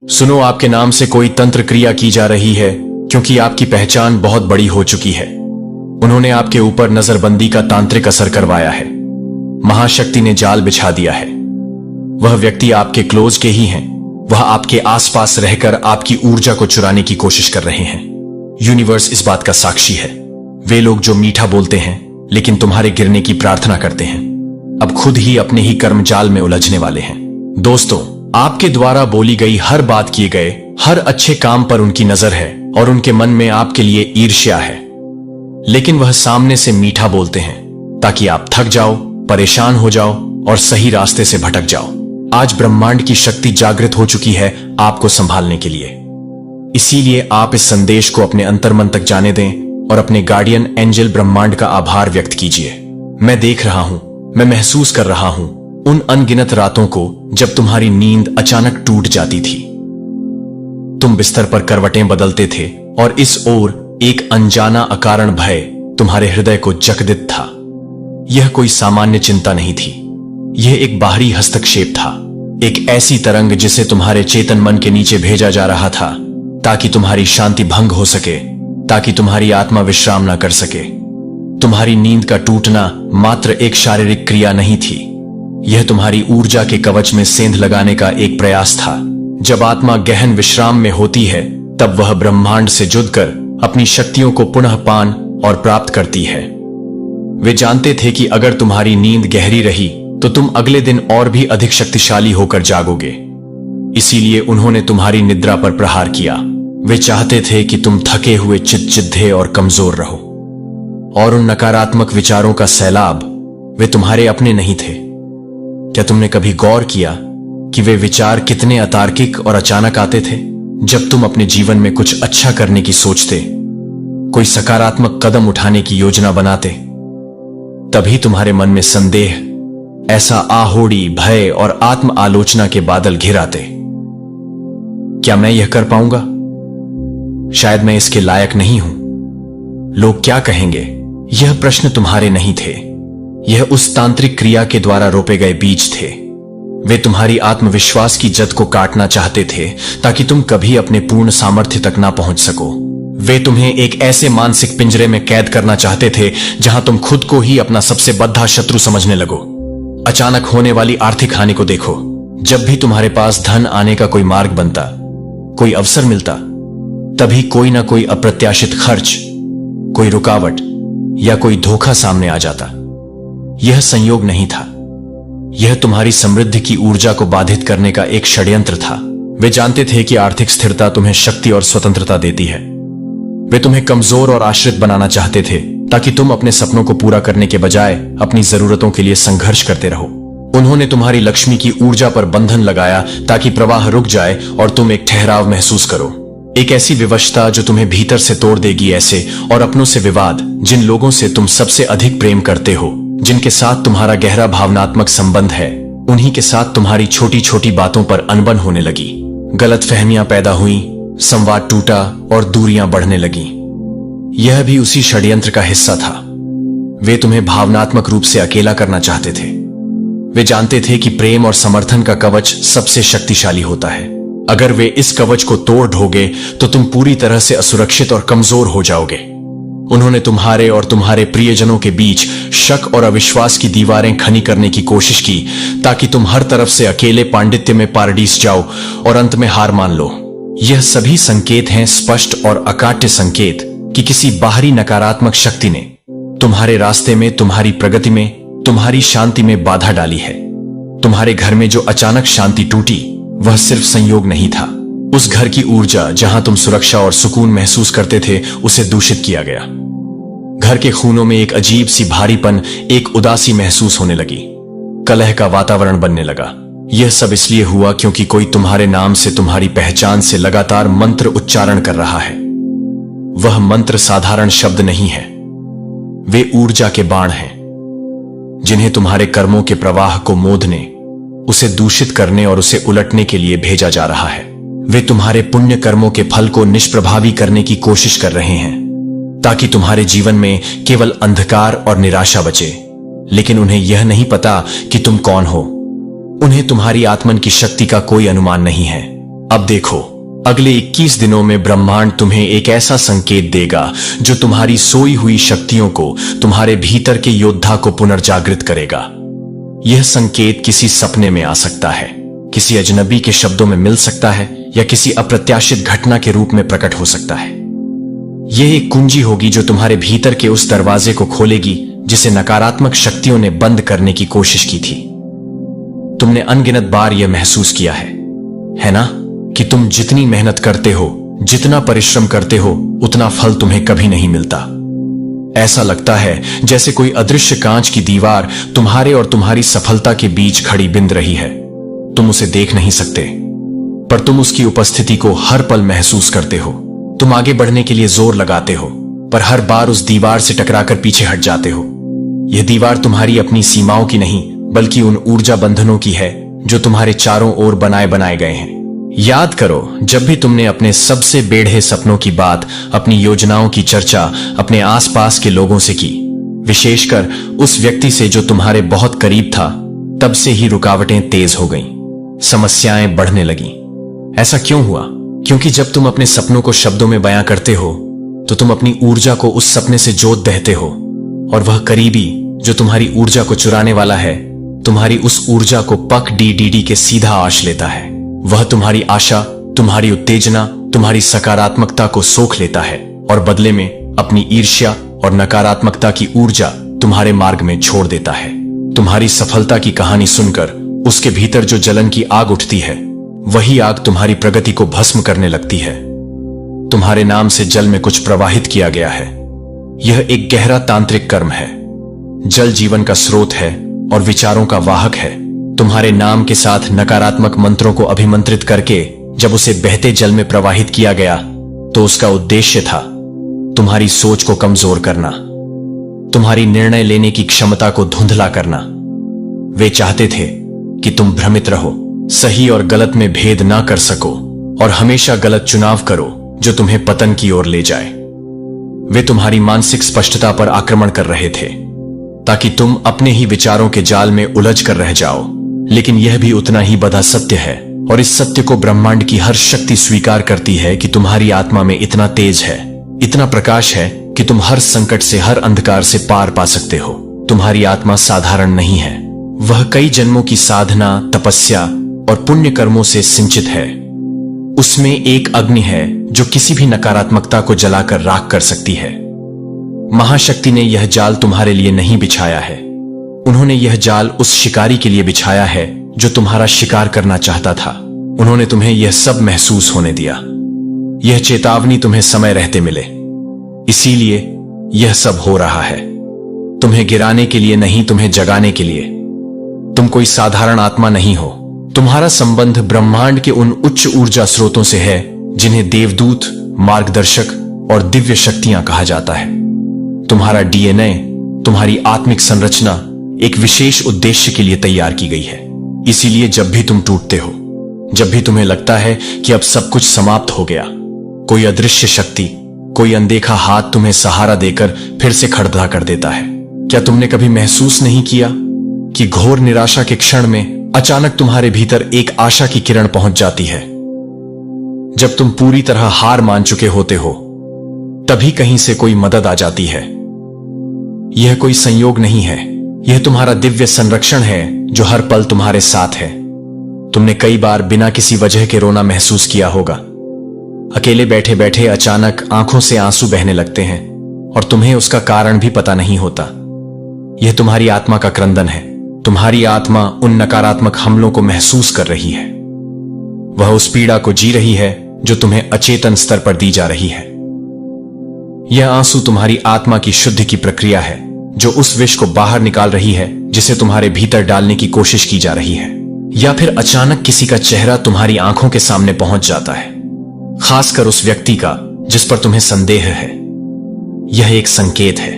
सुनो, आपके नाम से कोई तंत्र क्रिया की जा रही है, क्योंकि आपकी पहचान बहुत बड़ी हो चुकी है। उन्होंने आपके ऊपर नजरबंदी का तांत्रिक असर करवाया है। महाशक्ति ने जाल बिछा दिया है। वह व्यक्ति आपके क्लोज के ही हैं। वह आपके आसपास रहकर आपकी ऊर्जा को चुराने की कोशिश कर रहे हैं। यूनिवर्स इस बात का साक्षी है। वे लोग जो मीठा बोलते हैं लेकिन तुम्हारे गिरने की प्रार्थना करते हैं, अब खुद ही अपने ही कर्म जाल में उलझने वाले हैं। दोस्तों, आपके द्वारा बोली गई हर बात, किए गए हर अच्छे काम पर उनकी नजर है और उनके मन में आपके लिए ईर्ष्या है। लेकिन वह सामने से मीठा बोलते हैं ताकि आप थक जाओ, परेशान हो जाओ और सही रास्ते से भटक जाओ। आज ब्रह्मांड की शक्ति जागृत हो चुकी है आपको संभालने के लिए। इसीलिए आप इस संदेश को अपने अंतर्मन तक जाने दें और अपने गार्डियन एंजल ब्रह्मांड का आभार व्यक्त कीजिए। मैं देख रहा हूं, मैं महसूस कर रहा हूं उन अनगिनत रातों को जब तुम्हारी नींद अचानक टूट जाती थी। तुम बिस्तर पर करवटें बदलते थे और इस ओर एक अनजाना अकारण भय तुम्हारे हृदय को जकदित था। यह कोई सामान्य चिंता नहीं थी। यह एक बाहरी हस्तक्षेप था, एक ऐसी तरंग जिसे तुम्हारे चेतन मन के नीचे भेजा जा रहा था ताकि तुम्हारी शांति भंग हो सके, ताकि तुम्हारी आत्मा विश्राम ना कर सके। तुम्हारी नींद का टूटना मात्र एक शारीरिक क्रिया नहीं थी, यह तुम्हारी ऊर्जा के कवच में सेंध लगाने का एक प्रयास था। जब आत्मा गहन विश्राम में होती है तब वह ब्रह्मांड से जुड़कर अपनी शक्तियों को पुनः पान और प्राप्त करती है। वे जानते थे कि अगर तुम्हारी नींद गहरी रही तो तुम अगले दिन और भी अधिक शक्तिशाली होकर जागोगे। इसीलिए उन्होंने तुम्हारी निद्रा पर प्रहार किया। वे चाहते थे कि तुम थके हुए, चिढ़े और कमजोर रहो। और उन नकारात्मक विचारों का सैलाब, वे तुम्हारे अपने नहीं थे। क्या तुमने कभी गौर किया कि वे विचार कितने अतार्किक और अचानक आते थे? जब तुम अपने जीवन में कुछ अच्छा करने की सोचते, कोई सकारात्मक कदम उठाने की योजना बनाते, तभी तुम्हारे मन में संदेह, ऐसा आहोड़ी, भय और आत्म आलोचना के बादल घिर आते। क्या मैं यह कर पाऊंगा? शायद मैं इसके लायक नहीं हूं। लोग क्या कहेंगे? यह प्रश्न तुम्हारे नहीं थे। यह उस तांत्रिक क्रिया के द्वारा रोपे गए बीज थे। वे तुम्हारी आत्मविश्वास की जद को काटना चाहते थे ताकि तुम कभी अपने पूर्ण सामर्थ्य तक ना पहुंच सको। वे तुम्हें एक ऐसे मानसिक पिंजरे में कैद करना चाहते थे जहां तुम खुद को ही अपना सबसे बद्धा शत्रु समझने लगो। अचानक होने वाली आर्थिक हानि को देखो। जब भी तुम्हारे पास धन आने का कोई मार्ग बनता, कोई अवसर मिलता, तभी कोई ना कोई अप्रत्याशित खर्च, कोई रुकावट या कोई धोखा सामने आ जाता। यह संयोग नहीं था, यह तुम्हारी समृद्धि की ऊर्जा को बाधित करने का एक षड्यंत्र था। वे जानते थे कि आर्थिक स्थिरता तुम्हें शक्ति और स्वतंत्रता देती है। वे तुम्हें कमजोर और आश्रित बनाना चाहते थे ताकि तुम अपने सपनों को पूरा करने के बजाय अपनी जरूरतों के लिए संघर्ष करते रहो। उन्होंने तुम्हारी लक्ष्मी की ऊर्जा पर बंधन लगाया ताकि प्रवाह रुक जाए और तुम एक ठहराव महसूस करो, एक ऐसी विवशता जो तुम्हें भीतर से तोड़ देगी। ऐसे और अपनों से विवाद, जिन लोगों से तुम सबसे अधिक प्रेम करते हो, जिनके साथ तुम्हारा गहरा भावनात्मक संबंध है, उन्हीं के साथ तुम्हारी छोटी छोटी बातों पर अनबन होने लगी। गलतफहमियां पैदा हुई, संवाद टूटा और दूरियां बढ़ने लगी। यह भी उसी षड्यंत्र का हिस्सा था। वे तुम्हें भावनात्मक रूप से अकेला करना चाहते थे। वे जानते थे कि प्रेम और समर्थन का कवच सबसे शक्तिशाली होता है। अगर वे इस कवच को तोड़ ढोगे तो तुम पूरी तरह से असुरक्षित और कमजोर हो जाओगे। उन्होंने तुम्हारे और तुम्हारे प्रियजनों के बीच शक और अविश्वास की दीवारें खड़ी करने की कोशिश की ताकि तुम हर तरफ से अकेले पांडित्य में पारडीस जाओ और अंत में हार मान लो। यह सभी संकेत हैं, स्पष्ट और अकाट्य संकेत, कि किसी बाहरी नकारात्मक शक्ति ने तुम्हारे रास्ते में, तुम्हारी प्रगति में, तुम्हारी शांति में बाधा डाली है। तुम्हारे घर में जो अचानक शांति टूटी, वह सिर्फ संयोग नहीं था। उस घर की ऊर्जा जहां तुम सुरक्षा और सुकून महसूस करते थे, उसे दूषित किया गया। घर के खूनों में एक अजीब सी भारीपन, एक उदासी महसूस होने लगी। कलह का वातावरण बनने लगा। यह सब इसलिए हुआ क्योंकि कोई तुम्हारे नाम से, तुम्हारी पहचान से लगातार मंत्र उच्चारण कर रहा है। वह मंत्र साधारण शब्द नहीं है, वे ऊर्जा के बाण हैं, जिन्हें तुम्हारे कर्मों के प्रवाह को मोदने, उसे दूषित करने और उसे उलटने के लिए भेजा जा रहा है। वे तुम्हारे पुण्य कर्मों के फल को निष्प्रभावी करने की कोशिश कर रहे हैं ताकि तुम्हारे जीवन में केवल अंधकार और निराशा बचे। लेकिन उन्हें यह नहीं पता कि तुम कौन हो। उन्हें तुम्हारी आत्मन की शक्ति का कोई अनुमान नहीं है। अब देखो, अगले 21 दिनों में ब्रह्मांड तुम्हें एक ऐसा संकेत देगा जो तुम्हारी सोई हुई शक्तियों को, तुम्हारे भीतर के योद्धा को पुनर्जागृत करेगा। यह संकेत किसी सपने में आ सकता है, किसी अजनबी के शब्दों में मिल सकता है, या किसी अप्रत्याशित घटना के रूप में प्रकट हो सकता है। यह एक कुंजी होगी जो तुम्हारे भीतर के उस दरवाजे को खोलेगी जिसे नकारात्मक शक्तियों ने बंद करने की कोशिश की थी। तुमने अनगिनत बार यह महसूस किया है ना, कि तुम जितनी मेहनत करते हो, जितना परिश्रम करते हो, उतना फल तुम्हें कभी नहीं मिलता। ऐसा लगता है जैसे कोई अदृश्य कांच की दीवार तुम्हारे और तुम्हारी सफलता के बीच खड़ी बिंद रही है। तुम उसे देख नहीं सकते, पर तुम उसकी उपस्थिति को हर पल महसूस करते हो। तुम आगे बढ़ने के लिए जोर लगाते हो, पर हर बार उस दीवार से टकराकर पीछे हट जाते हो। यह दीवार तुम्हारी अपनी सीमाओं की नहीं, बल्कि उन ऊर्जा बंधनों की है जो तुम्हारे चारों ओर बनाए गए हैं। याद करो, जब भी तुमने अपने सबसे बेढ़े सपनों की बात, अपनी योजनाओं की चर्चा अपने आसपास के लोगों से की, विशेषकर उस व्यक्ति से जो तुम्हारे बहुत करीब था, तब से ही रुकावटें तेज हो गईं, समस्याएं बढ़ने लगीं। ऐसा क्यों हुआ? क्योंकि जब तुम अपने सपनों को शब्दों में बयां करते हो, तो तुम अपनी ऊर्जा को उस सपने से जोत देते हो, और वह करीबी जो तुम्हारी ऊर्जा को चुराने वाला है, तुम्हारी उस ऊर्जा को पक डी के सीधा आश लेता है। वह तुम्हारी आशा, तुम्हारी उत्तेजना, तुम्हारी सकारात्मकता को सोख लेता है और बदले में अपनी ईर्ष्या और नकारात्मकता की ऊर्जा तुम्हारे मार्ग में छोड़ देता है। तुम्हारी सफलता की कहानी सुनकर उसके भीतर जो जलन की आग उठती है, वही आग तुम्हारी प्रगति को भस्म करने लगती है। तुम्हारे नाम से जल में कुछ प्रवाहित किया गया है। यह एक गहरा तांत्रिक कर्म है। जल जीवन का स्रोत है और विचारों का वाहक है। तुम्हारे नाम के साथ नकारात्मक मंत्रों को अभिमंत्रित करके जब उसे बहते जल में प्रवाहित किया गया, तो उसका उद्देश्य था तुम्हारी सोच को कमजोर करना, तुम्हारी निर्णय लेने की क्षमता को धुंधला करना। वे चाहते थे कि तुम भ्रमित रहो, सही और गलत में भेद ना कर सको और हमेशा गलत चुनाव करो जो तुम्हें पतन की ओर ले जाए। वे तुम्हारी मानसिक स्पष्टता पर आक्रमण कर रहे थे ताकि तुम अपने ही विचारों के जाल में उलझ कर रह जाओ। लेकिन यह भी उतना ही बड़ा सत्य है, और इस सत्य को ब्रह्मांड की हर शक्ति स्वीकार करती है कि तुम्हारी आत्मा में इतना तेज है, इतना प्रकाश है कि तुम हर संकट से, हर अंधकार से पार पा सकते हो। तुम्हारी आत्मा साधारण नहीं है, वह कई जन्मों की साधना, तपस्या और पुण्य कर्मों से सिंचित है। उसमें एक अग्नि है जो किसी भी नकारात्मकता को जलाकर राख कर सकती है। महाशक्ति ने यह जाल तुम्हारे लिए नहीं बिछाया है। उन्होंने यह जाल उस शिकारी के लिए बिछाया है जो तुम्हारा शिकार करना चाहता था। उन्होंने तुम्हें यह सब महसूस होने दिया। यह चेतावनी तुम्हें समय रहते मिले, इसीलिए यह सब हो रहा है। तुम्हें गिराने के लिए नहीं, तुम्हें जगाने के लिए। तुम कोई साधारण आत्मा नहीं हो। तुम्हारा संबंध ब्रह्मांड के उन उच्च ऊर्जा स्रोतों से है जिन्हें देवदूत, मार्गदर्शक और दिव्य शक्तियां कहा जाता है। तुम्हारा डीएनए, तुम्हारी आत्मिक संरचना एक विशेष उद्देश्य के लिए तैयार की गई है। इसीलिए जब भी तुम टूटते हो, जब भी तुम्हें लगता है कि अब सब कुछ समाप्त हो गया, कोई अदृश्य शक्ति, कोई अनदेखा हाथ तुम्हें सहारा देकर फिर से खड़ा कर देता है। क्या तुमने कभी महसूस नहीं किया कि घोर निराशा के क्षण में अचानक तुम्हारे भीतर एक आशा की किरण पहुंच जाती है? जब तुम पूरी तरह हार मान चुके होते हो, तभी कहीं से कोई मदद आ जाती है। यह कोई संयोग नहीं है, यह तुम्हारा दिव्य संरक्षण है जो हर पल तुम्हारे साथ है। तुमने कई बार बिना किसी वजह के रोना महसूस किया होगा। अकेले बैठे बैठे अचानक आंखों से आंसू बहने लगते हैं और तुम्हें उसका कारण भी पता नहीं होता। यह तुम्हारी आत्मा का क्रंदन है। तुम्हारी आत्मा उन नकारात्मक हमलों को महसूस कर रही है। वह उस पीड़ा को जी रही है जो तुम्हें अचेतन स्तर पर दी जा रही है। यह आंसू तुम्हारी आत्मा की शुद्धि की प्रक्रिया है जो उस विष को बाहर निकाल रही है जिसे तुम्हारे भीतर डालने की कोशिश की जा रही है। या फिर अचानक किसी का चेहरा तुम्हारी आंखों के सामने पहुंच जाता है, खासकर उस व्यक्ति का जिस पर तुम्हें संदेह है। यह एक संकेत है।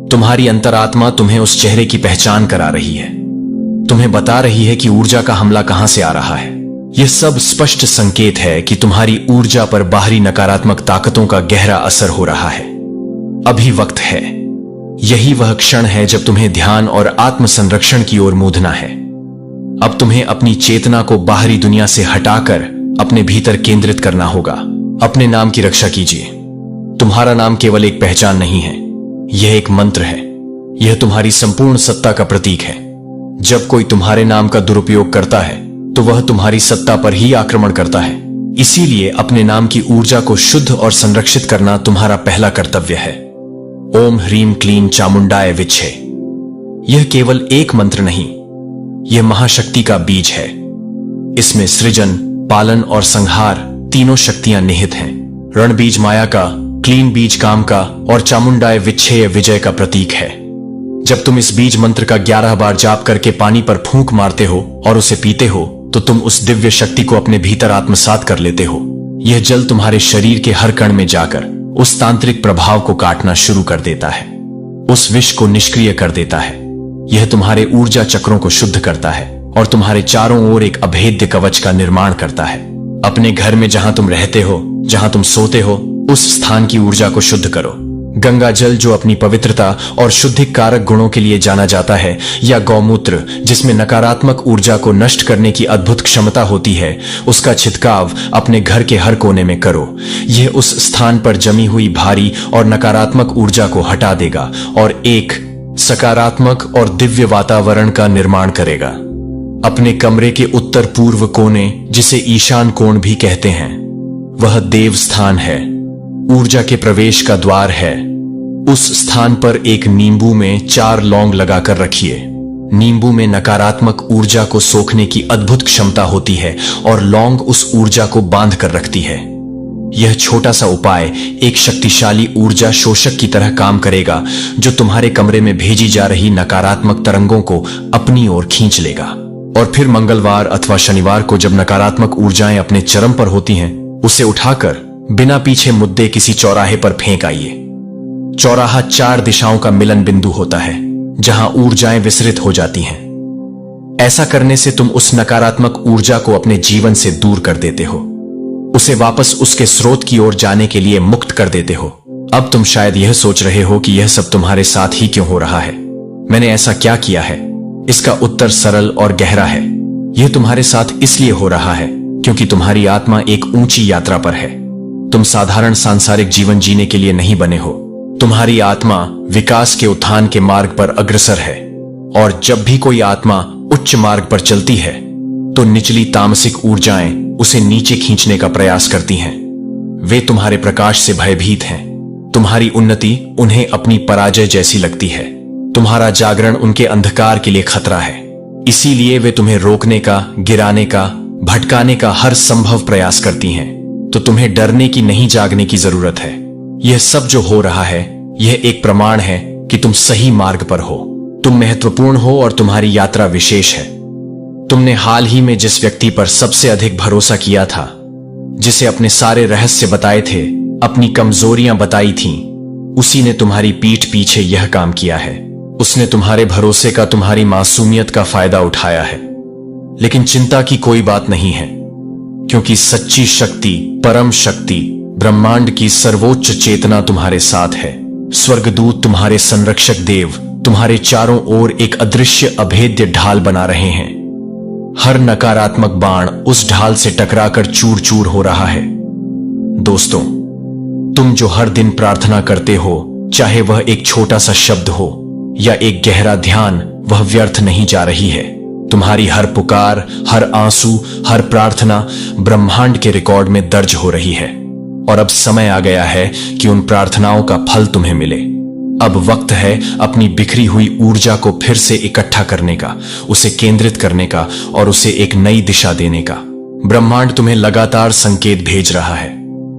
तुम्हारी अंतरात्मा तुम्हें उस चेहरे की पहचान करा रही है, तुम्हें बता रही है कि ऊर्जा का हमला कहां से आ रहा है। यह सब स्पष्ट संकेत है कि तुम्हारी ऊर्जा पर बाहरी नकारात्मक ताकतों का गहरा असर हो रहा है। अभी वक्त है। यही वह क्षण है जब तुम्हें ध्यान और आत्म संरक्षण की ओर मूंधना है। अब तुम्हें अपनी चेतना को बाहरी दुनिया से हटाकर अपने भीतर केंद्रित करना होगा। अपने नाम की रक्षा कीजिए। तुम्हारा नाम केवल एक पहचान नहीं है, यह एक मंत्र है। यह तुम्हारी संपूर्ण सत्ता का प्रतीक है। जब कोई तुम्हारे नाम का दुरुपयोग करता है तो वह तुम्हारी सत्ता पर ही आक्रमण करता है। इसीलिए अपने नाम की ऊर्जा को शुद्ध और संरक्षित करना तुम्हारा पहला कर्तव्य है। ओम ह्रीम क्लीम चामुंडाय विच्छे। यह केवल एक मंत्र नहीं, यह महाशक्ति का बीज है। इसमें सृजन, पालन और संहार तीनों शक्तियां निहित हैं। रण बीज माया का, क्लीन बीज काम का और चामुंडाय विच्छेय विजय का प्रतीक है। जब तुम इस बीज मंत्र का 11 बार जाप करके पानी पर फूंक मारते हो और उसे पीते हो तो तुम उस दिव्य शक्ति को अपने भीतर आत्मसात कर लेते हो। यह जल तुम्हारे शरीर के हर कण में जाकर उस तांत्रिक प्रभाव को काटना शुरू कर देता है, उस विष को निष्क्रिय कर देता है। यह तुम्हारे ऊर्जा चक्रों को शुद्ध करता है और तुम्हारे चारों ओर एक अभेद्य कवच का निर्माण करता है। अपने घर में जहां तुम रहते हो, जहां तुम सोते हो, उस स्थान की ऊर्जा को शुद्ध करो। गंगा जल जो अपनी पवित्रता और शुद्धि कारक गुणों के लिए जाना जाता है, या गौमूत्र जिसमें नकारात्मक ऊर्जा को नष्ट करने की अद्भुत क्षमता होती है, उसका छिड़काव अपने घर के हर कोने में करो। यह उस स्थान पर जमी हुई भारी और नकारात्मक ऊर्जा को हटा देगा और एक सकारात्मक और दिव्य वातावरण का निर्माण करेगा। अपने कमरे के उत्तर पूर्व कोने, जिसे ईशान कोण भी कहते हैं, वह देव स्थान है, ऊर्जा के प्रवेश का द्वार है। उस स्थान पर एक नींबू में 4 लौंग लगाकर रखिए। नींबू में नकारात्मक ऊर्जा को सोखने की अद्भुत क्षमता होती है और लौंग उस ऊर्जा को बांध कर रखती है। यह छोटा सा उपाय एक शक्तिशाली ऊर्जा शोषक की तरह काम करेगा, जो तुम्हारे कमरे में भेजी जा रही नकारात्मक तरंगों को अपनी ओर खींच लेगा। और फिर मंगलवार अथवा शनिवार को जब नकारात्मक ऊर्जाएं अपने चरम पर होती हैं, उसे उठाकर बिना पीछे मुद्दे किसी चौराहे पर फेंक आइए। चौराहा 4 दिशाओं का मिलन बिंदु होता है, जहां ऊर्जाएं विसरित हो जाती हैं। ऐसा करने से तुम उस नकारात्मक ऊर्जा को अपने जीवन से दूर कर देते हो, उसे वापस उसके स्रोत की ओर जाने के लिए मुक्त कर देते हो। अब तुम शायद यह सोच रहे हो कि यह सब तुम्हारे साथ ही क्यों हो रहा है, मैंने ऐसा क्या किया है? इसका उत्तर सरल और गहरा है। यह तुम्हारे साथ इसलिए हो रहा है क्योंकि तुम्हारी आत्मा एक ऊंची यात्रा पर है। तुम साधारण सांसारिक जीवन जीने के लिए नहीं बने हो। तुम्हारी आत्मा विकास के उत्थान के मार्ग पर अग्रसर है, और जब भी कोई आत्मा उच्च मार्ग पर चलती है तो निचली तामसिक ऊर्जाएं उसे नीचे खींचने का प्रयास करती हैं। वे तुम्हारे प्रकाश से भयभीत हैं। तुम्हारी उन्नति उन्हें अपनी पराजय जैसी लगती है। तुम्हारा जागरण उनके अंधकार के लिए खतरा है। इसीलिए वे तुम्हें रोकने का, गिराने का, भटकाने का हर संभव प्रयास करती हैं। तो तुम्हें डरने की नहीं, जागने की जरूरत है। यह सब जो हो रहा है, यह एक प्रमाण है कि तुम सही मार्ग पर हो। तुम महत्वपूर्ण हो और तुम्हारी यात्रा विशेष है। तुमने हाल ही में जिस व्यक्ति पर सबसे अधिक भरोसा किया था, जिसे अपने सारे रहस्य बताए थे, अपनी कमजोरियां बताई थीं, उसी ने तुम्हारी पीठ पीछे यह काम किया है। उसने तुम्हारे भरोसे का, तुम्हारी मासूमियत का फायदा उठाया है। लेकिन चिंता की कोई बात नहीं है, क्योंकि सच्ची शक्ति, परम शक्ति, ब्रह्मांड की सर्वोच्च चेतना तुम्हारे साथ है। स्वर्गदूत, तुम्हारे संरक्षक देव, तुम्हारे चारों ओर एक अदृश्य अभेद्य ढाल बना रहे हैं। हर नकारात्मक बाण उस ढाल से टकराकर चूर चूर हो रहा है। दोस्तों, तुम जो हर दिन प्रार्थना करते हो, चाहे वह एक छोटा सा शब्द हो या एक गहरा ध्यान, वह व्यर्थ नहीं जा रही है। तुम्हारी हर पुकार, हर आंसू, हर प्रार्थना ब्रह्मांड के रिकॉर्ड में दर्ज हो रही है। और अब समय आ गया है कि उन प्रार्थनाओं का फल तुम्हें मिले। अब वक्त है अपनी बिखरी हुई ऊर्जा को फिर से इकट्ठा करने का, उसे केंद्रित करने का और उसे एक नई दिशा देने का। ब्रह्मांड तुम्हें लगातार संकेत भेज रहा है।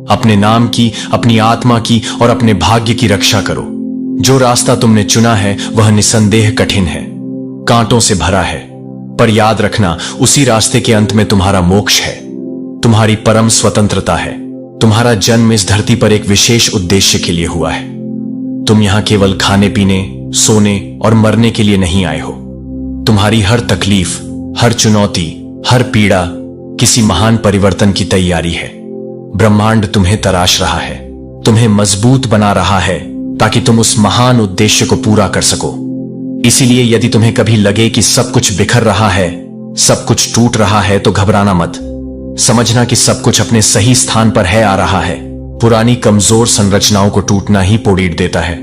अपने नाम की, अपनी आत्मा की और अपने भाग्य की रक्षा करो। जो रास्ता तुमने चुना है वह निसंदेह कठिन है, कांटों से भरा है, पर याद रखना, उसी रास्ते के अंत में तुम्हारा मोक्ष है, तुम्हारी परम स्वतंत्रता है। तुम्हारा जन्म इस धरती पर एक विशेष उद्देश्य के लिए हुआ है। तुम यहां केवल खाने पीने, सोने और मरने के लिए नहीं आए हो। तुम्हारी हर तकलीफ, हर चुनौती, हर पीड़ा किसी महान परिवर्तन की तैयारी है। ब्रह्मांड तुम्हें तराश रहा है, तुम्हें मजबूत बना रहा है, ताकि तुम उस महान उद्देश्य को पूरा कर सको। इसीलिए यदि तुम्हें कभी लगे कि सब कुछ बिखर रहा है, सब कुछ टूट रहा है, तो घबराना मत। समझना कि सब कुछ अपने सही स्थान पर है आ रहा है। पुरानी कमजोर संरचनाओं को टूटना ही पोड़ीट देता है,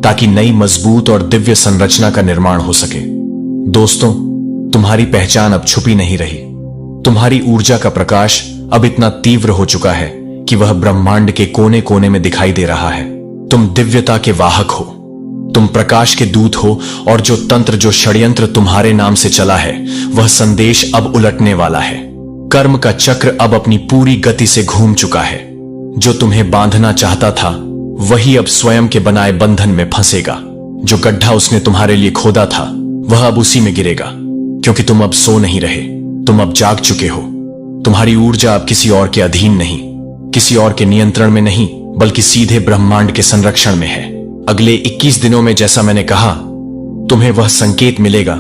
ताकि नई मजबूत और दिव्य संरचना का निर्माण हो सके। दोस्तों, तुम्हारी पहचान अब छुपी नहीं रही। तुम्हारी ऊर्जा का प्रकाश अब इतना तीव्र हो चुका है कि वह ब्रह्मांड के कोने कोने में दिखाई दे रहा है। तुम दिव्यता के वाहक हो, तुम प्रकाश के दूत हो, और जो तंत्र, जो षड्यंत्र तुम्हारे नाम से चला है, वह संदेश अब उलटने वाला है। कर्म का चक्र अब अपनी पूरी गति से घूम चुका है। जो तुम्हें बांधना चाहता था, वही अब स्वयं के बनाए बंधन में फंसेगा। जो गड्ढा उसने तुम्हारे लिए खोदा था, वह अब उसी में गिरेगा, क्योंकि तुम अब सो नहीं रहे, तुम अब जाग चुके हो। तुम्हारी ऊर्जा अब किसी और के अधीन नहीं, किसी और के नियंत्रण में नहीं, बल्कि सीधे ब्रह्मांड के संरक्षण में है। अगले 21 दिनों में, जैसा मैंने कहा, तुम्हें वह संकेत मिलेगा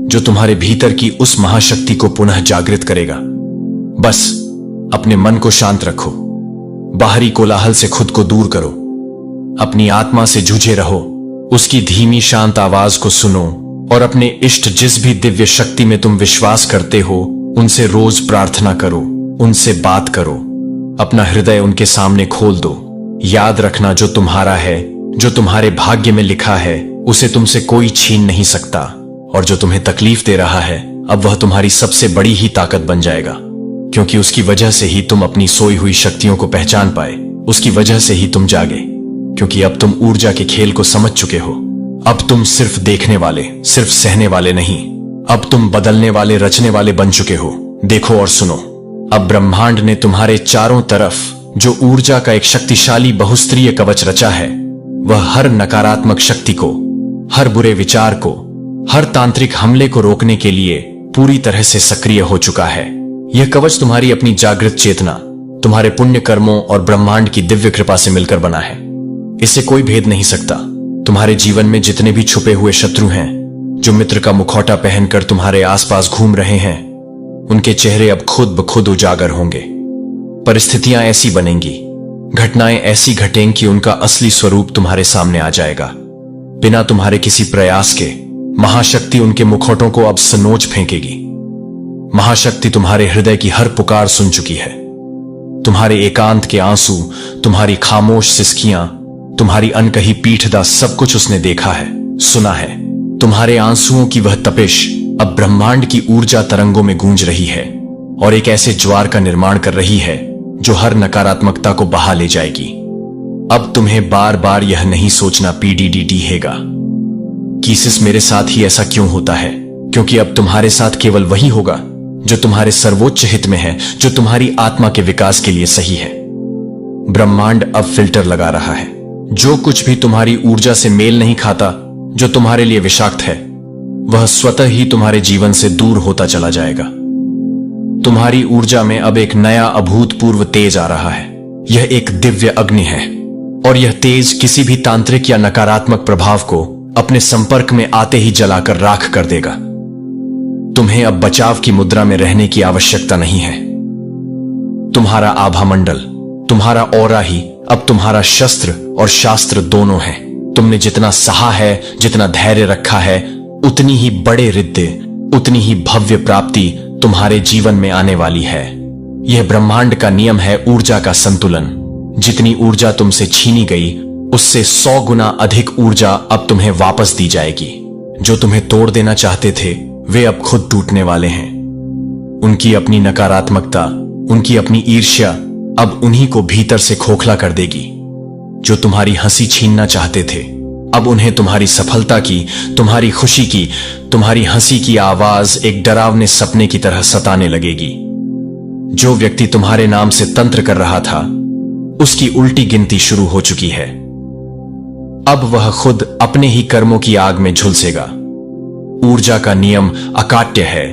जो तुम्हारे भीतर की उस महाशक्ति को पुनः जागृत करेगा। बस अपने मन को शांत रखो, बाहरी कोलाहल से खुद को दूर करो, अपनी आत्मा से जूझे रहो, उसकी धीमी शांत आवाज को सुनो, और अपने इष्ट, जिस भी दिव्य शक्ति में तुम विश्वास करते हो, उनसे रोज प्रार्थना करो, उनसे बात करो, अपना हृदय उनके सामने खोल दो। याद रखना, जो तुम्हारा है, जो तुम्हारे भाग्य में लिखा है, उसे तुमसे कोई छीन नहीं सकता। और जो तुम्हें तकलीफ दे रहा है, अब वह तुम्हारी सबसे बड़ी ही ताकत बन जाएगा, क्योंकि उसकी वजह से ही तुम अपनी सोई हुई शक्तियों को पहचान पाए। उसकी वजह से ही तुम जागे, क्योंकि अब तुम ऊर्जा के खेल को समझ चुके हो। अब तुम सिर्फ देखने वाले, सिर्फ सहने वाले नहीं, अब तुम बदलने वाले, रचने वाले बन चुके हो। देखो और सुनो, अब ब्रह्मांड ने तुम्हारे चारों तरफ जो ऊर्जा का एक शक्तिशाली बहुस्तरीय कवच रचा है, वह हर नकारात्मक शक्ति को, हर बुरे विचार को, हर तांत्रिक हमले को रोकने के लिए पूरी तरह से सक्रिय हो चुका है। यह कवच तुम्हारी अपनी जागृत चेतना, तुम्हारे पुण्य कर्मों और ब्रह्मांड की दिव्य कृपा से मिलकर बना है। इसे कोई भेद नहीं सकता। तुम्हारे जीवन में जितने भी छुपे हुए शत्रु हैं, जो मित्र का मुखौटा पहनकर तुम्हारे आसपास घूम रहे हैं, उनके चेहरे अब खुद ब खुद उजागर होंगे। परिस्थितियां ऐसी बनेंगी, घटनाएं ऐसी घटेंगी कि उनका असली स्वरूप तुम्हारे सामने आ जाएगा। बिना तुम्हारे किसी प्रयास के महाशक्ति उनके मुखौटों को अब सनोच फेंकेगी। महाशक्ति तुम्हारे हृदय की हर पुकार सुन चुकी है। तुम्हारे एकांत के आंसू, तुम्हारी खामोश सिसकियां, तुम्हारी अनकही पीठदा, सब कुछ उसने देखा है, सुना है। तुम्हारे आंसुओं की वह तपिश अब ब्रह्मांड की ऊर्जा तरंगों में गूंज रही है, और एक ऐसे ज्वार का निर्माण कर रही है जो हर नकारात्मकता को बहा ले जाएगी। अब तुम्हें बार बार यह नहीं सोचना पीडीडीहेगा कि सिर्फ मेरे साथ ही ऐसा क्यों होता है, क्योंकि अब तुम्हारे साथ केवल वही होगा जो तुम्हारे सर्वोच्च हित में है, जो तुम्हारी आत्मा के विकास के लिए सही है। ब्रह्मांड अब फिल्टर लगा रहा है। जो कुछ भी तुम्हारी ऊर्जा से मेल नहीं खाता, जो तुम्हारे लिए विषाक्त है, वह स्वतः ही तुम्हारे जीवन से दूर होता चला जाएगा। तुम्हारी ऊर्जा में अब एक नया अभूतपूर्व तेज आ रहा है। यह एक दिव्य अग्नि है, और यह तेज किसी भी तांत्रिक या नकारात्मक प्रभाव को अपने संपर्क में आते ही जलाकर राख कर देगा। तुम्हें अब बचाव की मुद्रा में रहने की आवश्यकता नहीं है। तुम्हारा आभा मंडल, तुम्हारा ऑरा ही अब तुम्हारा शस्त्र और शास्त्र दोनों है। तुमने जितना सहा है, जितना धैर्य रखा है, उतनी ही बड़े रिद्दे, उतनी ही भव्य प्राप्ति तुम्हारे जीवन में आने वाली है। यह ब्रह्मांड का नियम है, ऊर्जा का संतुलन। जितनी ऊर्जा तुमसे छीनी गई, उससे 100 गुना अधिक ऊर्जा अब तुम्हें वापस दी जाएगी। जो तुम्हें तोड़ देना चाहते थे, वे अब खुद टूटने वाले हैं। उनकी अपनी नकारात्मकता, उनकी अपनी ईर्ष्या अब उन्हीं को भीतर से खोखला कर देगी। जो तुम्हारी हंसी छीनना चाहते थे, अब उन्हें तुम्हारी सफलता की, तुम्हारी खुशी की, तुम्हारी हंसी की आवाज एक डरावने सपने की तरह सताने लगेगी। जो व्यक्ति तुम्हारे नाम से तंत्र कर रहा था, उसकी उल्टी गिनती शुरू हो चुकी है। अब वह खुद अपने ही कर्मों की आग में झुलसेगा। ऊर्जा का नियम अकाट्य है।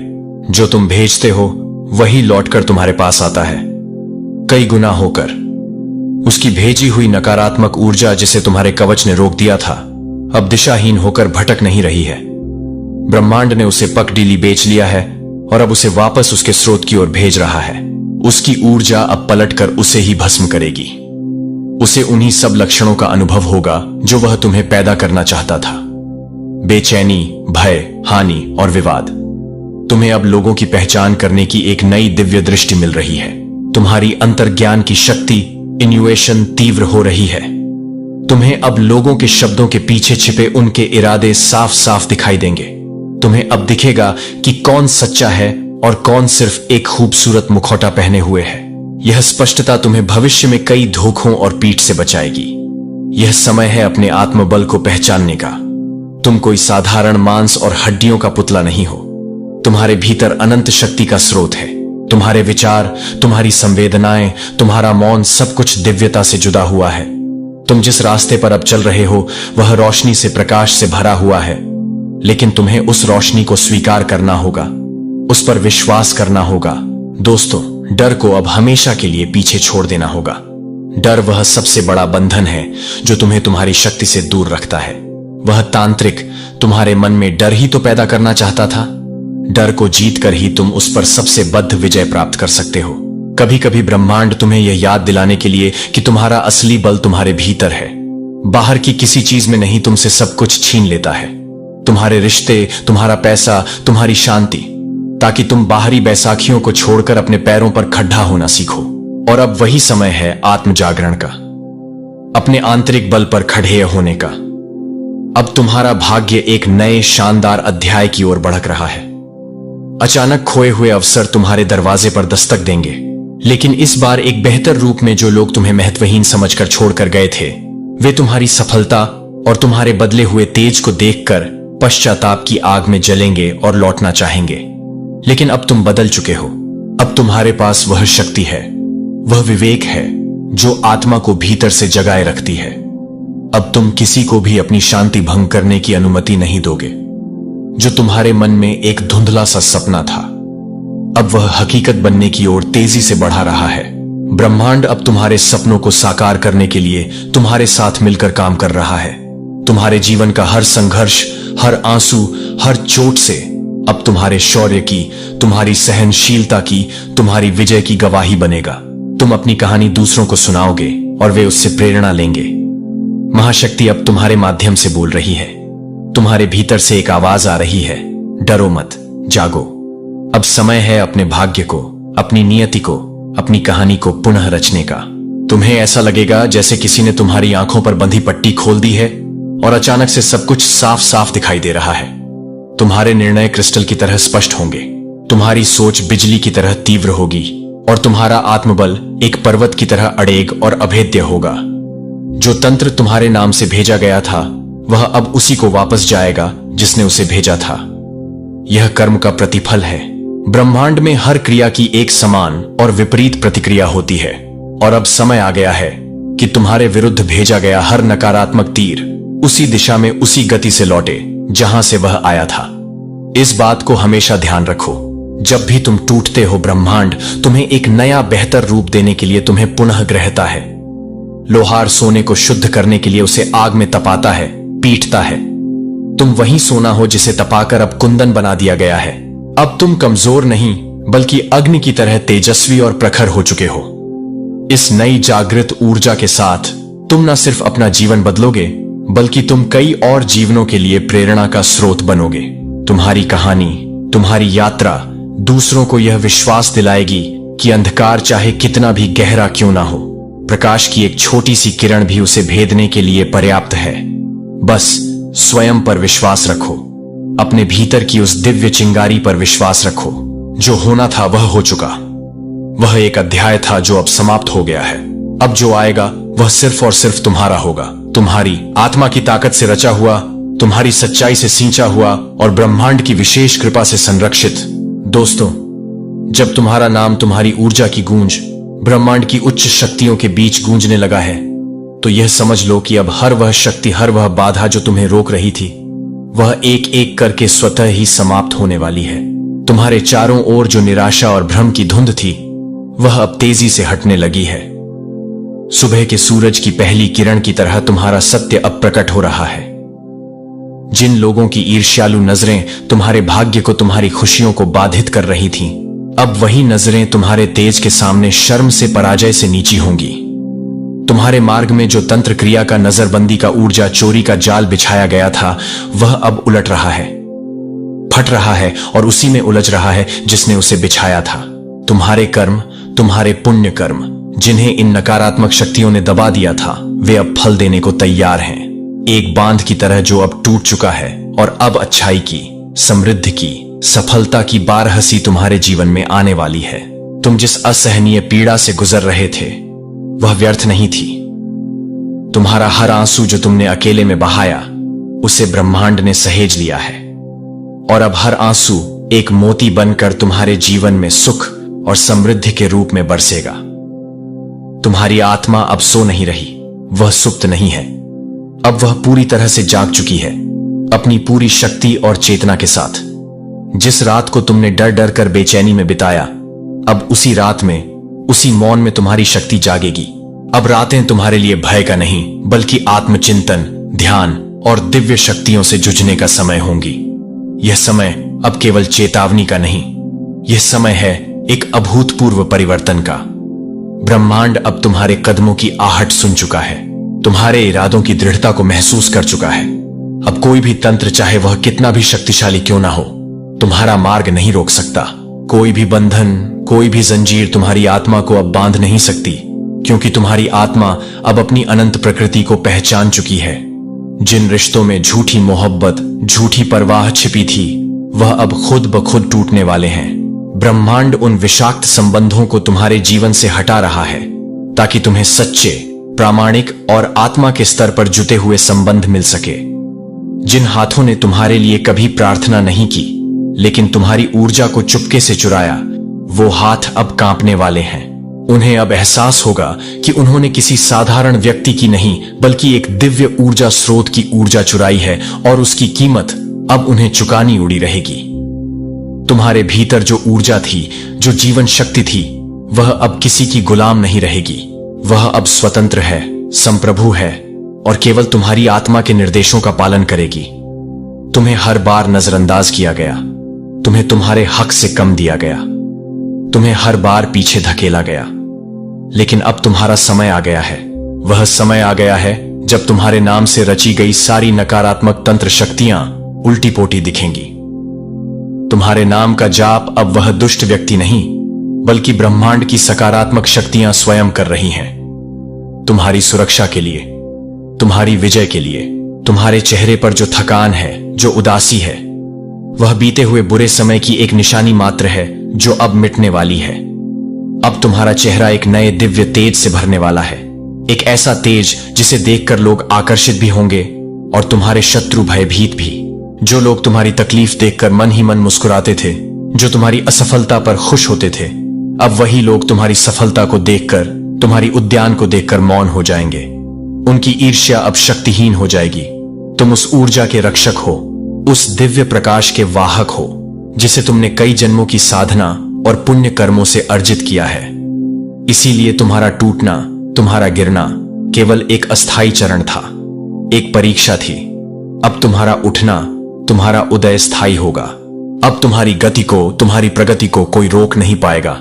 जो तुम भेजते हो, वही लौटकर तुम्हारे पास आता है, कई गुना होकर। उसकी भेजी हुई नकारात्मक ऊर्जा, जिसे तुम्हारे कवच ने रोक दिया था, अब दिशाहीन होकर भटक नहीं रही है। ब्रह्मांड ने उसे पगडीली बेच लिया है, और अब उसे वापस उसके स्रोत की ओर भेज रहा है। उसकी ऊर्जा अब पलटकर उसे ही भस्म करेगी। उसे उन्हीं सब लक्षणों का अनुभव होगा जो वह तुम्हें पैदा करना चाहता था। बेचैनी, भय, हानि और विवाद। तुम्हें अब लोगों की पहचान करने की एक नई दिव्य दृष्टि मिल रही है। तुम्हारी अंतर्ज्ञान की शक्ति इन्यूएशन तीव्र हो रही है। तुम्हें अब लोगों के शब्दों के पीछे छिपे उनके इरादे साफ साफ दिखाई देंगे। तुम्हें अब दिखेगा कि कौन सच्चा है और कौन सिर्फ एक खूबसूरत मुखौटा पहने हुए है। यह स्पष्टता तुम्हें भविष्य में कई धोखों और पीठ से बचाएगी। यह समय है अपने आत्मबल को पहचानने का। तुम कोई साधारण मांस और हड्डियों का पुतला नहीं हो। तुम्हारे भीतर अनंत शक्ति का स्रोत है। तुम्हारे विचार, तुम्हारी संवेदनाएं, तुम्हारा मौन सब कुछ दिव्यता से जुड़ा हुआ है। तुम जिस रास्ते पर अब चल रहे हो वह रोशनी से, प्रकाश से भरा हुआ है, लेकिन तुम्हें उस रोशनी को स्वीकार करना होगा, उस पर विश्वास करना होगा। दोस्तों, डर को अब हमेशा के लिए पीछे छोड़ देना होगा। डर वह सबसे बड़ा बंधन है जो तुम्हें तुम्हारी शक्ति से दूर रखता है। वह तांत्रिक तुम्हारे मन में डर ही तो पैदा करना चाहता था। डर को जीतकर ही तुम उस पर सबसे बद्ध विजय प्राप्त कर सकते हो। कभी कभी ब्रह्मांड तुम्हें यह याद दिलाने के लिए कि तुम्हारा असली बल तुम्हारे भीतर है, बाहर की किसी चीज में नहीं, तुमसे सब कुछ छीन लेता है। तुम्हारे रिश्ते, तुम्हारा पैसा, तुम्हारी शांति, ताकि तुम बाहरी बैसाखियों को छोड़कर अपने पैरों पर खड़ा होना सीखो। और अब वही समय है आत्म जागरण का, अपने आंतरिक बल पर खड़े होने का। अब तुम्हारा भाग्य एक नए शानदार अध्याय की ओर बढ़ रहा है। अचानक खोए हुए अवसर तुम्हारे दरवाजे पर दस्तक देंगे, लेकिन इस बार एक बेहतर रूप में। जो लोग तुम्हें महत्वहीन समझकर छोड़कर गए थे, वे तुम्हारी सफलता और तुम्हारे बदले हुए तेज को देखकर पश्चाताप की आग में जलेंगे और लौटना चाहेंगे। लेकिन अब तुम बदल चुके हो। अब तुम्हारे पास वह शक्ति है, वह विवेक है जो आत्मा को भीतर से जगाए रखती है। अब तुम किसी को भी अपनी शांति भंग करने की अनुमति नहीं दोगे। जो तुम्हारे मन में एक धुंधला सा सपना था, अब वह हकीकत बनने की ओर तेजी से बढ़ा रहा है। ब्रह्मांड अब तुम्हारे सपनों को साकार करने के लिए तुम्हारे साथ मिलकर काम कर रहा है। तुम्हारे जीवन का हर संघर्ष, हर आंसू, हर चोट से अब तुम्हारे शौर्य की, तुम्हारी सहनशीलता की, तुम्हारी विजय की गवाही बनेगा। तुम अपनी कहानी दूसरों को सुनाओगे और वे उससे प्रेरणा लेंगे। महाशक्ति अब तुम्हारे माध्यम से बोल रही है। तुम्हारे भीतर से एक आवाज आ रही है, डरो मत, जागो। अब समय है अपने भाग्य को, अपनी नियति को, अपनी कहानी को पुनः रचने का। तुम्हें ऐसा लगेगा जैसे किसी ने तुम्हारी आंखों पर बंधी पट्टी खोल दी है और अचानक से सब कुछ साफ साफ दिखाई दे रहा है। तुम्हारे निर्णय क्रिस्टल की तरह स्पष्ट होंगे, तुम्हारी सोच बिजली की तरह तीव्र होगी और तुम्हारा आत्मबल एक पर्वत की तरह अड़ेग और अभेद्य होगा। जो तंत्र तुम्हारे नाम से भेजा गया था वह अब उसी को वापस जाएगा जिसने उसे भेजा था। यह कर्म का प्रतिफल है। ब्रह्मांड में हर क्रिया की एक समान और विपरीत प्रतिक्रिया होती है, और अब समय आ गया है कि तुम्हारे विरुद्ध भेजा गया हर नकारात्मक तीर उसी दिशा में उसी गति से लौटे जहां से वह आया था। इस बात को हमेशा ध्यान रखो। जब भी तुम टूटते हो, ब्रह्मांड तुम्हें एक नया बेहतर रूप देने के लिए तुम्हें पुनः ग्रहता है। लोहार सोने को शुद्ध करने के लिए उसे आग में तपाता है, पीटता है। तुम वही सोना हो जिसे तपाकर अब कुंदन बना दिया गया है। अब तुम कमजोर नहीं बल्कि अग्नि की तरह तेजस्वी और प्रखर हो चुके हो। इस नई जागृत ऊर्जा के साथ तुम न सिर्फ अपना जीवन बदलोगे बल्कि तुम कई और जीवनों के लिए प्रेरणा का स्रोत बनोगे। तुम्हारी कहानी, तुम्हारी यात्रा दूसरों को यह विश्वास दिलाएगी कि अंधकार चाहे कितना भी गहरा क्यों ना हो, प्रकाश की एक छोटी सी किरण भी उसे भेदने के लिए पर्याप्त है। बस स्वयं पर विश्वास रखो, अपने भीतर की उस दिव्य चिंगारी पर विश्वास रखो। जो होना था वह हो चुका। वह एक अध्याय था जो अब समाप्त हो गया है। अब जो आएगा वह सिर्फ और सिर्फ तुम्हारा होगा, तुम्हारी आत्मा की ताकत से रचा हुआ, तुम्हारी सच्चाई से सींचा हुआ और ब्रह्मांड की विशेष कृपा से संरक्षित। दोस्तों, जब तुम्हारा नाम तुम्हारी ऊर्जा की गूंज ब्रह्मांड की उच्च शक्तियों के बीच गूंजने लगा है, तो यह समझ लो कि अब हर वह शक्ति, हर वह बाधा जो तुम्हें रोक रही थी, वह एक एक करके स्वतः ही समाप्त होने वाली है। तुम्हारे चारों ओर जो निराशा और भ्रम की धुंध थी, वह अब तेजी से हटने लगी है। सुबह के सूरज की पहली किरण की तरह तुम्हारा सत्य अब प्रकट हो रहा है। जिन लोगों की ईर्ष्यालु नजरें तुम्हारे भाग्य को, तुम्हारी खुशियों को बाधित कर रही थीं, अब वही नजरें तुम्हारे तेज के सामने शर्म से, पराजय से नीची होंगी। तुम्हारे मार्ग में जो तंत्र क्रिया का, नजरबंदी का, ऊर्जा चोरी का जाल बिछाया गया था, वह अब उलट रहा है। फट रहा है और उसी में उलझ रहा है जिसने उसे बिछाया था। तुम्हारे कर्म, तुम्हारे पुण्य कर्म, जिन्हें इन नकारात्मक शक्तियों ने दबा दिया था, वे अब फल देने को तैयार हैं। एक बांध की तरह जो अब टूट चुका है और अब अच्छाई की, समृद्धि की, सफलता की बारहसी तुम्हारे जीवन में आने वाली है। तुम जिस असहनीय पीड़ा से गुजर रहे थे वह व्यर्थ नहीं थी। तुम्हारा हर आंसू जो तुमने अकेले में बहाया, उसे ब्रह्मांड ने सहेज लिया है और अब हर आंसू एक मोती बनकर तुम्हारे जीवन में सुख और समृद्धि के रूप में बरसेगा। तुम्हारी आत्मा अब सो नहीं रही, वह सुप्त नहीं है, अब वह पूरी तरह से जाग चुकी है, अपनी पूरी शक्ति और चेतना के साथ। जिस रात को तुमने डर डर कर बेचैनी में बिताया, अब उसी रात में, उसी मौन में तुम्हारी शक्ति जागेगी। अब रातें तुम्हारे लिए भय का नहीं, बल्कि आत्मचिंतन, ध्यान और दिव्य शक्तियों से जुझने का समय होंगी। यह समय अब केवल चेतावनी का नहीं, यह समय है एक अभूतपूर्व परिवर्तन का। ब्रह्मांड अब तुम्हारे कदमों की आहट सुन चुका है, तुम्हारे इरादों की दृढ़ता को महसूस कर चुका है। अब कोई भी तंत्र, चाहे वह कितना भी शक्तिशाली क्यों ना हो, तुम्हारा मार्ग नहीं रोक सकता। कोई भी बंधन, कोई भी जंजीर तुम्हारी आत्मा को अब बांध नहीं सकती, क्योंकि तुम्हारी आत्मा अब अपनी अनंत प्रकृति को पहचान चुकी है। जिन रिश्तों में झूठी मोहब्बत, झूठी परवाह छिपी थी, वह अब खुद ब खुद टूटने वाले हैं। ब्रह्मांड उन विषाक्त संबंधों को तुम्हारे जीवन से हटा रहा है, ताकि तुम्हें सच्चे, प्रामाणिक और आत्मा के स्तर पर जुटे हुए संबंध मिल सके। जिन हाथों ने तुम्हारे लिए कभी प्रार्थना नहीं की, लेकिन तुम्हारी ऊर्जा को चुपके से चुराया, वो हाथ अब कांपने वाले हैं। उन्हें अब एहसास होगा कि उन्होंने किसी साधारण व्यक्ति की नहीं, बल्कि एक दिव्य ऊर्जा स्रोत की ऊर्जा चुराई है और उसकी कीमत अब उन्हें चुकानी उड़ी रहेगी। तुम्हारे भीतर जो ऊर्जा थी, जो जीवन शक्ति थी, वह अब किसी की गुलाम नहीं रहेगी। वह अब स्वतंत्र है, संप्रभु है और केवल तुम्हारी आत्मा के निर्देशों का पालन करेगी। तुम्हें हर बार नजरअंदाज किया गया, तुम्हें तुम्हारे हक से कम दिया गया, तुम्हें हर बार पीछे धकेला गया, लेकिन अब तुम्हारा समय आ गया है। वह समय आ गया है जब तुम्हारे नाम से रची गई सारी नकारात्मक तंत्र शक्तियां उल्टी पोटी दिखेंगी। तुम्हारे नाम का जाप अब वह दुष्ट व्यक्ति नहीं, बल्कि ब्रह्मांड की सकारात्मक शक्तियां स्वयं कर रही हैं। तुम्हारी सुरक्षा के लिए, तुम्हारी विजय के लिए। तुम्हारे चेहरे पर जो थकान है, जो उदासी है, वह बीते हुए बुरे समय की एक निशानी मात्र है जो अब मिटने वाली है। अब तुम्हारा चेहरा एक नए दिव्य तेज से भरने वाला है, एक ऐसा तेज जिसे देखकर लोग आकर्षित भी होंगे और तुम्हारे शत्रु भयभीत भी। जो लोग तुम्हारी तकलीफ देखकर मन ही मन मुस्कुराते थे, जो तुम्हारी असफलता पर खुश होते थे, अब वही लोग तुम्हारी सफलता को देखकर, तुम्हारी उद्यान को देखकर मौन हो जाएंगे। उनकी ईर्ष्या अब शक्तिहीन हो जाएगी। तुम उस ऊर्जा के रक्षक हो, उस दिव्य प्रकाश के वाहक हो, जिसे तुमने कई जन्मों की साधना और पुण्य कर्मों से अर्जित किया है। इसीलिए तुम्हारा टूटना, तुम्हारा गिरना केवल एक अस्थायी चरण था, एक परीक्षा थी। अब तुम्हारा उठना, तुम्हारा उदय स्थायी होगा। अब तुम्हारी गति को, तुम्हारी प्रगति को कोई रोक नहीं पाएगा।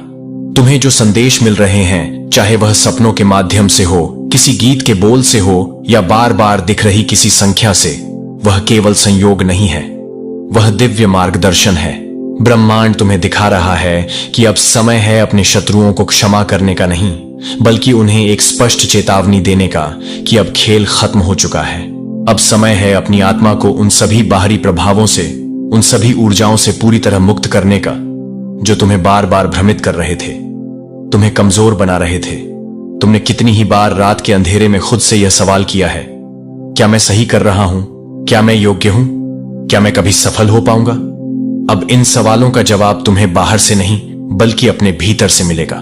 तुम्हें जो संदेश मिल रहे हैं, चाहे वह सपनों के माध्यम से हो, किसी गीत के बोल से हो या बार बार दिख रही किसी संख्या से, वह केवल संयोग नहीं है, वह दिव्य मार्गदर्शन है। ब्रह्मांड तुम्हें दिखा रहा है कि अब समय है अपने शत्रुओं को क्षमा करने का नहीं, बल्कि उन्हें एक स्पष्ट चेतावनी देने का कि अब खेल खत्म हो चुका है। अब समय है अपनी आत्मा को उन सभी बाहरी प्रभावों से, उन सभी ऊर्जाओं से पूरी तरह मुक्त करने का जो तुम्हें बार बार भ्रमित कर रहे थे, तुम्हें कमजोर बना रहे थे। तुमने कितनी ही बार रात के अंधेरे में खुद से यह सवाल किया है, क्या मैं सही कर रहा हूं? क्या मैं योग्य हूं? क्या मैं कभी सफल हो पाऊंगा? अब इन सवालों का जवाब तुम्हें बाहर से नहीं, बल्कि अपने भीतर से मिलेगा।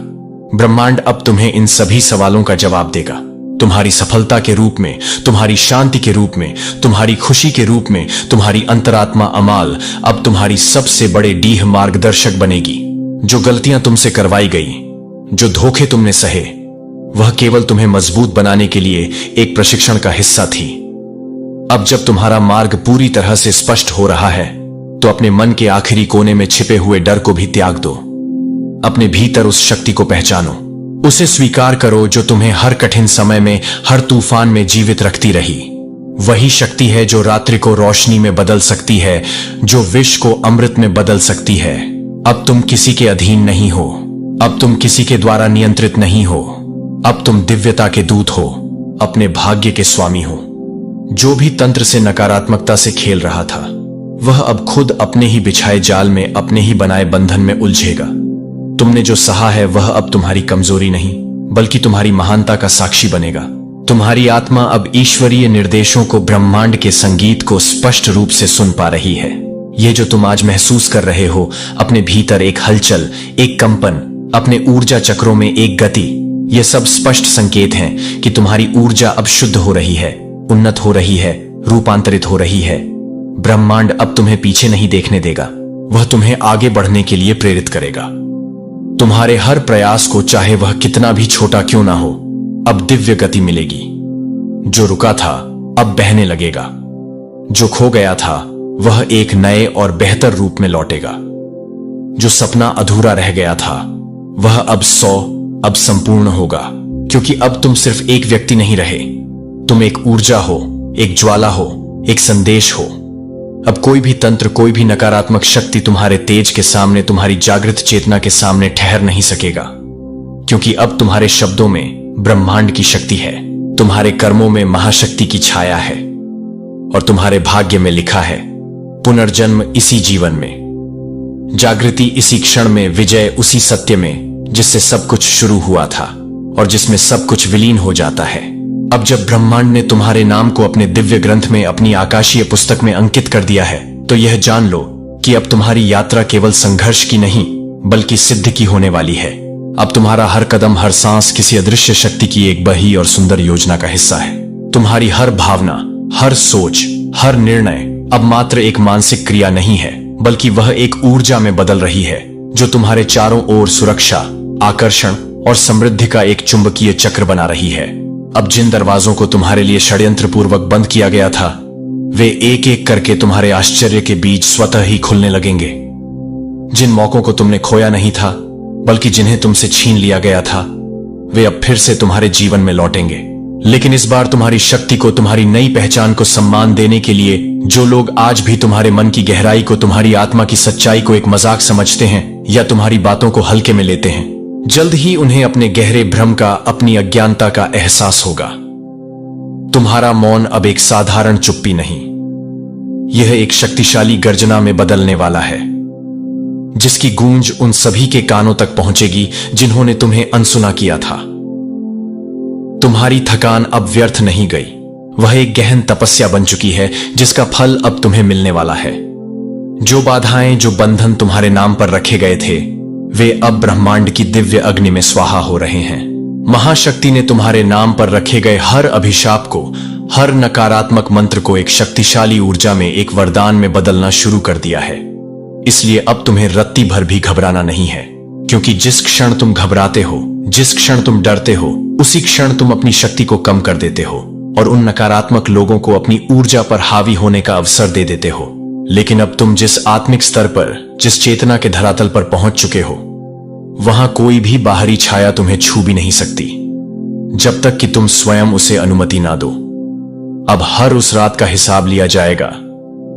ब्रह्मांड अब तुम्हें इन सभी सवालों का जवाब देगा, तुम्हारी सफलता के रूप में, तुम्हारी शांति के रूप में, तुम्हारी खुशी के रूप में। तुम्हारी अंतरात्मा अमाल अब तुम्हारी सबसे बड़े डीह मार्गदर्शक बनेगी। जो गलतियां तुमसे करवाई गई, जो धोखे तुमने सहे, वह केवल तुम्हें मजबूत बनाने के लिए एक प्रशिक्षण का हिस्सा थी। अब जब तुम्हारा मार्ग पूरी तरह से स्पष्ट हो रहा है, तो अपने मन के आखिरी कोने में छिपे हुए डर को भी त्याग दो। अपने भीतर उस शक्ति को पहचानो, उसे स्वीकार करो जो तुम्हें हर कठिन समय में, हर तूफान में जीवित रखती रही। वही शक्ति है जो रात्रि को रोशनी में बदल सकती है, जो विष को अमृत में बदल सकती है। अब तुम किसी के अधीन नहीं हो, अब तुम किसी के द्वारा नियंत्रित नहीं हो, अब तुम दिव्यता के दूत हो, अपने भाग्य के स्वामी हो। जो भी तंत्र से नकारात्मकता से खेल रहा था, वह अब खुद अपने ही बिछाए जाल में, अपने ही बनाए बंधन में उलझेगा। तुमने जो सहा है वह अब तुम्हारी कमजोरी नहीं, बल्कि तुम्हारी महानता का साक्षी बनेगा। तुम्हारी आत्मा अब ईश्वरीय निर्देशों को, ब्रह्मांड के संगीत को स्पष्ट रूप से सुन पा रही है। ये जो तुम आज महसूस कर रहे हो, अपने भीतर एक हलचल, एक कंपन, अपने ऊर्जा चक्रों में एक गति, ये सब स्पष्ट संकेत हैं कि तुम्हारी ऊर्जा अब शुद्ध हो रही है, उन्नत हो रही है, रूपांतरित हो रही है। ब्रह्मांड अब तुम्हें पीछे नहीं देखने देगा, वह तुम्हें आगे बढ़ने के लिए प्रेरित करेगा। तुम्हारे हर प्रयास को, चाहे वह कितना भी छोटा क्यों ना हो, अब दिव्य गति मिलेगी। जो रुका था अब बहने लगेगा, जो खो गया था वह एक नए और बेहतर रूप में लौटेगा। जो सपना अधूरा रह गया था वह अब संपूर्ण होगा, क्योंकि अब तुम सिर्फ एक व्यक्ति नहीं रहे, तुम एक ऊर्जा हो, एक ज्वाला हो, एक संदेश हो। अब कोई भी तंत्र, कोई भी नकारात्मक शक्ति तुम्हारे तेज के सामने, तुम्हारी जागृत चेतना के सामने ठहर नहीं सकेगा, क्योंकि अब तुम्हारे शब्दों में ब्रह्मांड की शक्ति है, तुम्हारे कर्मों में महाशक्ति की छाया है, और तुम्हारे भाग्य में लिखा है पुनर्जन्म इसी जीवन में, जागृति इसी क्षण में, विजय उसी सत्य में जिससे सब कुछ शुरू हुआ था और जिसमें सब कुछ विलीन हो जाता है। अब जब ब्रह्मांड ने तुम्हारे नाम को अपने दिव्य ग्रंथ में, अपनी आकाशीय पुस्तक में अंकित कर दिया है, तो यह जान लो कि अब तुम्हारी यात्रा केवल संघर्ष की नहीं, बल्कि सिद्ध की होने वाली है। अब तुम्हारा हर कदम, हर सांस किसी अदृश्य शक्ति की एक बड़ी और सुंदर योजना का हिस्सा है। तुम्हारी हर भावना, हर सोच, हर निर्णय अब मात्र एक मानसिक क्रिया नहीं है, बल्कि वह एक ऊर्जा में बदल रही है, जो तुम्हारे चारों ओर सुरक्षा, आकर्षण और समृद्धि का एक चुंबकीय चक्र बना रही है। अब जिन दरवाजों को तुम्हारे लिए षड्यंत्र पूर्वक बंद किया गया था, वे एक एक करके तुम्हारे आश्चर्य के बीच स्वतः ही खुलने लगेंगे। जिन मौकों को तुमने खोया नहीं था, बल्कि जिन्हें तुमसे छीन लिया गया था, वे अब फिर से तुम्हारे जीवन में लौटेंगे। लेकिन इस बार तुम्हारी शक्ति को, तुम्हारी नई पहचान को सम्मान देने के लिए, जो लोग आज भी तुम्हारे मन की गहराई को, तुम्हारी आत्मा की सच्चाई को एक मजाक समझते हैं या तुम्हारी बातों को हल्के में लेते हैं, जल्द ही उन्हें अपने गहरे भ्रम का, अपनी अज्ञानता का एहसास होगा। तुम्हारा मौन अब एक साधारण चुप्पी नहीं, यह एक शक्तिशाली गर्जना में बदलने वाला है, जिसकी गूंज उन सभी के कानों तक पहुंचेगी जिन्होंने तुम्हें अनसुना किया था। तुम्हारी थकान अब व्यर्थ नहीं गई, वह एक गहन तपस्या बन चुकी है, जिसका फल अब तुम्हें मिलने वाला है। जो बाधाएं, जो बंधन तुम्हारे नाम पर रखे गए थे, वे अब ब्रह्मांड की दिव्य अग्नि में स्वाहा हो रहे हैं। महाशक्ति ने तुम्हारे नाम पर रखे गए हर अभिशाप को, हर नकारात्मक मंत्र को एक शक्तिशाली ऊर्जा में, एक वरदान में बदलना शुरू कर दिया है। इसलिए अब तुम्हें रत्ती भर भी घबराना नहीं है, क्योंकि जिस क्षण तुम घबराते हो, जिस क्षण तुम डरते हो, उसी क्षण तुम अपनी शक्ति को कम कर देते हो और उन नकारात्मक लोगों को अपनी ऊर्जा पर हावी होने का अवसर दे देते हो। लेकिन अब तुम जिस आत्मिक स्तर पर, जिस चेतना के धरातल पर पहुंच चुके हो, वहां कोई भी बाहरी छाया तुम्हें छू भी नहीं सकती, जब तक कि तुम स्वयं उसे अनुमति ना दो। अब हर उस रात का हिसाब लिया जाएगा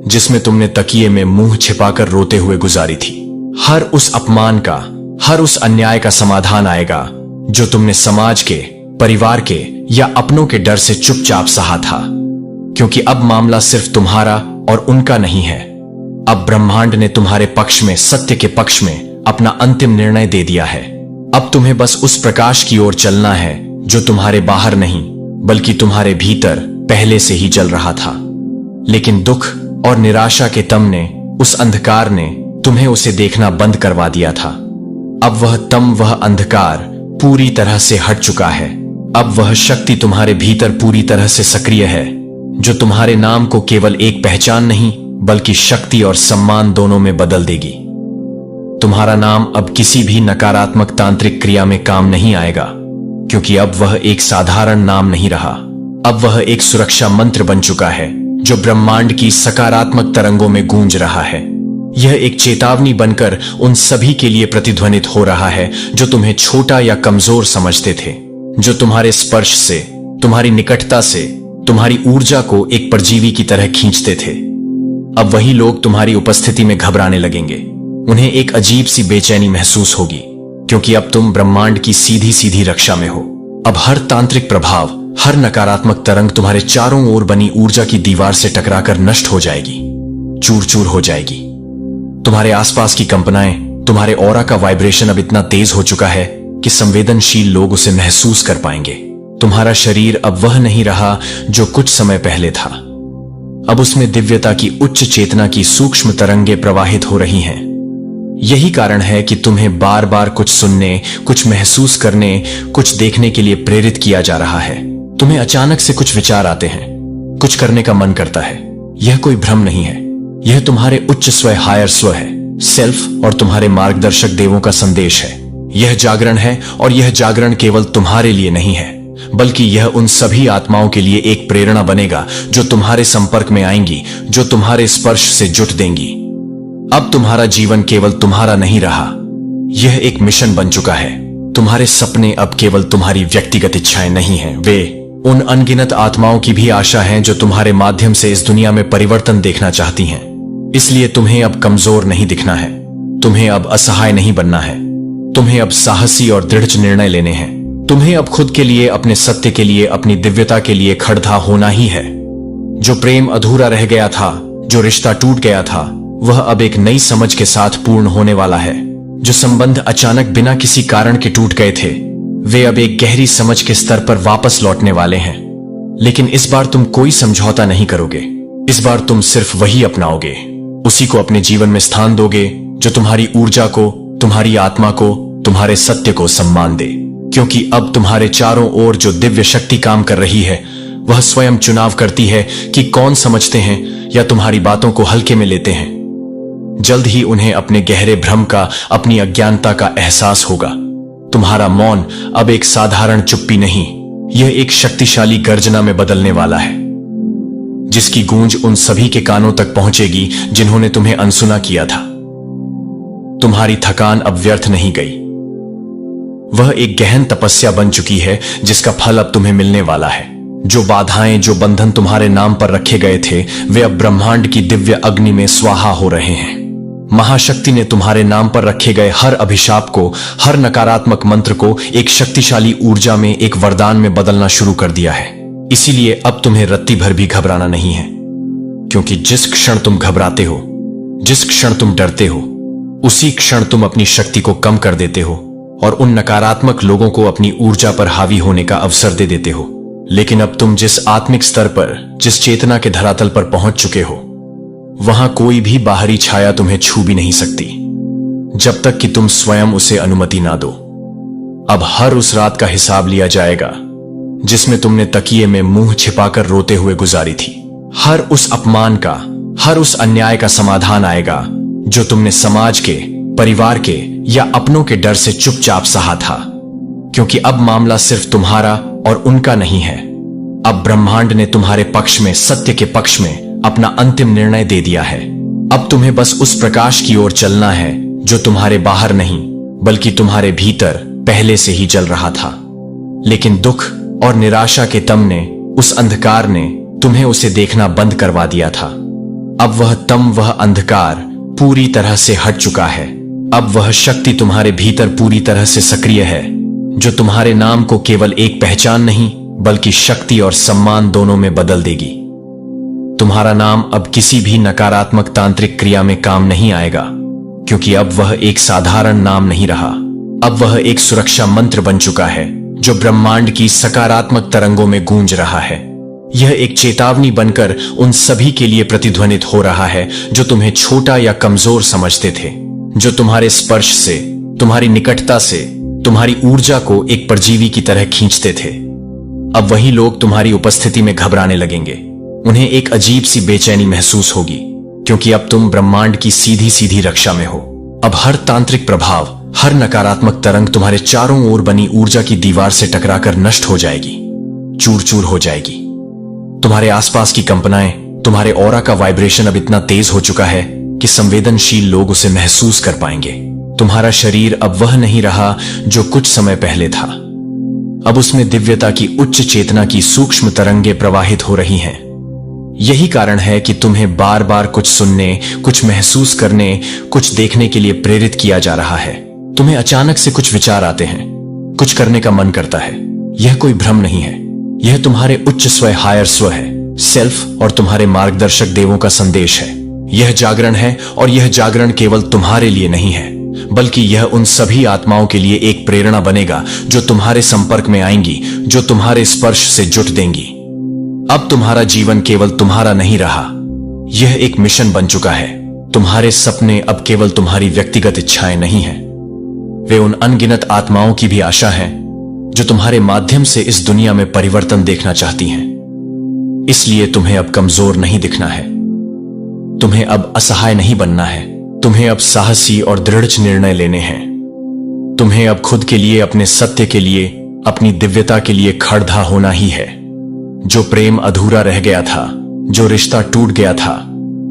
जिसमें तुमने तकिए में मुंह छिपाकर रोते हुए गुजारी थी। हर उस अपमान का, हर उस अन्याय का समाधान आएगा जो तुमने समाज के, परिवार के या अपनों के डर से चुपचाप सहा था, क्योंकि अब मामला सिर्फ तुम्हारा और उनका नहीं है। अब ब्रह्मांड ने तुम्हारे पक्ष में, सत्य के पक्ष में अपना अंतिम निर्णय दे दिया है। अब तुम्हें बस उस प्रकाश की ओर चलना है जो तुम्हारे बाहर नहीं, बल्कि तुम्हारे भीतर पहले से ही जल रहा था। लेकिन दुख और निराशा के तम ने, उस अंधकार ने तुम्हें उसे देखना बंद करवा दिया था। अब वह तम, वह अंधकार पूरी तरह से हट चुका है। अब वह शक्ति तुम्हारे भीतर पूरी तरह से सक्रिय है, जो तुम्हारे नाम को केवल एक पहचान नहीं, बल्कि शक्ति और सम्मान दोनों में बदल देगी। तुम्हारा नाम अब किसी भी नकारात्मक तांत्रिक क्रिया में काम नहीं आएगा, क्योंकि अब वह एक साधारण नाम नहीं रहा। अब वह एक सुरक्षा मंत्र बन चुका है, जो ब्रह्मांड की सकारात्मक तरंगों में गूंज रहा है। यह एक चेतावनी बनकर उन सभी के लिए प्रतिध्वनित हो रहा है जो तुम्हें छोटा या कमजोर समझते थे, जो तुम्हारे स्पर्श से, तुम्हारी निकटता से तुम्हारी ऊर्जा को एक परजीवी की तरह खींचते थे। अब वही लोग तुम्हारी उपस्थिति में घबराने लगेंगे। उन्हें एक अजीब सी बेचैनी महसूस होगी, क्योंकि अब तुम ब्रह्मांड की सीधी सीधी रक्षा में हो। अब हर तांत्रिक प्रभाव, हर नकारात्मक तरंग तुम्हारे चारों ओर बनी ऊर्जा की दीवार से टकराकर नष्ट हो जाएगी, चूर चूर हो जाएगी। तुम्हारे आसपास की कंपनाएं, तुम्हारे ऑरा का वाइब्रेशन अब इतना तेज हो चुका है कि संवेदनशील लोग उसे महसूस कर पाएंगे। तुम्हारा शरीर अब वह नहीं रहा जो कुछ समय पहले था। अब उसमें दिव्यता की उच्च चेतना की सूक्ष्म तरंगें प्रवाहित हो रही हैं। यही कारण है कि तुम्हें बार बार कुछ सुनने, कुछ महसूस करने, कुछ देखने के लिए प्रेरित किया जा रहा है। तुम्हें अचानक से कुछ विचार आते हैं, कुछ करने का मन करता है। यह कोई भ्रम नहीं है, यह तुम्हारे उच्च स्व, हायर स्व है, सेल्फ और तुम्हारे मार्गदर्शक देवों का संदेश है। यह जागरण है, और यह जागरण केवल तुम्हारे लिए नहीं है, बल्कि यह उन सभी आत्माओं के लिए एक प्रेरणा बनेगा जो तुम्हारे संपर्क में आएंगी, जो तुम्हारे स्पर्श से जुट देंगी। अब तुम्हारा जीवन केवल तुम्हारा नहीं रहा, यह एक मिशन बन चुका है। तुम्हारे सपने अब केवल तुम्हारी व्यक्तिगत इच्छाएं नहीं हैं, वे उन अनगिनत आत्माओं की भी आशा हैं जो तुम्हारे माध्यम से इस दुनिया में परिवर्तन देखना चाहती हैं। इसलिए तुम्हें अब कमजोर नहीं दिखना है, तुम्हें अब असहाय नहीं बनना है, तुम्हें अब साहसी और दृढ़ निर्णय लेने हैं। तुम्हें अब खुद के लिए, अपने सत्य के लिए, अपनी दिव्यता के लिए खड़धा होना ही है। जो प्रेम अधूरा रह गया था, जो रिश्ता टूट गया था, वह अब एक नई समझ के साथ पूर्ण होने वाला है। जो संबंध अचानक बिना किसी कारण के टूट गए थे, वे अब एक गहरी समझ के स्तर पर वापस लौटने वाले हैं। लेकिन इस बार तुम कोई समझौता नहीं करोगे। इस बार तुम सिर्फ वही अपनाओगे, उसी को अपने जीवन में स्थान दोगे जो तुम्हारी ऊर्जा को, तुम्हारी आत्मा को, तुम्हारे सत्य को सम्मान दे। क्योंकि अब तुम्हारे चारों ओर जो दिव्य शक्ति काम कर रही है, वह स्वयं चुनाव करती है कि कौन समझते हैं या तुम्हारी बातों को हल्के में लेते हैं। जल्द ही उन्हें अपने गहरे भ्रम का, अपनी अज्ञानता का एहसास होगा। तुम्हारा मौन अब एक साधारण चुप्पी नहीं, यह एक शक्तिशाली गर्जना में बदलने वाला है, जिसकी गूंज उन सभी के कानों तक पहुंचेगी जिन्होंने तुम्हें अनसुना किया था। तुम्हारी थकान अब व्यर्थ नहीं गई, वह एक गहन तपस्या बन चुकी है जिसका फल अब तुम्हें मिलने वाला है। जो बाधाएं, जो बंधन तुम्हारे नाम पर रखे गए थे, वे अब ब्रह्मांड की दिव्य अग्नि में स्वाहा हो रहे हैं। महाशक्ति ने तुम्हारे नाम पर रखे गए हर अभिशाप को, हर नकारात्मक मंत्र को एक शक्तिशाली ऊर्जा में, एक वरदान में बदलना शुरू कर दिया है। इसीलिए अब तुम्हें रत्ती भर भी घबराना नहीं है, क्योंकि जिस क्षण तुम घबराते हो, जिस क्षण तुम डरते हो, उसी क्षण तुम अपनी शक्ति को कम कर देते हो और उन नकारात्मक लोगों को अपनी ऊर्जा पर हावी होने का अवसर दे देते हो। लेकिन अब तुम जिस आत्मिक स्तर पर, जिस चेतना के धरातल पर पहुंच चुके हो, वहां कोई भी बाहरी छाया तुम्हें छू भी नहीं सकती, जब तक कि तुम स्वयं उसे अनुमति ना दो। अब हर उस रात का हिसाब लिया जाएगा जिसमें तुमने तकिए में मुंह छिपाकर रोते हुए गुजारी थी। हर उस अपमान का, हर उस अन्याय का समाधान आएगा जो तुमने समाज के, परिवार के या अपनों के डर से चुपचाप सहा था। क्योंकि अब मामला सिर्फ तुम्हारा और उनका नहीं है। अब ब्रह्मांड ने तुम्हारे पक्ष में, सत्य के पक्ष में अपना अंतिम निर्णय दे दिया है। अब तुम्हें बस उस प्रकाश की ओर चलना है जो तुम्हारे बाहर नहीं, बल्कि तुम्हारे भीतर पहले से ही जल रहा था। लेकिन दुख और निराशा के तम ने, उस अंधकार ने तुम्हें उसे देखना बंद करवा दिया था। अब वह तम, वह अंधकार पूरी तरह से हट चुका है। अब वह शक्ति तुम्हारे भीतर पूरी तरह से सक्रिय है, जो तुम्हारे नाम को केवल एक पहचान नहीं, बल्कि शक्ति और सम्मान दोनों में बदल देगी। तुम्हारा नाम अब किसी भी नकारात्मक तांत्रिक क्रिया में काम नहीं आएगा, क्योंकि अब वह एक साधारण नाम नहीं रहा। अब वह एक सुरक्षा मंत्र बन चुका है जो ब्रह्मांड की सकारात्मक तरंगों में गूंज रहा है। यह एक चेतावनी बनकर उन सभी के लिए प्रतिध्वनित हो रहा है जो तुम्हें छोटा या कमजोर समझते थे, जो तुम्हारे स्पर्श से, तुम्हारी निकटता से, तुम्हारी ऊर्जा को एक परजीवी की तरह खींचते थे। अब वही लोग तुम्हारी उपस्थिति में घबराने लगेंगे। उन्हें एक अजीब सी बेचैनी महसूस होगी, क्योंकि अब तुम ब्रह्मांड की सीधी सीधी रक्षा में हो। अब हर तांत्रिक प्रभाव, हर नकारात्मक तरंग तुम्हारे चारों ओर बनी ऊर्जा की दीवार से टकराकर नष्ट हो जाएगी, चूर चूर हो जाएगी। तुम्हारे आसपास की कंपनाएं, तुम्हारे ऑरा का वाइब्रेशन अब इतना तेज हो चुका है कि संवेदनशील लोग उसे महसूस कर पाएंगे। तुम्हारा शरीर अब वह नहीं रहा जो कुछ समय पहले था। अब उसमें दिव्यता की उच्च चेतना की सूक्ष्म तरंगे प्रवाहित हो रही हैं। यही कारण है कि तुम्हें बार बार कुछ सुनने, कुछ महसूस करने, कुछ देखने के लिए प्रेरित किया जा रहा है। तुम्हें अचानक से कुछ विचार आते हैं, कुछ करने का मन करता है। यह कोई भ्रम नहीं है, यह तुम्हारे उच्च स्व, हायर स्व है, सेल्फ और तुम्हारे मार्गदर्शक देवों का संदेश है। यह जागरण है, और यह जागरण केवल तुम्हारे लिए नहीं है, बल्कि यह उन सभी आत्माओं के लिए एक प्रेरणा बनेगा जो तुम्हारे संपर्क में आएंगी, जो तुम्हारे स्पर्श से जुट देंगी। अब तुम्हारा जीवन केवल तुम्हारा नहीं रहा, यह एक मिशन बन चुका है। तुम्हारे सपने अब केवल तुम्हारी व्यक्तिगत इच्छाएं नहीं हैं, वे उन अनगिनत आत्माओं की भी आशा है जो तुम्हारे माध्यम से इस दुनिया में परिवर्तन देखना चाहती हैं। इसलिए तुम्हें अब कमजोर नहीं दिखना है, तुम्हें अब असहाय नहीं बनना है, तुम्हें अब साहसी और दृढ़ निर्णय लेने हैं। तुम्हें अब खुद के लिए, अपने सत्य के लिए, अपनी दिव्यता के लिए खड़ा होना ही है। जो प्रेम अधूरा रह गया था, जो रिश्ता टूट गया था,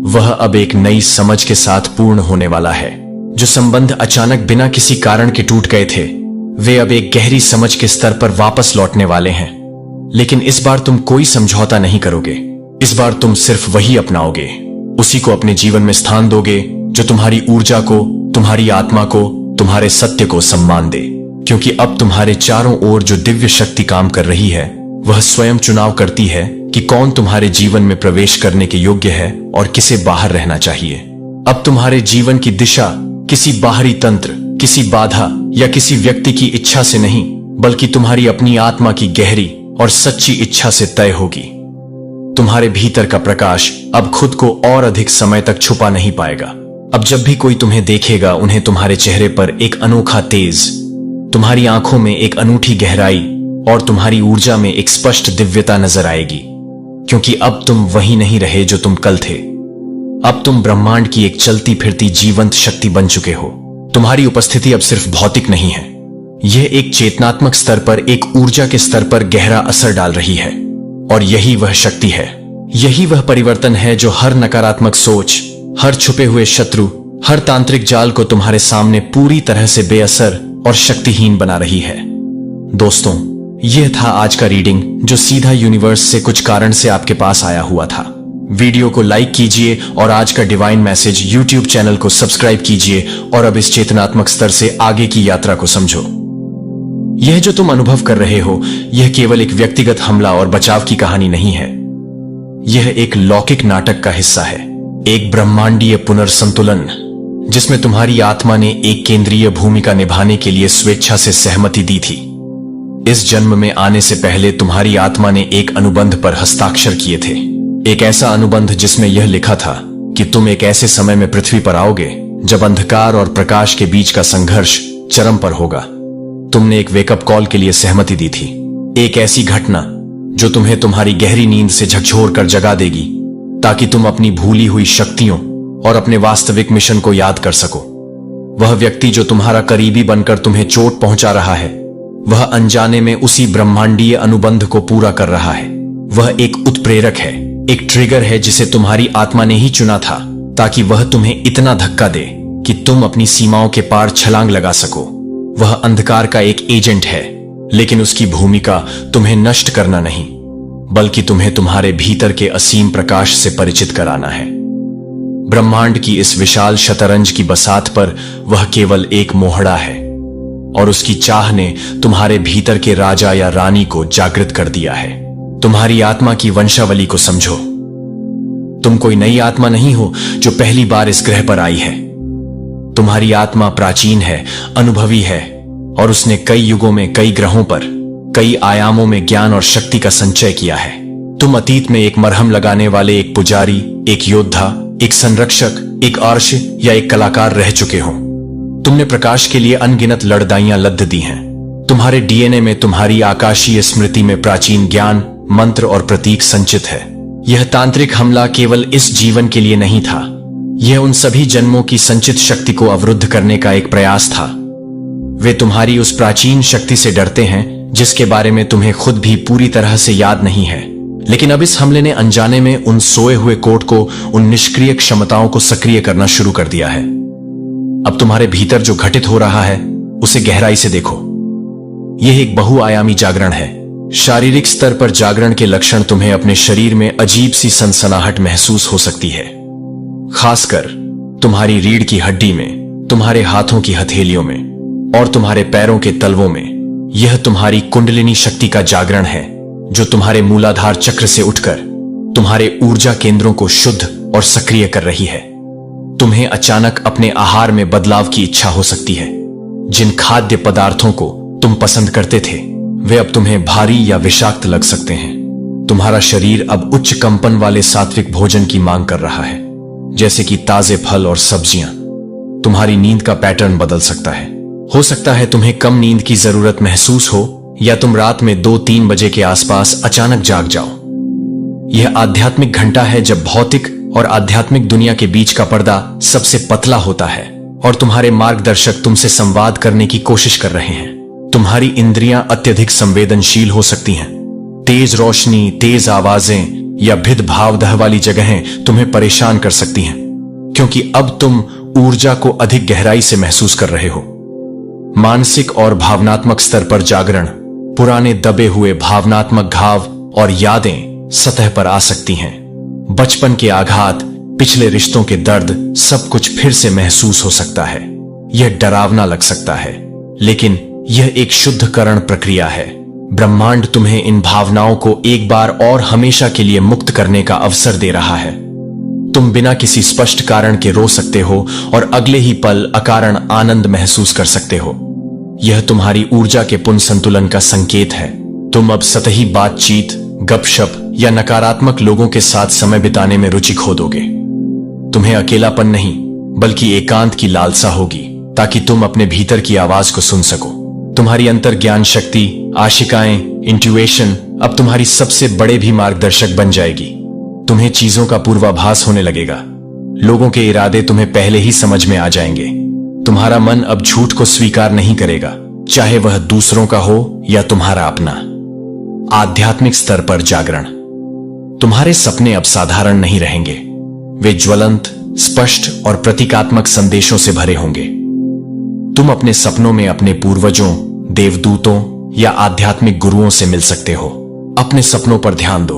वह अब एक नई समझ के साथ पूर्ण होने वाला है। जो संबंध अचानक बिना किसी कारण के टूट गए थे, वे अब एक गहरी समझ के स्तर पर वापस लौटने वाले हैं। लेकिन इस बार तुम कोई समझौता नहीं करोगे, इस बार तुम सिर्फ वही अपनाओगे, उसी को अपने जीवन में स्थान दोगे जो तुम्हारी ऊर्जा को, तुम्हारी आत्मा को, तुम्हारे सत्य को सम्मान दे। क्योंकि अब तुम्हारे चारों ओर जो दिव्य शक्ति काम कर रही है, वह स्वयं चुनाव करती है कि कौन तुम्हारे जीवन में प्रवेश करने के योग्य है और किसे बाहर रहना चाहिए। अब तुम्हारे जीवन की दिशा किसी बाहरी तंत्र, किसी बाधा या किसी व्यक्ति की इच्छा से नहीं, बल्कि तुम्हारी अपनी आत्मा की गहरी और सच्ची इच्छा से तय होगी। तुम्हारे भीतर का प्रकाश अब खुद को और अधिक समय तक छुपा नहीं पाएगा। अब जब भी कोई तुम्हें देखेगा, उन्हें तुम्हारे चेहरे पर एक अनोखा तेज, तुम्हारी आंखों में एक अनूठी गहराई और तुम्हारी ऊर्जा में एक स्पष्ट दिव्यता नजर आएगी। क्योंकि अब तुम वही नहीं रहे जो तुम कल थे। अब तुम ब्रह्मांड की एक चलती फिरती जीवंत शक्ति बन चुके हो। तुम्हारी उपस्थिति अब सिर्फ भौतिक नहीं है, यह एक चेतनात्मक स्तर पर, एक ऊर्जा के स्तर पर गहरा असर डाल रही है। और यही वह शक्ति है, यही वह परिवर्तन है जो हर नकारात्मक सोच, हर छुपे हुए शत्रु, हर तांत्रिक जाल को तुम्हारे सामने पूरी तरह से बेअसर और शक्तिहीन बना रही है। दोस्तों, यह था आज का रीडिंग जो सीधा यूनिवर्स से कुछ कारण से आपके पास आया हुआ था। वीडियो को लाइक कीजिए और आज का डिवाइन मैसेज यूट्यूब चैनल को सब्सक्राइब कीजिए और अब इस चेतनात्मक स्तर से आगे की यात्रा को समझो। यह जो तुम अनुभव कर रहे हो, यह केवल एक व्यक्तिगत हमला और बचाव की कहानी नहीं है। यह एक लौकिक नाटक का हिस्सा है, एक ब्रह्मांडीय पुनर्संतुलन जिसमें तुम्हारी आत्मा ने एक केंद्रीय भूमिका निभाने के लिए स्वेच्छा से सहमति दी थी। इस जन्म में आने से पहले तुम्हारी आत्मा ने एक अनुबंध पर हस्ताक्षर किए थे, एक ऐसा अनुबंध जिसमें यह लिखा था कि तुम एक ऐसे समय में पृथ्वी पर आओगे जब अंधकार और प्रकाश के बीच का संघर्ष चरम पर होगा। तुमने एक वेकअप कॉल के लिए सहमति दी थी, एक ऐसी घटना जो तुम्हें तुम्हारी गहरी नींद से झकझोर कर जगा देगी, ताकि तुम अपनी भूली हुई शक्तियों और अपने वास्तविक मिशन को याद कर सको। वह व्यक्ति जो तुम्हारा करीबी बनकर तुम्हें चोट पहुंचा रहा है, वह अनजाने में उसी ब्रह्मांडीय अनुबंध को पूरा कर रहा है। वह एक उत्प्रेरक है, एक ट्रिगर है जिसे तुम्हारी आत्मा ने ही चुना था, ताकि वह तुम्हें इतना धक्का दे कि तुम अपनी सीमाओं के पार छलांग लगा सको। वह अंधकार का एक एजेंट है, लेकिन उसकी भूमिका तुम्हें नष्ट करना नहीं, बल्कि तुम्हें तुम्हारे भीतर के असीम प्रकाश से परिचित कराना है। ब्रह्मांड की इस विशाल शतरंज की बसात पर वह केवल एक मोहड़ा है, और उसकी चाह ने तुम्हारे भीतर के राजा या रानी को जागृत कर दिया है। तुम्हारी आत्मा की वंशावली को समझो। तुम कोई नई आत्मा नहीं हो जो पहली बार इस ग्रह पर आई है। तुम्हारी आत्मा प्राचीन है, अनुभवी है, और उसने कई युगों में, कई ग्रहों पर, कई आयामों में ज्ञान और शक्ति का संचय किया है। तुम अतीत में एक मरहम लगाने वाले, एक पुजारी, एक योद्धा, एक संरक्षक, एक आर्ष या एक कलाकार रह चुके हो। तुमने प्रकाश के लिए अनगिनत लड़ाइयां लड़ दी हैं। तुम्हारे डीएनए में, तुम्हारी आकाशीय स्मृति में प्राचीन ज्ञान, मंत्र और प्रतीक संचित है। यह तांत्रिक हमला केवल इस जीवन के लिए नहीं था, यह उन सभी जन्मों की संचित शक्ति को अवरुद्ध करने का एक प्रयास था। वे तुम्हारी उस प्राचीन शक्ति से डरते हैं जिसके बारे में तुम्हें खुद भी पूरी तरह से याद नहीं है। लेकिन अब इस हमले ने अनजाने में उन सोए हुए कोड को, उन निष्क्रिय क्षमताओं को सक्रिय करना शुरू कर दिया है। अब तुम्हारे भीतर जो घटित हो रहा है, उसे गहराई से देखो। यह एक बहुआयामी जागरण है। शारीरिक स्तर पर जागरण के लक्षण तुम्हें अपने शरीर में अजीब सी सनसनाहट महसूस हो सकती है, खासकर तुम्हारी रीढ़ की हड्डी में, तुम्हारे हाथों की हथेलियों में और तुम्हारे पैरों के तलवों में। यह तुम्हारी कुंडलिनी शक्ति का जागरण है, जो तुम्हारे मूलाधार चक्र से उठकर तुम्हारे ऊर्जा केंद्रों को शुद्ध और सक्रिय कर रही है। तुम्हें अचानक अपने आहार में बदलाव की इच्छा हो सकती है। जिन खाद्य पदार्थों को तुम पसंद करते थे, वे अब तुम्हें भारी या विषाक्त लग सकते हैं। तुम्हारा शरीर अब उच्च कंपन वाले सात्विक भोजन की मांग कर रहा है, जैसे कि ताजे फल और सब्जियां। तुम्हारी नींद का पैटर्न बदल सकता है। हो सकता है तुम्हें कम नींद की जरूरत महसूस हो, या तुम रात में 2-3 बजे के आसपास अचानक जाग जाओ। यह आध्यात्मिक घंटा है जब भौतिक और आध्यात्मिक दुनिया के बीच का पर्दा सबसे पतला होता है और तुम्हारे मार्गदर्शक तुमसे संवाद करने की कोशिश कर रहे हैं। तुम्हारी इंद्रियां अत्यधिक संवेदनशील हो सकती हैं। तेज रोशनी, तेज आवाजें या भिद भावदह वाली जगहें तुम्हें परेशान कर सकती हैं, क्योंकि अब तुम ऊर्जा को अधिक गहराई से महसूस कर रहे हो। मानसिक और भावनात्मक स्तर पर जागरण, पुराने दबे हुए भावनात्मक घाव और यादें सतह पर आ सकती हैं। बचपन के आघात, पिछले रिश्तों के दर्द, सब कुछ फिर से महसूस हो सकता है। यह डरावना लग सकता है, लेकिन यह एक शुद्धकरण प्रक्रिया है। ब्रह्मांड तुम्हें इन भावनाओं को एक बार और हमेशा के लिए मुक्त करने का अवसर दे रहा है। तुम बिना किसी स्पष्ट कारण के रो सकते हो और अगले ही पल अकारण आनंद महसूस कर सकते हो। यह तुम्हारी ऊर्जा के पुनः संतुलन का संकेत है। तुम अब सतही बातचीत, गपशप या नकारात्मक लोगों के साथ समय बिताने में रुचि खो दोगे। तुम्हें अकेलापन नहीं, बल्कि एकांत की लालसा होगी, ताकि तुम अपने भीतर की आवाज को सुन सको। तुम्हारी अंतर ज्ञान शक्ति, आशिकाएं, इंट्यूएशन अब तुम्हारी सबसे बड़े भी मार्गदर्शक बन जाएगी। तुम्हें चीजों का पूर्वाभास होने लगेगा। लोगों के इरादे तुम्हें पहले ही समझ में आ जाएंगे। तुम्हारा मन अब झूठ को स्वीकार नहीं करेगा, चाहे वह दूसरों का हो या तुम्हारा अपना। आध्यात्मिक स्तर पर जागरण, तुम्हारे सपने अब साधारण नहीं रहेंगे। वे ज्वलंत, स्पष्ट और प्रतीकात्मक संदेशों से भरे होंगे। तुम अपने सपनों में अपने पूर्वजों, देवदूतों या आध्यात्मिक गुरुओं से मिल सकते हो। अपने सपनों पर ध्यान दो,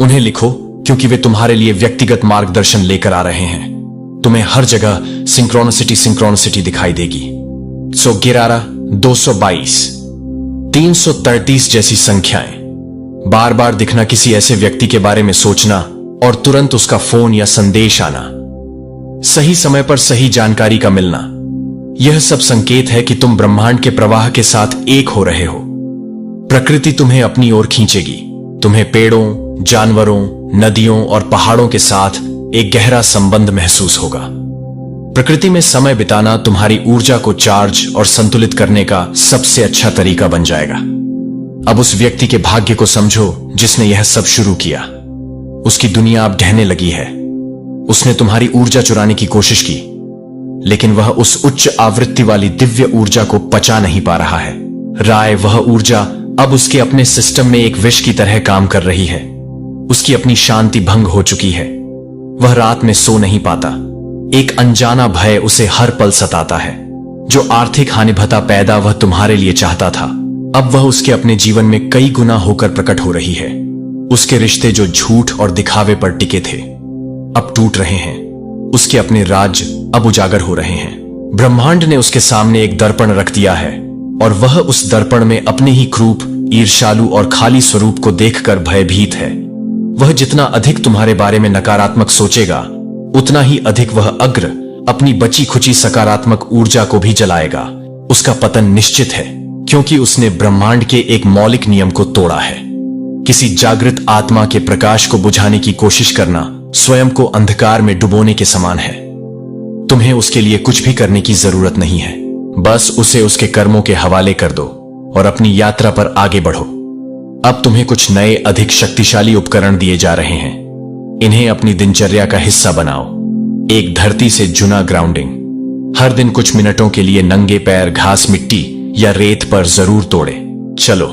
उन्हें लिखो, क्योंकि वे तुम्हारे लिए व्यक्तिगत मार्गदर्शन लेकर आ रहे हैं। तुम्हें हर जगह सिंक्रोनिसिटी दिखाई देगी। 111, 222, 333 जैसी संख्याएं, बार बार दिखना, किसी ऐसे व्यक्ति के बारे में सोचना और तुरंत उसका फोन या संदेश आना, सही समय पर सही जानकारी का मिलना, यह सब संकेत है कि तुम ब्रह्मांड के प्रवाह के साथ एक हो रहे हो। प्रकृति तुम्हें अपनी ओर खींचेगी। तुम्हें पेड़ों, जानवरों, नदियों और पहाड़ों के साथ एक गहरा संबंध महसूस होगा। प्रकृति में समय बिताना तुम्हारी ऊर्जा को चार्ज और संतुलित करने का सबसे अच्छा तरीका बन जाएगा। अब उस व्यक्ति के भाग्य को समझो जिसने यह सब शुरू किया। उसकी दुनिया अब ढहने लगी है। उसने तुम्हारी ऊर्जा चुराने की कोशिश की, लेकिन वह उस उच्च आवृत्ति वाली दिव्य ऊर्जा को पचा नहीं पा रहा है। वह ऊर्जा अब उसके अपने सिस्टम में एक विष की तरह काम कर रही है। उसकी अपनी शांति भंग हो चुकी है। वह रात में सो नहीं पाता। एक अनजाना भय उसे हर पल सताता है। जो आर्थिक हानि भत्ता पैदा वह तुम्हारे लिए चाहता था, अब वह उसके अपने जीवन में कई गुना होकर प्रकट हो रही है। उसके रिश्ते जो झूठ और दिखावे पर टिके थे, अब टूट रहे हैं। उसके अपने राज्य अब उजागर हो रहे हैं। ब्रह्मांड ने उसके सामने एक दर्पण रख दिया है, और वह उस दर्पण में अपने ही क्रूप, ईर्ष्यालु और खाली स्वरूप को देखकर भयभीत है। वह जितना अधिक तुम्हारे बारे में नकारात्मक सोचेगा, उतना ही अधिक वह अग्र अपनी बची खुची सकारात्मक ऊर्जा को भी जलाएगा। उसका पतन निश्चित है, क्योंकि उसने ब्रह्मांड के एक मौलिक नियम को तोड़ा है। किसी जागृत आत्मा के प्रकाश को बुझाने की कोशिश करना स्वयं को अंधकार में डुबोने के समान है। तुम्हें उसके लिए कुछ भी करने की जरूरत नहीं है। बस उसे उसके कर्मों के हवाले कर दो और अपनी यात्रा पर आगे बढ़ो। अब तुम्हें कुछ नए, अधिक शक्तिशाली उपकरण दिए जा रहे हैं। इन्हें अपनी दिनचर्या का हिस्सा बनाओ। एक धरती से जुना ग्राउंडिंग। हर दिन कुछ मिनटों के लिए नंगे पैर घास, मिट्टी या रेत पर जरूर तोड़े। चलो।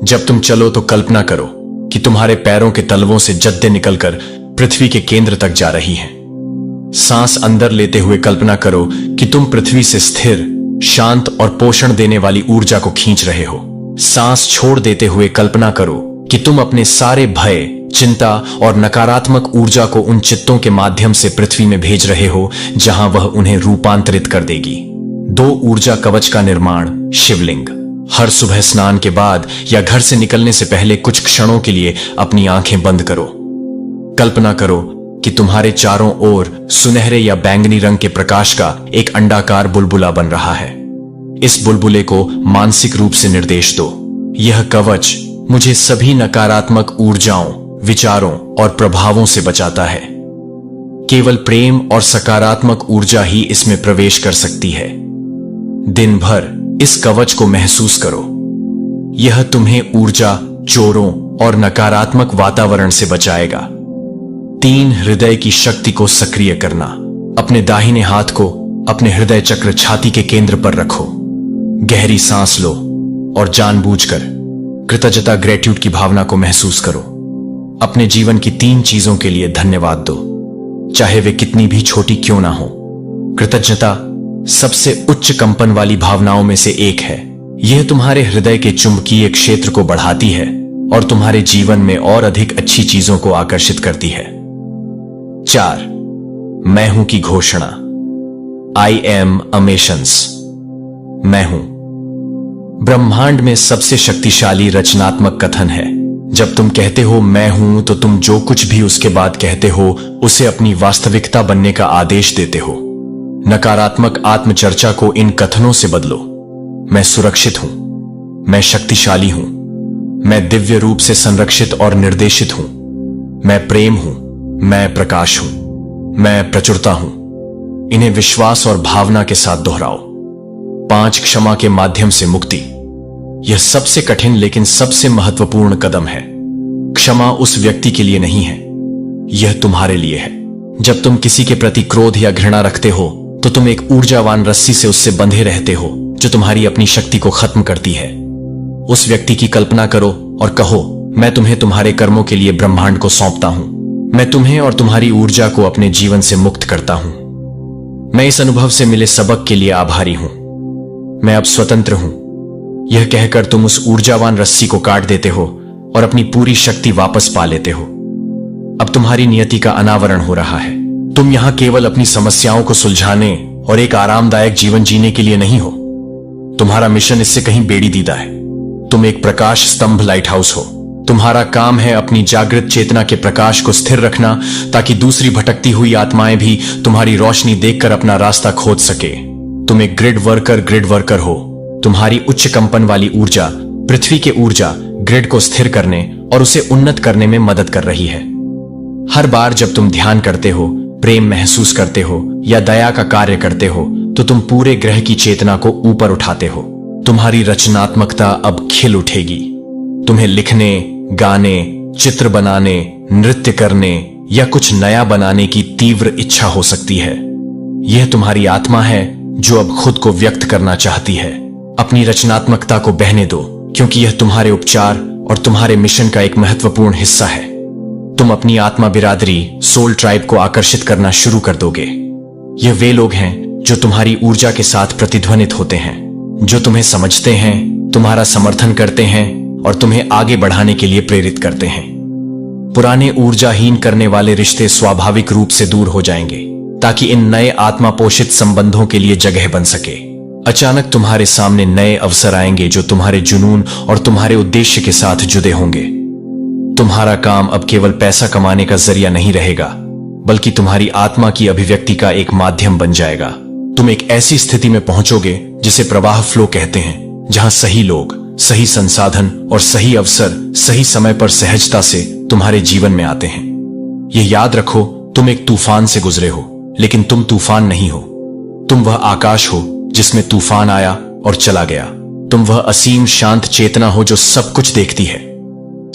जब तुम चलो तो कल्पना करो कि तुम्हारे पैरों के तलवों से जद्दे निकलकर पृथ्वी के केंद्र तक जा रही हैं। सांस अंदर लेते हुए कल्पना करो कि तुम पृथ्वी से स्थिर, शांत और पोषण देने वाली ऊर्जा को खींच रहे हो। सांस छोड़ देते हुए कल्पना करो कि तुम अपने सारे भय, चिंता और नकारात्मक ऊर्जा को उन चित्तों के माध्यम से पृथ्वी में भेज रहे हो जहां वह उन्हें रूपांतरित कर देगी। 2 ऊर्जा कवच का निर्माण। शिवलिंग। हर सुबह स्नान के बाद या घर से निकलने से पहले कुछ क्षणों के लिए अपनी आंखें बंद करो। कल्पना करो कि तुम्हारे चारों ओर सुनहरे या बैंगनी रंग के प्रकाश का एक अंडाकार बुलबुला बन रहा है। इस बुलबुले को मानसिक रूप से निर्देश दो, यह कवच मुझे सभी नकारात्मक ऊर्जाओं, विचारों और प्रभावों से बचाता है। केवल प्रेम और सकारात्मक ऊर्जा ही इसमें प्रवेश कर सकती है। दिन भर इस कवच को महसूस करो। यह तुम्हें ऊर्जा, चोरों और नकारात्मक वातावरण से बचाएगा। 3 हृदय की शक्ति को सक्रिय करना। अपने दाहिने हाथ को अपने हृदय चक्र छाती के केंद्र पर रखो। गहरी सांस लो और जानबूझकर कृतज्ञता, ग्रेट्यूड की भावना को महसूस करो। अपने जीवन की 3 चीजों के लिए धन्यवाद दो, चाहे वे कितनी भी छोटी क्यों ना हो। कृतज्ञता सबसे उच्च कंपन वाली भावनाओं में से एक है। यह तुम्हारे हृदय के चुंबकीय क्षेत्र को बढ़ाती है और तुम्हारे जीवन में और अधिक अच्छी चीजों को आकर्षित करती है। 4. मैं हूं की घोषणा। आई एम अमेशंस। मैं हूं ब्रह्मांड में सबसे शक्तिशाली रचनात्मक कथन है। जब तुम कहते हो मैं हूं, तो तुम जो कुछ भी उसके बाद कहते हो उसे अपनी वास्तविकता बनने का आदेश देते हो। नकारात्मक आत्मचर्चा को इन कथनों से बदलो। मैं सुरक्षित हूं, मैं शक्तिशाली हूं, मैं दिव्य रूप से संरक्षित और निर्देशित हूं, मैं प्रेम हूं, मैं प्रकाश हूं, मैं प्रचुरता हूं। इन्हें विश्वास और भावना के साथ दोहराओ। 5. क्षमा के माध्यम से मुक्ति। यह सबसे कठिन लेकिन सबसे महत्वपूर्ण कदम है। क्षमा उस व्यक्ति के लिए नहीं है, यह तुम्हारे लिए है। जब तुम किसी के प्रति क्रोध या घृणा रखते हो तो तुम एक ऊर्जावान रस्सी से उससे बंधे रहते हो जो तुम्हारी अपनी शक्ति को खत्म करती है। उस व्यक्ति की कल्पना करो और कहो, मैं तुम्हें तुम्हारे कर्मों के लिए ब्रह्मांड को सौंपता हूं। मैं तुम्हें और तुम्हारी ऊर्जा को अपने जीवन से मुक्त करता हूं। मैं इस अनुभव से मिले सबक के लिए आभारी हूं। मैं अब स्वतंत्र हूं। यह कहकर तुम उस ऊर्जावान रस्सी को काट देते हो और अपनी पूरी शक्ति वापस पा लेते हो। अब तुम्हारी नियति का अनावरण हो रहा है। तुम यहां केवल अपनी समस्याओं को सुलझाने और एक आरामदायक जीवन जीने के लिए नहीं हो। तुम्हारा मिशन इससे कहीं बेड़ी दीदा है। तुम एक प्रकाश स्तंभ, लाइट हाउस हो। तुम्हारा काम है अपनी जागृत चेतना के प्रकाश को स्थिर रखना, ताकि दूसरी भटकती हुई आत्माएं भी तुम्हारी रोशनी देखकर अपना रास्ता खोज सके। तुम एक ग्रिड वर्कर हो। तुम्हारी उच्च कंपन वाली ऊर्जा पृथ्वी के ऊर्जा ग्रिड को स्थिर करने और उसे उन्नत करने में मदद कर रही है। हर बार जब तुम ध्यान करते हो, प्रेम महसूस करते हो या दया का कार्य करते हो, तो तुम पूरे ग्रह की चेतना को ऊपर उठाते हो। तुम्हारी रचनात्मकता अब खिल उठेगी। तुम्हें लिखने, गाने, चित्र बनाने, नृत्य करने या कुछ नया बनाने की तीव्र इच्छा हो सकती है। यह तुम्हारी आत्मा है जो अब खुद को व्यक्त करना चाहती है। अपनी रचनात्मकता को बहने दो, क्योंकि यह तुम्हारे उपचार और तुम्हारे मिशन का एक महत्वपूर्ण हिस्सा है। तुम अपनी आत्मा बिरादरी, सोल ट्राइब को आकर्षित करना शुरू कर दोगे। यह वे लोग हैं जो तुम्हारी ऊर्जा के साथ प्रतिध्वनित होते हैं, जो तुम्हें समझते हैं, तुम्हारा समर्थन करते हैं और तुम्हें आगे बढ़ाने के लिए प्रेरित करते हैं। पुराने ऊर्जाहीन करने वाले रिश्ते स्वाभाविक रूप से दूर हो जाएंगे, ताकि इन नए आत्मा पोषित संबंधों के लिए जगह बन सके। अचानक तुम्हारे सामने नए अवसर आएंगे जो तुम्हारे जुनून और तुम्हारे उद्देश्य के साथ जुड़े होंगे। तुम्हारा काम अब केवल पैसा कमाने का जरिया नहीं रहेगा, बल्कि तुम्हारी आत्मा की अभिव्यक्ति का एक माध्यम बन जाएगा। तुम एक ऐसी स्थिति में पहुंचोगे जिसे प्रवाह फ्लो कहते हैं, जहां सही लोग, सही संसाधन और सही अवसर सही समय पर सहजता से तुम्हारे जीवन में आते हैं। यह याद रखो, तुम एक तूफान से गुजरे हो, लेकिन तुम तूफान नहीं हो। तुम वह आकाश हो जिसमें तूफान आया और चला गया। तुम वह असीम शांत चेतना हो जो सब कुछ देखती है,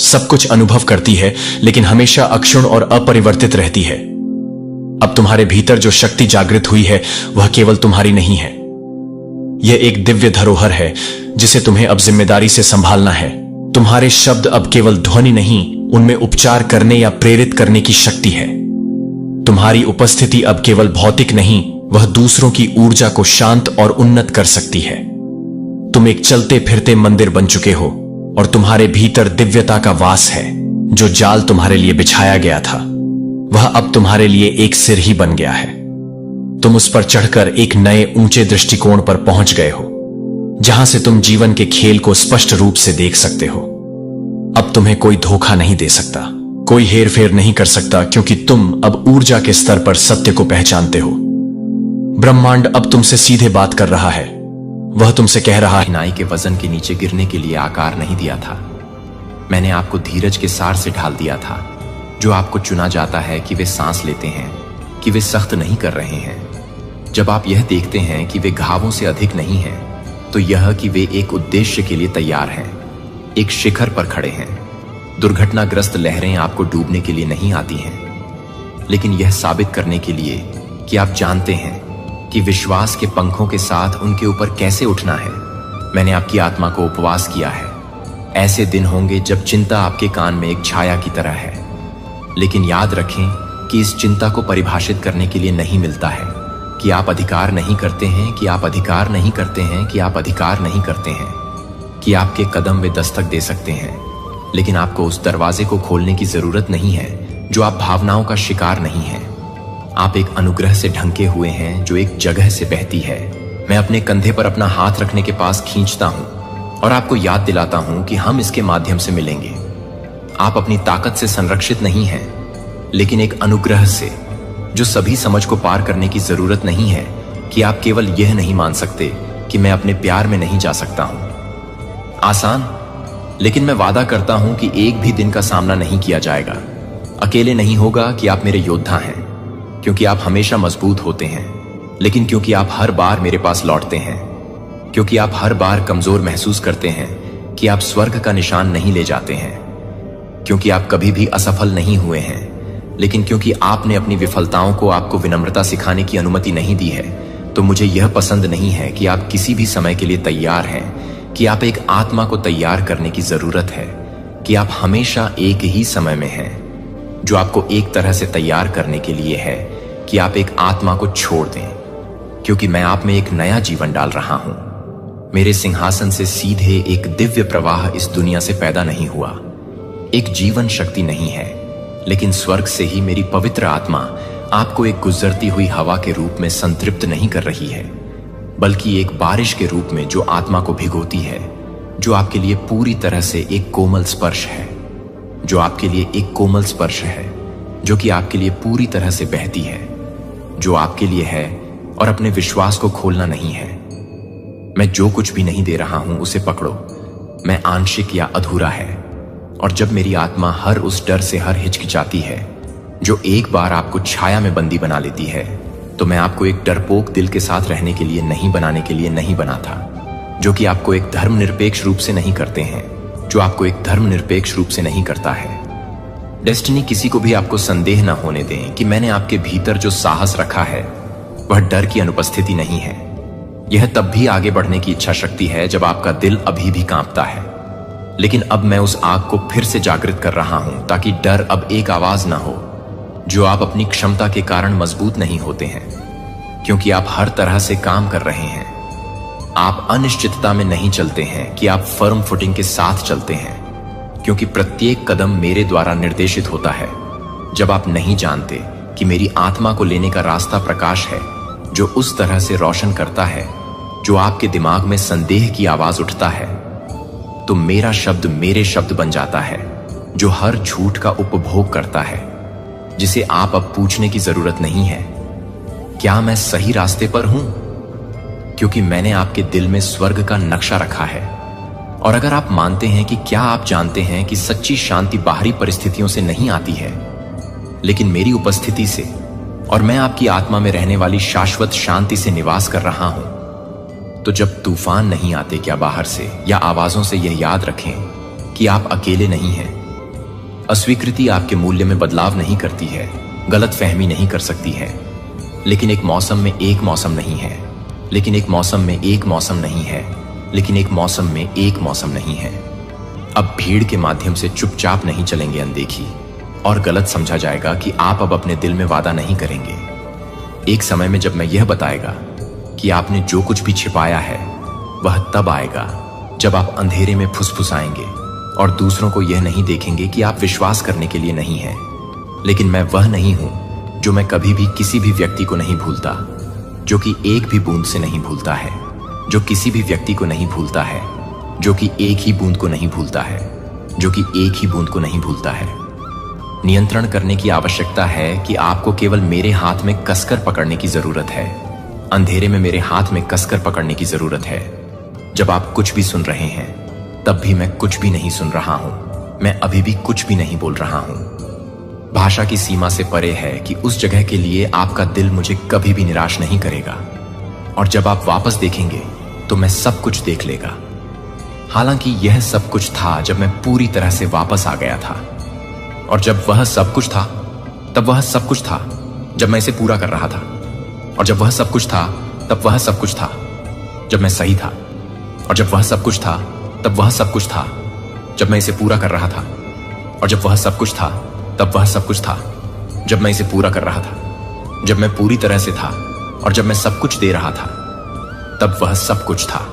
सब कुछ अनुभव करती है, लेकिन हमेशा अक्षुण्ण और अपरिवर्तित रहती है। अब तुम्हारे भीतर जो शक्ति जागृत हुई है वह केवल तुम्हारी नहीं है। यह एक दिव्य धरोहर है जिसे तुम्हें अब जिम्मेदारी से संभालना है। तुम्हारे शब्द अब केवल ध्वनि नहीं, उनमें उपचार करने या प्रेरित करने की शक्ति है। तुम्हारी उपस्थिति अब केवल भौतिक नहीं, वह दूसरों की ऊर्जा को शांत और उन्नत कर सकती है। तुम एक चलते फिरते मंदिर बन चुके हो और तुम्हारे भीतर दिव्यता का वास है। जो जाल तुम्हारे लिए बिछाया गया था वह अब तुम्हारे लिए एक सिर ही बन गया है। तुम उस पर चढ़कर एक नए ऊंचे दृष्टिकोण पर पहुंच गए हो, जहां से तुम जीवन के खेल को स्पष्ट रूप से देख सकते हो। अब तुम्हें कोई धोखा नहीं दे सकता, कोई हेरफेर नहीं कर सकता, क्योंकि तुम अब ऊर्जा के स्तर पर सत्य को पहचानते हो। ब्रह्मांड अब तुमसे सीधे बात कर रहा है। वह तुमसे कह रहा है, नाई के वजन के नीचे गिरने के लिए आकार नहीं दिया था। मैंने आपको धीरज के सार से ढाल दिया था। जो आपको चुना जाता है कि वे सांस लेते हैं, कि वे सख्त नहीं कर रहे हैं। जब आप यह देखते हैं कि वे घावों से अधिक नहीं हैं, तो यह कि वे एक उद्देश्य के लिए तैयार हैं, एक शिखर पर खड़े हैं। दुर्घटनाग्रस्त लहरें आपको डूबने के लिए नहीं आती हैं, लेकिन यह साबित करने के लिए कि आप जानते हैं कि विश्वास के पंखों के साथ उनके ऊपर कैसे उठना है। मैंने आपकी आत्मा को उपवास किया है। ऐसे दिन होंगे जब चिंता आपके कान में एक छाया की तरह है, लेकिन याद रखें कि इस चिंता को परिभाषित करने के लिए नहीं मिलता है कि आप अधिकार नहीं करते हैं, कि आप अधिकार नहीं करते हैं, कि आप अधिकार नहीं करते हैं, कि आपके कदम वे दस्तक दे सकते हैं, लेकिन आपको उस दरवाजे को खोलने की जरूरत नहीं है जो आप भावनाओं का शिकार नहीं हैं। आप एक अनुग्रह से ढंके हुए हैं जो एक जगह से बहती है। मैं अपने कंधे पर अपना हाथ रखने के पास खींचता हूं और आपको याद दिलाता हूं कि हम इसके माध्यम से मिलेंगे। आप अपनी ताकत से संरक्षित नहीं हैं, लेकिन एक अनुग्रह से, जो सभी समझ को पार करने की जरूरत नहीं है कि आप केवल यह नहीं मान सकते कि मैं अपने प्यार में नहीं जा सकता हूं। आसान, लेकिन मैं वादा करता हूं कि एक भी दिन का सामना नहीं किया जाएगा। अकेले नहीं होगा कि आप मेरे योद्धा हैं, क्योंकि आप हमेशा मजबूत होते हैं, लेकिन क्योंकि आप हर बार मेरे पास लौटते हैं, क्योंकि आप हर बार कमजोर महसूस करते हैं कि आप स्वर्ग का निशान नहीं ले जाते हैं, क्योंकि आप कभी भी असफल नहीं हुए हैं, लेकिन क्योंकि आपने अपनी विफलताओं को आपको विनम्रता सिखाने की अनुमति नहीं दी है, तो मुझे यह पसंद नहीं है कि आप किसी भी समय के लिए तैयार हैं, कि आप एक आत्मा को तैयार करने की जरूरत है, कि आप हमेशा एक ही समय में हैं, जो आपको एक तरह से तैयार करने के लिए है कि आप एक आत्मा को छोड़ दें, क्योंकि मैं आप में एक नया जीवन डाल रहा हूं। मेरे सिंहासन से सीधे एक दिव्य प्रवाह इस दुनिया से पैदा नहीं हुआ, एक जीवन शक्ति नहीं है, लेकिन स्वर्ग से ही मेरी पवित्र आत्मा आपको एक गुजरती हुई हवा के रूप में संतृप्त नहीं कर रही है, बल्कि एक बारिश के रूप में जो आत्मा को भिगोती है, जो आपके लिए पूरी तरह से एक कोमल स्पर्श है, जो आपके लिए एक कोमल स्पर्श है, जो कि आपके लिए पूरी तरह से बहती है, जो आपके लिए है और अपने विश्वास को खोलना नहीं है। मैं जो कुछ भी नहीं दे रहा हूं उसे पकड़ो, मैं आंशिक या अधूरा है। और जब मेरी आत्मा हर उस डर से हर हिचकिचाती है जो एक बार आपको छाया में बंदी बना लेती है, तो मैं आपको एक डरपोक दिल के साथ रहने के लिए नहीं बनाने के लिए नहीं बना था, जो कि आपको एक धर्मनिरपेक्ष रूप से नहीं करते हैं, जो आपको एक धर्मनिरपेक्ष रूप से नहीं करता है। डेस्टिनी किसी को भी आपको संदेह न होने दें कि मैंने आपके भीतर जो साहस रखा है वह डर की अनुपस्थिति नहीं है। यह तब भी आगे बढ़ने की इच्छा शक्ति है जब आपका दिल अभी भी कांपता है, लेकिन अब मैं उस आग को फिर से जागृत कर रहा हूं ताकि डर अब एक आवाज ना हो, जो आप अपनी क्षमता के कारण मजबूत नहीं होते हैं, क्योंकि आप हर तरह से काम कर रहे हैं। आप अनिश्चितता में नहीं चलते हैं कि आप फर्म फुटिंग के साथ चलते हैं, क्योंकि प्रत्येक कदम मेरे द्वारा निर्देशित होता है। जब आप नहीं जानते कि मेरी आत्मा को लेने का रास्ता प्रकाश है, जो उस तरह से रोशन करता है जो आपके दिमाग में संदेह की आवाज उठता है, तो मेरा शब्द मेरे शब्द बन जाता है, जो हर झूठ का उपभोग करता है, जिसे आप अब पूछने की जरूरत नहीं है, क्या मैं सही रास्ते पर हूं? क्योंकि मैंने आपके दिल में स्वर्ग का नक्शा रखा है। और अगर आप मानते हैं कि क्या आप जानते हैं कि सच्ची शांति बाहरी परिस्थितियों से नहीं आती है, लेकिन मेरी उपस्थिति से, और मैं आपकी आत्मा में रहने वाली शाश्वत शांति से निवास कर रहा हूं, तो जब तूफान नहीं आते क्या बाहर से या आवाजों से, यह याद रखें कि आप अकेले नहीं हैं। अस्वीकृति आपके मूल्य में बदलाव नहीं करती है, गलत फहमी नहीं कर सकती है, लेकिन एक मौसम में एक मौसम नहीं है, लेकिन एक मौसम में एक मौसम नहीं है, लेकिन एक मौसम में एक मौसम नहीं है। अब भीड़ के माध्यम से चुपचाप नहीं चलेंगे अनदेखी, और गलत समझा जाएगा कि आप अब अपने दिल में वादा नहीं करेंगे। एक समय में जब मैं यह बताएगा कि आपने जो कुछ भी छिपाया है वह तब आएगा जब आप अंधेरे में फुसफुसाएंगे और दूसरों को यह नहीं देखेंगे कि आप विश्वास करने के लिए नहीं हैं। लेकिन मैं वह नहीं हूं जो मैं कभी भी किसी भी व्यक्ति को नहीं भूलता, जो कि एक भी बूंद से नहीं भूलता है, जो किसी भी व्यक्ति को नहीं भूलता है, जो कि एक ही बूंद को नहीं भूलता है, जो कि एक ही बूंद को नहीं भूलता है। नियंत्रण करने की आवश्यकता है कि आपको केवल मेरे हाथ में कसकर पकड़ने की जरूरत है। अंधेरे में मेरे हाथ में कसकर पकड़ने की जरूरत है। जब आप कुछ भी सुन रहे हैं तब भी मैं कुछ भी नहीं सुन रहा हूं। मैं अभी भी कुछ भी नहीं बोल रहा हूं। भाषा की सीमा से परे है कि उस जगह के लिए आपका दिल मुझे कभी भी निराश नहीं करेगा। और जब आप वापस देखेंगे तो मैं सब कुछ देख लेगा। हालांकि यह सब कुछ था जब मैं पूरी तरह से वापस आ गया था। और जब वह सब कुछ था तब वह सब कुछ था जब मैं इसे पूरा कर रहा था। और जब वह सब कुछ था तब वह सब कुछ था जब मैं सही था। और जब वह सब कुछ था तब वह सब कुछ था जब मैं इसे पूरा कर रहा था। और जब वह सब कुछ था तब वह सब कुछ था जब मैं इसे पूरा कर रहा था। जब मैं पूरी तरह से था और जब मैं सब कुछ दे रहा था तब वह सब कुछ था।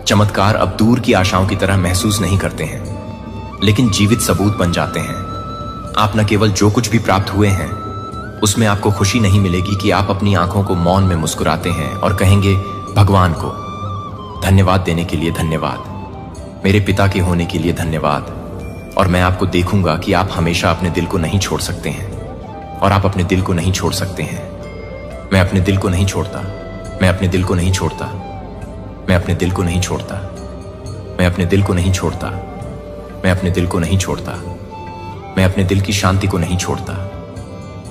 चमत्कार अब दूर की आशाओं की तरह महसूस नहीं करते हैं, लेकिन जीवित सबूत बन जाते हैं। आप न केवल जो कुछ भी प्राप्त हुए हैं उसमें आपको खुशी नहीं मिलेगी कि आप अपनी आंखों को मौन में मुस्कुराते हैं और कहेंगे भगवान को धन्यवाद देने के लिए धन्यवाद, मेरे पिता के होने के लिए धन्यवाद। और मैं आपको देखूंगा कि आप हमेशा अपने दिल को नहीं छोड़ सकते हैं। और आप अपने दिल को नहीं छोड़ सकते हैं। मैं अपने दिल को नहीं छोड़ता। मैं अपने दिल को नहीं छोड़ता। मैं अपने दिल को नहीं छोड़ता। मैं अपने दिल को नहीं छोड़ता। मैं अपने दिल को नहीं छोड़ता। मैं अपने दिल की शांति को नहीं छोड़ता।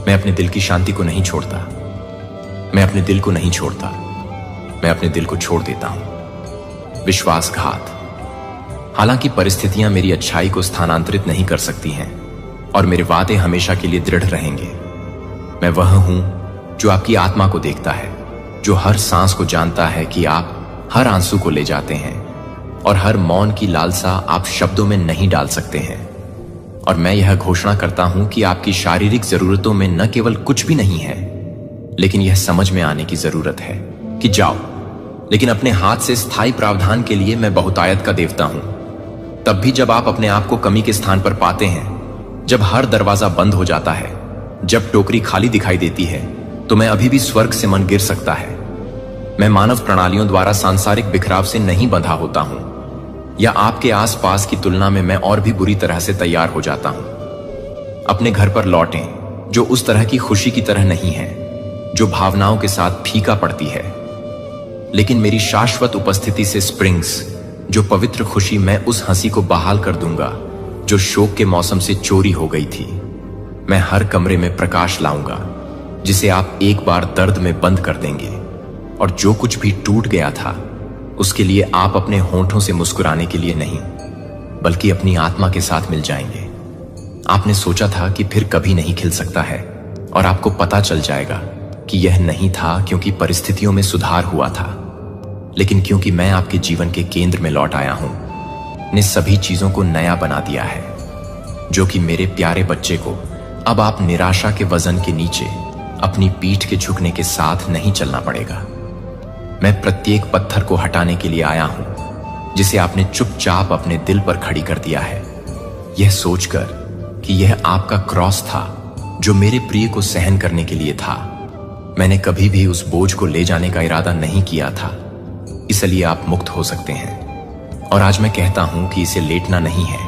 मैं अपने दिल की शांति को नहीं छोड़ता। मैं अपने दिल को नहीं छोड़ता। मैं अपने दिल को छोड़ देता हूं। विश्वासघात। हालांकि परिस्थितियां मेरी अच्छाई को स्थानांतरित नहीं कर सकती हैं और मेरे वादे हमेशा के लिए दृढ़ रहेंगे। मैं वह हूं जो आपकी आत्मा को देखता है, जो हर सांस को जानता है कि आप हर आंसू को ले जाते हैं और हर मौन की लालसा आप शब्दों में नहीं डाल सकते हैं। और मैं यह घोषणा करता हूं कि आपकी शारीरिक जरूरतों में न केवल कुछ भी नहीं है, लेकिन यह समझ में आने की जरूरत है कि जाओ, लेकिन अपने हाथ से स्थायी प्रावधान के लिए मैं बहुतायत का देवता हूं। तब भी जब आप अपने आप को कमी के स्थान पर पाते हैं, जब हर दरवाजा बंद हो जाता है, जब टोकरी खाली दिखाई देती है, तो मैं अभी भी स्वर्ग से मन गिर सकता है। मैं मानव प्रणालियों द्वारा सांसारिक बिखराव से नहीं बंधा होता हूं, या आपके आसपास की तुलना में मैं और भी बुरी तरह से तैयार हो जाता हूं। अपने घर पर लौटें जो उस तरह की खुशी की तरह नहीं है जो भावनाओं के साथ फीका पड़ती है, लेकिन मेरी शाश्वत उपस्थिति से स्प्रिंग्स, जो पवित्र खुशी मैं उस हंसी को बहाल कर दूंगा जो शोक के मौसम से चोरी हो गई थी। मैं हर कमरे में प्रकाश लाऊंगा जिसे आप एक बार दर्द में बंद कर देंगे, और जो कुछ भी टूट गया था उसके लिए आप अपने होंठों से मुस्कुराने के लिए नहीं, बल्कि अपनी आत्मा के साथ मिल जाएंगे। आपने सोचा था कि फिर कभी नहीं खिल सकता है, और आपको पता चल जाएगा कि यह नहीं था क्योंकि परिस्थितियों में सुधार हुआ था, लेकिन क्योंकि मैं आपके जीवन के केंद्र में लौट आया हूं, ने सभी चीजों को नया बना दिया है। जो कि मेरे प्यारे बच्चे को अब आप निराशा के वजन के नीचे अपनी पीठ के झुकने के साथ नहीं चलना पड़ेगा। मैं प्रत्येक पत्थर को हटाने के लिए आया हूं जिसे आपने चुपचाप अपने दिल पर खड़ी कर दिया है, यह सोचकर कि यह आपका क्रॉस था जो मेरे प्रिय को सहन करने के लिए था। मैंने कभी भी उस बोझ को ले जाने का इरादा नहीं किया था, इसलिए आप मुक्त हो सकते हैं। और आज मैं कहता हूं कि इसे लेटना नहीं है।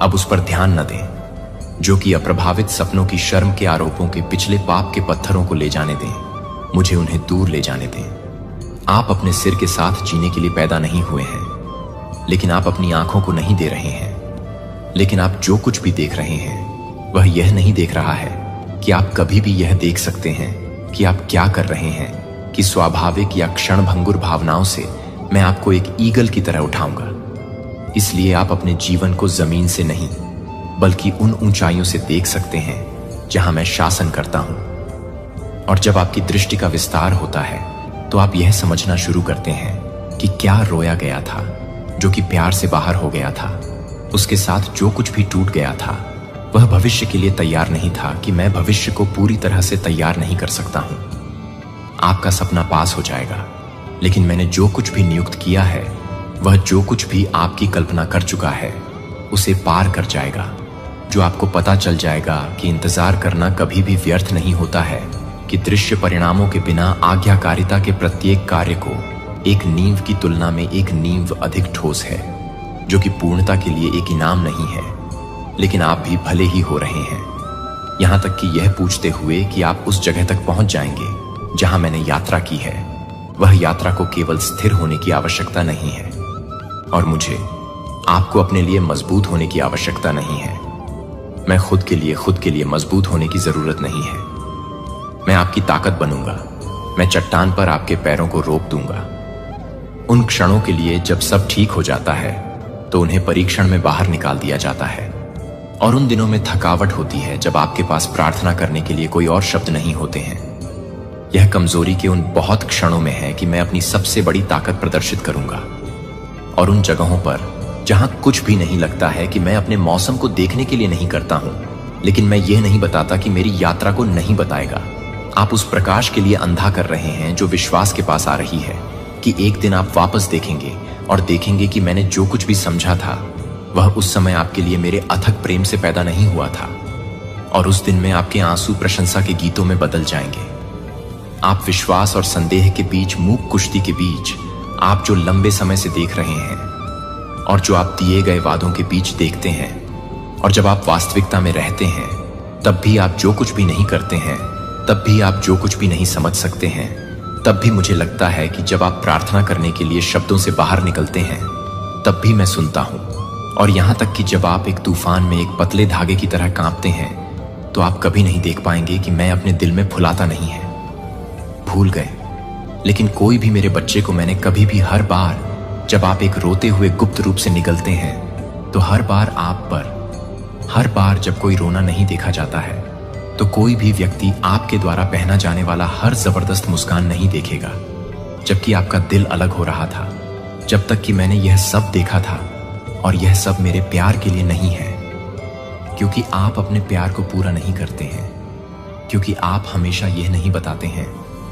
अब उस पर ध्यान न दें, जो कि अप्रभावित सपनों की शर्म के आरोपों के पिछले पाप के पत्थरों को ले जाने दें। मुझे उन्हें दूर ले जाने दें। आप अपने सिर के साथ जीने के लिए पैदा नहीं हुए हैं, लेकिन आप अपनी आंखों को नहीं दे रहे हैं। लेकिन आप जो कुछ भी देख रहे हैं वह यह नहीं देख रहा है कि आप कभी भी यह देख सकते हैं कि आप क्या कर रहे हैं, कि स्वाभाविक या क्षणभंगुर भावनाओं से मैं आपको एक ईगल की तरह उठाऊंगा। इसलिए आप अपने जीवन को जमीन से नहीं बल्कि उन ऊंचाइयों से देख सकते हैं जहां मैं शासन करता हूं। और जब आपकी दृष्टि का विस्तार होता है तो आप यह समझना शुरू करते हैं कि क्या रोया गया था, जो कि प्यार से बाहर हो गया था। उसके साथ जो कुछ भी टूट गया था वह भविष्य के लिए तैयार नहीं था, कि मैं भविष्य को पूरी तरह से तैयार नहीं कर सकता हूं। आपका सपना पास हो जाएगा। लेकिन मैंने जो कुछ भी नियुक्त किया है, वह जो कुछ भी आपकी कल्पना कर चुका है उसे पार कर जाएगा। जो आपको पता चल जाएगा कि इंतजार करना कभी भी व्यर्थ नहीं होता है, कि दृश्य परिणामों के बिना आज्ञाकारिता के प्रत्येक कार्य को एक नींव की तुलना में एक नींव अधिक ठोस है, जो कि पूर्णता के लिए एक इनाम नहीं है। लेकिन आप भी भले ही हो रहे हैं, यहां तक कि यह पूछते हुए कि आप उस जगह तक पहुंच जाएंगे जहां मैंने यात्रा की है। वह यात्रा को केवल स्थिर होने की आवश्यकता नहीं है, और मुझे आपको अपने लिए मजबूत होने की आवश्यकता नहीं है। मैं खुद के लिए मजबूत होने की जरूरत नहीं है। मैं आपकी ताकत बनूंगा। मैं चट्टान पर आपके पैरों को रोक दूंगा। उन क्षणों के लिए जब सब ठीक हो जाता है तो उन्हें परीक्षण में बाहर निकाल दिया जाता है, और उन दिनों में थकावट होती है जब आपके पास प्रार्थना करने के लिए कोई और शब्द नहीं होते हैं। यह कमजोरी के उन बहुत क्षणों में है कि मैं अपनी सबसे बड़ी ताकत प्रदर्शित करूंगा, और उन जगहों पर जहां कुछ भी नहीं लगता है कि मैं अपने मौसम को देखने के लिए नहीं करता हूं, लेकिन मैं यह नहीं बताता कि मेरी यात्रा को नहीं बताएगा। आप उस प्रकाश के लिए अंधा कर रहे हैं जो विश्वास के पास आ रही है, कि एक दिन आप वापस देखेंगे और देखेंगे कि मैंने जो कुछ भी समझा था वह उस समय आपके लिए मेरे अथक प्रेम से पैदा नहीं हुआ था, और उस दिन में आपके आंसू प्रशंसा के गीतों में बदल जाएंगे। आप विश्वास और संदेह के बीच मूक कुश्ती के बीच आप जो लंबे समय से देख रहे हैं, और जो आप दिए गए वादों के बीच देखते हैं, और जब आप वास्तविकता में रहते हैं तब भी आप जो कुछ भी नहीं करते हैं, तब भी आप जो कुछ भी नहीं समझ सकते हैं, तब भी मुझे लगता है कि जब आप प्रार्थना करने के लिए शब्दों से बाहर निकलते हैं तब भी मैं सुनता हूं। और यहां तक कि जब आप एक तूफान में एक पतले धागे की तरह कांपते हैं तो आप कभी नहीं देख पाएंगे कि मैं अपने दिल में फुलाता नहीं है। भूल गए, लेकिन कोई भी मेरे बच्चे को मैंने कभी भी, हर बार जब आप एक रोते हुए गुप्त रूप से निकलते हैं तो हर बार आप पर, हर बार जब कोई रोना नहीं देखा जाता है तो कोई भी व्यक्ति आपके द्वारा पहना जाने वाला हर जबरदस्त मुस्कान नहीं देखेगा, जबकि आपका दिल अलग हो रहा था। जब तक कि मैंने यह सब देखा था, और यह सब मेरे प्यार के लिए नहीं है, क्योंकि आप अपने प्यार को पूरा नहीं करते हैं, क्योंकि आप हमेशा यह नहीं बताते हैं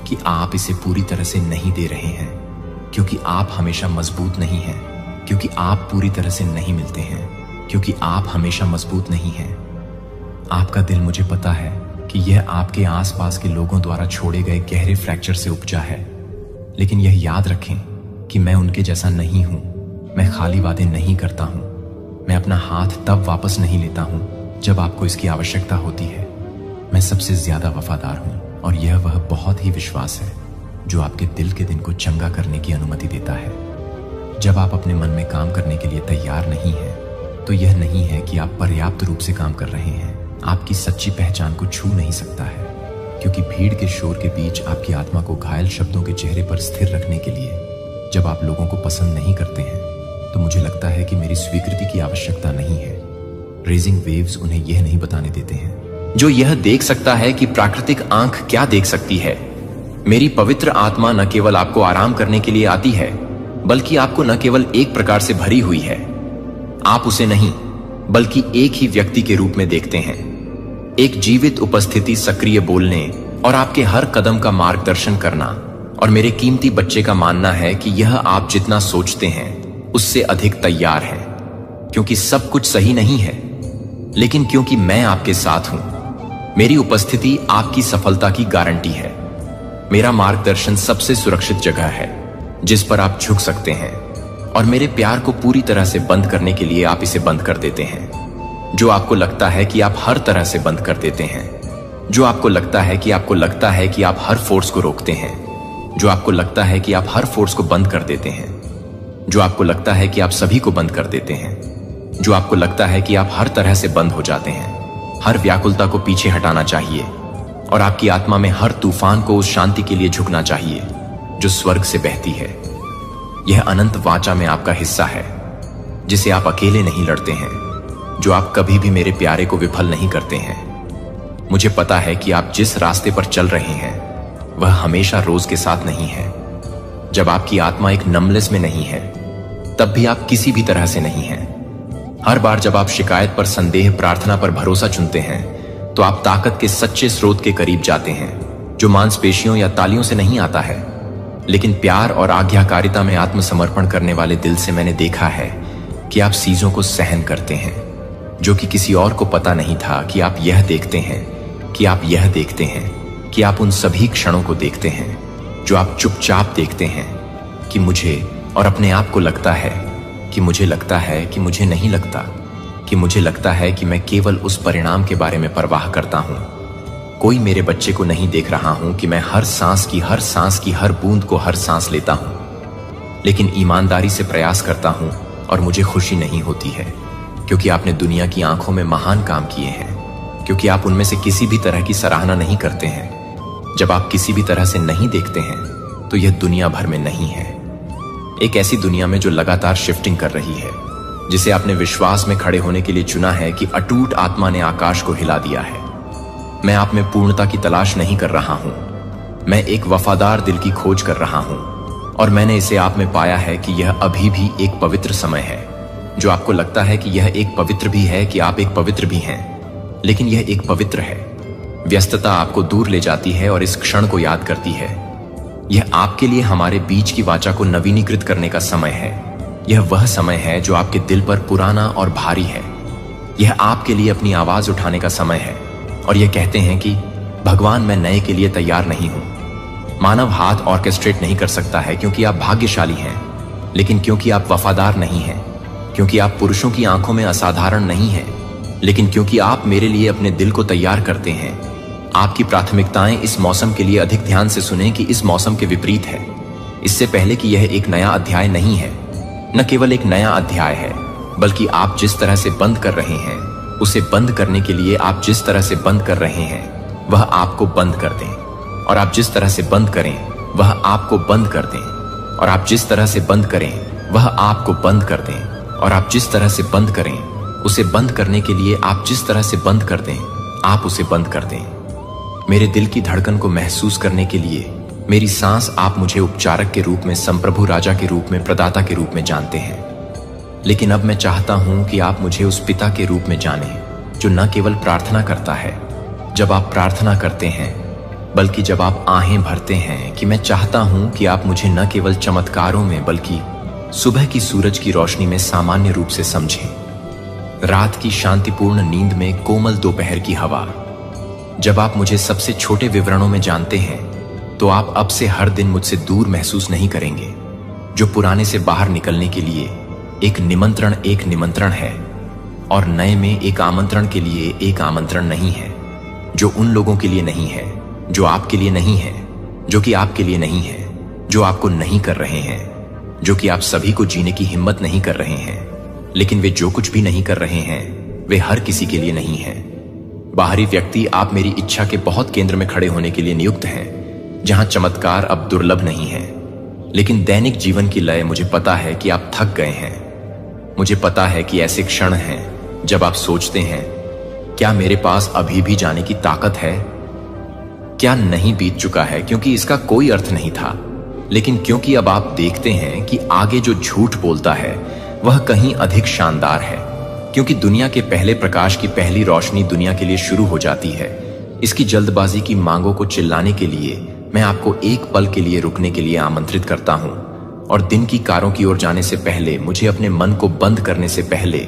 कि आप इसे पूरी तरह से नहीं दे रहे हैं, क्योंकि आप हमेशा मजबूत नहीं हैं, क्योंकि आप पूरी तरह से नहीं मिलते हैं, क्योंकि आप हमेशा मजबूत नहीं हैं। आपका दिल, मुझे पता है कि यह आपके आसपास के लोगों द्वारा छोड़े गए गहरे फ्रैक्चर से उपजा है, लेकिन यह याद रखें कि मैं उनके जैसा नहीं हूं। मैं खाली वादे नहीं करता हूं। मैं अपना हाथ तब वापस नहीं लेता हूं जब आपको इसकी आवश्यकता होती है। मैं सबसे ज्यादा वफादार हूं, और यह वह बहुत ही विश्वास है जो आपके दिल के दिन को चंगा करने की अनुमति देता है। जब आप अपने मन में काम करने के लिए तैयार नहीं हैं, तो यह नहीं है कि आप पर्याप्त रूप से काम कर रहे हैं। आपकी सच्ची पहचान को छू नहीं सकता है, क्योंकि भीड़ के शोर के बीच आपकी आत्मा को घायल शब्दों के चेहरे पर स्थिर रखने के लिए जब आप लोगों को पसंद नहीं करते हैं, तो मुझे लगता है कि मेरी स्वीकृति की आवश्यकता नहीं है। रेजिंग वेव्स उन्हें यह नहीं बताने देते हैं। जो यह देख सकता है कि प्राकृतिक आंख क्या देख सकती है। मेरी पवित्र आत्मा न केवल आपको आराम करने के लिए आती है, बल्कि आपको न केवल एक प्रकार से भरी हुई है। आप उसे नहीं, बल्कि एक ही व्यक्ति के रूप में देखते हैं। एक जीवित उपस्थिति, सक्रिय बोलने और आपके हर कदम का मार्गदर्शन करना। और मेरे कीमती बच्चे का मानना है कि यह आप जितना सोचते हैं उससे अधिक तैयार है, क्योंकि सब कुछ सही नहीं है, लेकिन क्योंकि मैं आपके साथ हूं। मेरी उपस्थिति आपकी सफलता की गारंटी है। मेरा मार्गदर्शन सबसे सुरक्षित जगह है जिस पर आप झुक सकते हैं, और मेरे प्यार को पूरी तरह से बंद करने के लिए आप इसे बंद कर देते हैं। जो आपको लगता है कि आप हर तरह से बंद कर देते हैं, जो आपको लगता है कि आप हर फोर्स को रोकते हैं, जो आपको लगता है कि आप हर फोर्स को बंद कर देते हैं, जो आपको लगता है कि आप सभी को बंद कर देते हैं, जो आपको लगता है कि आप हर तरह से बंद हो जाते हैं। हर व्याकुलता को पीछे हटाना चाहिए, और आपकी आत्मा में हर तूफान को उस शांति के लिए झुकना चाहिए जो स्वर्ग से बहती है। यह अनंत वाचा में आपका हिस्सा है, जिसे आप अकेले नहीं लड़ते हैं, जो आप कभी भी मेरे प्यारे को विफल नहीं करते हैं। मुझे पता है कि आप जिस रास्ते पर चल रहे हैं वह हमेशा रोज के साथ नहीं है। जब आपकी आत्मा एक नमलेस में नहीं है, तब भी आप किसी भी तरह से नहीं हैं। हर बार जब आप शिकायत पर संदेह, प्रार्थना पर भरोसा चुनते हैं, तो आप ताकत के सच्चे स्रोत के करीब जाते हैं, जो मांसपेशियों या तालियों से नहीं आता है, लेकिन प्यार और आज्ञाकारिता में आत्मसमर्पण करने वाले दिल से मैंने देखा है कि आप चीजों को सहन करते हैं जो कि किसी और को पता नहीं था कि आप यह देखते हैं, कि आप यह देखते हैं, कि आप उन सभी क्षणों को देखते हैं जो आप चुपचाप देखते हैं, कि मुझे और अपने आप को लगता है कि मुझे लगता है कि मुझे नहीं लगता, कि मुझे लगता है कि मैं केवल उस परिणाम के बारे में परवाह करता हूं। कोई मेरे बच्चे को नहीं देख रहा हूं कि मैं हर सांस की हर बूंद को हर सांस लेता हूं, लेकिन ईमानदारी से प्रयास करता हूं और मुझे खुशी नहीं होती है, क्योंकि आपने दुनिया की आंखों में महान काम किए हैं, क्योंकि आप उनमें से किसी भी तरह की सराहना नहीं करते हैं। जब आप किसी भी तरह से नहीं देखते हैं तो यह दुनिया भर में नहीं है, एक ऐसी दुनिया में जो लगातार शिफ्टिंग कर रही है, जिसे आपने विश्वास में खड़े होने के लिए चुना है कि अटूट आत्मा ने आकाश को हिला दिया है। मैं आप में पूर्णता की तलाश नहीं कर रहा हूं, मैं एक वफादार दिल की खोज कर रहा हूं, और मैंने इसे आप में पाया है कि यह अभी भी एक पवित्र समय है। जो आपको लगता है कि यह एक पवित्र भी है, कि आप एक पवित्र भी हैं, लेकिन यह एक पवित्र है। व्यस्तता आपको दूर ले जाती है और इस क्षण को याद करती है। यह आपके लिए हमारे बीच की वाचा को नवीनीकृत करने का समय है। यह वह समय है जो आपके दिल पर पुराना और भारी है। यह आपके लिए अपनी आवाज उठाने का समय है और यह कहते हैं कि भगवान, मैं नए के लिए तैयार नहीं हूं। मानव हाथ ऑर्केस्ट्रेट नहीं कर सकता है क्योंकि आप भाग्यशाली हैं, लेकिन क्योंकि आप वफादार नहीं हैं, क्योंकि आप पुरुषों की आंखों में असाधारण नहीं हैं, लेकिन क्योंकि आप मेरे लिए अपने दिल को तैयार करते हैं। आपकी प्राथमिकताएं इस मौसम के लिए अधिक ध्यान से सुनें कि इस मौसम के विपरीत है। इससे पहले कि यह एक नया अध्याय नहीं है, न केवल एक नया अध्याय है, बल्कि आप जिस तरह से बंद कर रहे हैं उसे बंद करने के लिए आप जिस तरह से बंद कर रहे हैं वह आपको बंद कर दें, और आप जिस तरह से बंद करें वह आपको बंद कर दें, और आप जिस तरह से बंद करें वह आपको बंद कर दें, और आप जिस तरह से बंद करें उसे बंद करने के लिए आप जिस तरह से बंद कर दें आप उसे बंद कर दें। मेरे दिल की धड़कन को महसूस करने के लिए मेरी सांस, आप मुझे उपचारक के रूप में, संप्रभु राजा के रूप में, प्रदाता के रूप में जानते हैं, लेकिन अब मैं चाहता हूं कि आप मुझे उस पिता के रूप में जानें जो न केवल प्रार्थना करता है जब आप प्रार्थना करते हैं, बल्कि जब आप आहें भरते हैं कि मैं चाहता हूं कि आप मुझे न केवल चमत्कारों में बल्कि सुबह की सूरज की रोशनी में सामान्य रूप से समझें। रात की शांतिपूर्ण नींद में कोमल दोपहर की हवा। जब आप मुझे सबसे छोटे विवरणों में जानते हैं तो आप अब से हर दिन मुझसे दूर महसूस नहीं करेंगे। जो पुराने से बाहर निकलने के लिए एक निमंत्रण है और नए में एक आमंत्रण के लिए एक आमंत्रण नहीं है, जो उन लोगों के लिए नहीं है जो आपके लिए नहीं है, जो कि आपके लिए नहीं है, जो आपको नहीं कर रहे हैं, जो कि आप सभी को जीने की हिम्मत नहीं कर रहे हैं, लेकिन वे जो कुछ भी नहीं कर रहे हैं वे हर किसी के लिए नहीं है। बाहरी व्यक्ति, आप मेरी इच्छा के बहुत केंद्र में खड़े होने के लिए नियुक्त हैं, जहां चमत्कार अब दुर्लभ नहीं है, लेकिन दैनिक जीवन की लय, मुझे पता है कि आप थक गए हैं। मुझे पता है कि ऐसे क्षण हैं जब आप सोचते हैं, क्या मेरे पास अभी भी जाने की ताकत है? क्या नहीं बीत चुका है? क्योंकि इसका कोई अर्थ नहीं था, लेकिन क्योंकि अब आप देखते हैं कि आगे जो झूठ बोलता है वह कहीं अधिक शानदार है, क्योंकि दुनिया के पहले प्रकाश की पहली रोशनी दुनिया के लिए शुरू हो जाती है। इसकी जल्दबाजी की मांगों को चिल्लाने के लिए मैं आपको एक पल के लिए रुकने के लिए आमंत्रित करता हूं, और दिन की कारों की ओर जाने से पहले, मुझे अपने मन को बंद करने से पहले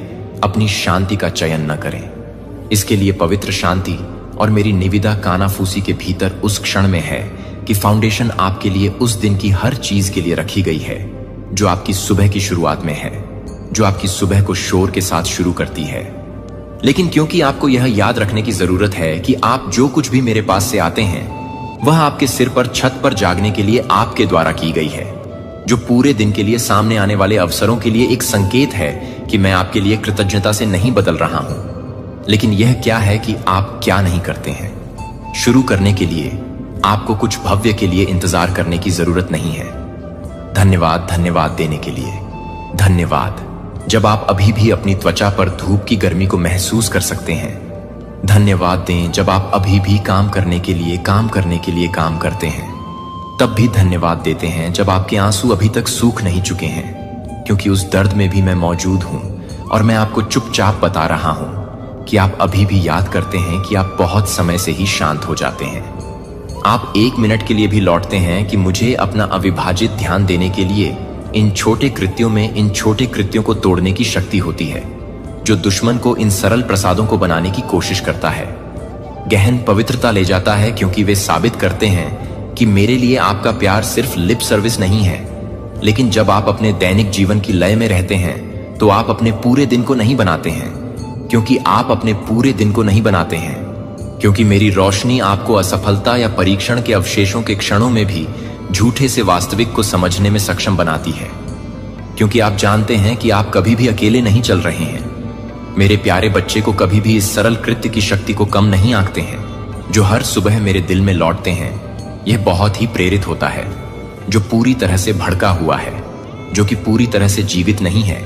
अपनी शांति का चयन न करें। इसके लिए पवित्र शांति और मेरी निविदा कानाफूसी के भीतर उस क्षण में है कि फाउंडेशन आपके लिए उस दिन की हर चीज के लिए रखी गई है जो आपकी सुबह की शुरुआत में है, जो आपकी सुबह को शोर के साथ शुरू करती है। लेकिन क्योंकि आपको यह याद रखने की जरूरत है कि आप जो कुछ भी मेरे पास से आते हैं वह आपके सिर पर छत पर जागने के लिए आपके द्वारा की गई है, जो पूरे दिन के लिए सामने आने वाले अवसरों के लिए एक संकेत है कि मैं आपके लिए कृतज्ञता से नहीं बदल रहा हूं। लेकिन यह क्या है कि आप क्या नहीं करते हैं? शुरू करने के लिए आपको कुछ भव्य के लिए इंतजार करने की जरूरत नहीं है। धन्यवाद, धन्यवाद देने के लिए धन्यवाद। जब आप अभी भी अपनी त्वचा पर धूप की गर्मी को महसूस कर सकते हैं, धन्यवाद दें जब आप अभी भी काम करने के लिए काम करते हैं, तब भी धन्यवाद देते हैं जब आपके आंसू अभी तक सूख नहीं चुके हैं, क्योंकि उस दर्द में भी मैं मौजूद हूं और मैं आपको चुपचाप बता रहा हूं कि आप अभी भी याद करते हैं कि आप बहुत समय से ही शांत हो जाते हैं। आप 1 मिनट के लिए भी लौटते हैं कि मुझे अपना अविभाजित ध्यान देने के लिए इन छोटे कृत्यों में इन छोटे कृत्यों को तोड़ने की शक्ति होती है, जो दुश्मन को इन सरल प्रसादों को बनाने की कोशिश करता है। गहन पवित्रता ले जाता है, क्योंकि वे साबित करते हैं कि मेरे लिए आपका प्यार सिर्फ लिप सर्विस नहीं है, लेकिन जब आप अपने दैनिक जीवन की लय में रहते हैं तो आप अपने पूरे दिन को नहीं बनाते हैं, क्योंकि आप अपने पूरे दिन को नहीं बनाते हैं, क्योंकि मेरी रोशनी आपको असफलता या परीक्षण के अवशेषों के क्षणों में भी झूठे से वास्तविक को समझने में सक्षम बनाती है, क्योंकि आप जानते हैं कि आप कभी भी अकेले नहीं चल रहे हैं। मेरे प्यारे बच्चे को कभी भी इस सरल कृत्य की शक्ति को कम नहीं आंकते हैं, जो हर सुबह मेरे दिल में लौटते हैं। यह बहुत ही प्रेरित होता है, जो पूरी तरह से भड़का हुआ है, जो कि पूरी तरह से जीवित नहीं है,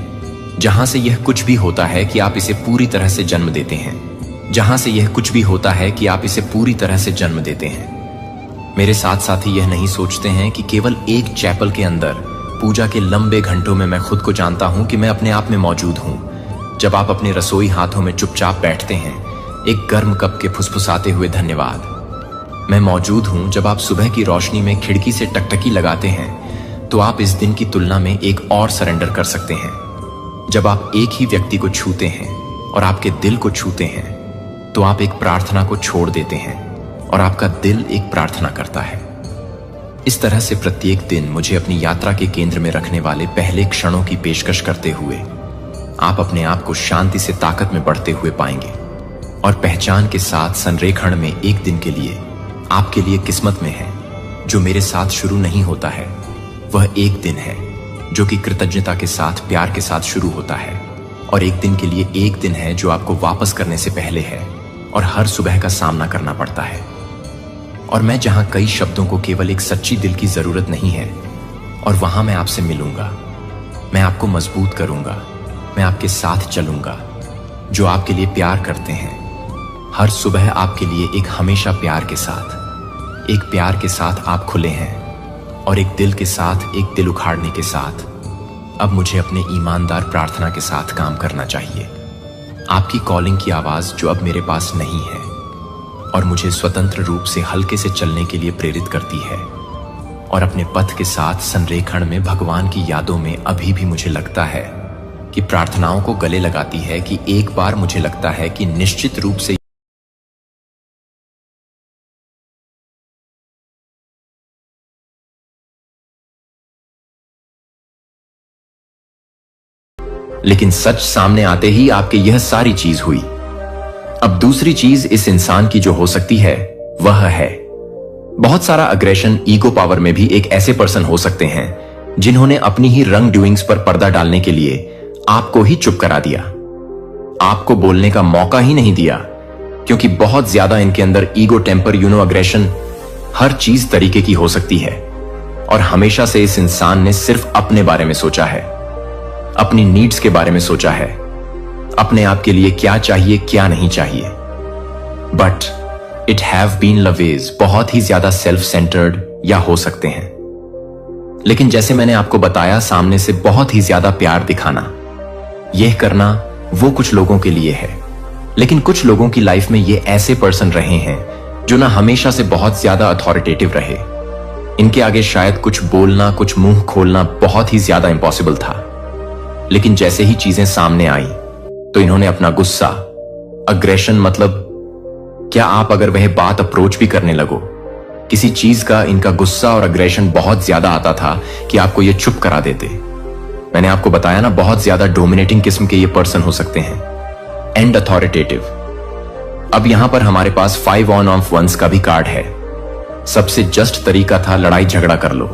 जहां से यह कुछ भी होता है कि आप इसे पूरी तरह से जन्म देते हैं, जहां से यह कुछ भी होता है कि आप इसे पूरी तरह से जन्म देते हैं। मेरे साथ साथी यह नहीं सोचते हैं कि केवल एक चैपल के अंदर पूजा के लंबे घंटों में मैं खुद को जानता हूं कि मैं अपने आप में मौजूद हूं। जब आप अपने रसोई हाथों में चुपचाप बैठते हैं, एक गर्म कप के फुसफुसाते हुए धन्यवाद, मैं मौजूद हूं। जब आप सुबह की रोशनी में खिड़की से टकटकी लगाते हैं, तो आप इस दिन की तुलना में एक और सरेंडर कर सकते हैं। जब आप एक ही व्यक्ति को छूते हैं और आपके दिल को छूते हैं, तो आप एक प्रार्थना को छोड़ देते हैं और आपका दिल एक प्रार्थना करता है। इस तरह से प्रत्येक दिन मुझे अपनी यात्रा के केंद्र में रखने वाले पहले क्षणों की पेशकश करते हुए आप अपने आप को शांति से ताकत में बढ़ते हुए पाएंगे, और पहचान के साथ संरेखण में एक दिन के लिए आपके लिए किस्मत में है जो मेरे साथ शुरू नहीं होता है। वह एक दिन है जो कि कृतज्ञता के साथ, प्यार के साथ शुरू होता है, और एक दिन के लिए एक दिन है जो आपको वापस करने से पहले है और हर सुबह का सामना करना पड़ता है। और मैं जहां कई शब्दों को केवल एक सच्ची दिल की जरूरत नहीं है, और वहां मैं आपसे मिलूंगा, मैं आपको मजबूत करूंगा, मैं आपके साथ चलूंगा, जो आपके लिए प्यार करते हैं। हर सुबह आपके लिए एक हमेशा प्यार के साथ, एक प्यार के साथ आप खुले हैं, और एक दिल के साथ, एक दिल उखाड़ने के साथ अब मुझे अपने ईमानदार प्रार्थना के साथ काम करना चाहिए। आपकी कॉलिंग की आवाज जो अब मेरे पास नहीं है और मुझे स्वतंत्र रूप से हल्के से चलने के लिए प्रेरित करती है, और अपने पथ के साथ संरेखण में भगवान की यादों में अभी भी मुझे लगता है कि प्रार्थनाओं को गले लगाती है कि एक बार मुझे लगता है कि निश्चित रूप से लेकिन सच सामने आते ही आपके यह सारी चीज हुई। अब दूसरी चीज इस इंसान की जो हो सकती है वह है बहुत सारा अग्रेशन। ईगो पावर में भी एक ऐसे पर्सन हो सकते हैं जिन्होंने अपनी ही रंग डूइंग्स पर पर्दा डालने के लिए आपको ही चुप करा दिया, आपको बोलने का मौका ही नहीं दिया, क्योंकि बहुत ज्यादा इनके अंदर ईगो, टेम्पर, अग्रेशन, हर चीज तरीके की हो सकती है। और हमेशा से इस इंसान ने सिर्फ अपने बारे में सोचा है, अपनी नीड्स के बारे में सोचा है, अपने आप के लिए क्या चाहिए क्या नहीं चाहिए। But it have been always बहुत ही ज्यादा सेल्फ सेंटर्ड या हो सकते हैं। लेकिन जैसे मैंने आपको बताया, सामने से बहुत ही ज्यादा प्यार दिखाना, यह करना वो कुछ लोगों के लिए है। लेकिन कुछ लोगों की लाइफ में ये ऐसे पर्सन रहे हैं जो ना हमेशा से बहुत ज्यादा अथॉरिटेटिव रहे। इनके आगे शायद कुछ बोलना, कुछ मुंह खोलना बहुत ही ज्यादा इंपॉसिबल था। लेकिन जैसे ही चीजें सामने आई तो इन्होंने अपना गुस्सा, अग्रेशन, मतलब क्या आप अगर वह बात अप्रोच भी करने लगो, किसी चीज का इनका गुस्सा और अग्रेशन बहुत ज्यादा आता था कि आपको ये चुप करा देते। मैंने आपको बताया ना, बहुत ज्यादा डोमिनेटिंग किस्म के ये पर्सन हो सकते हैं, एंड अथॉरिटेटिव। अब यहां पर हमारे पास 5 ऑन ऑफ 1 का भी कार्ड है। सबसे जस्ट तरीका था लड़ाई झगड़ा कर लो,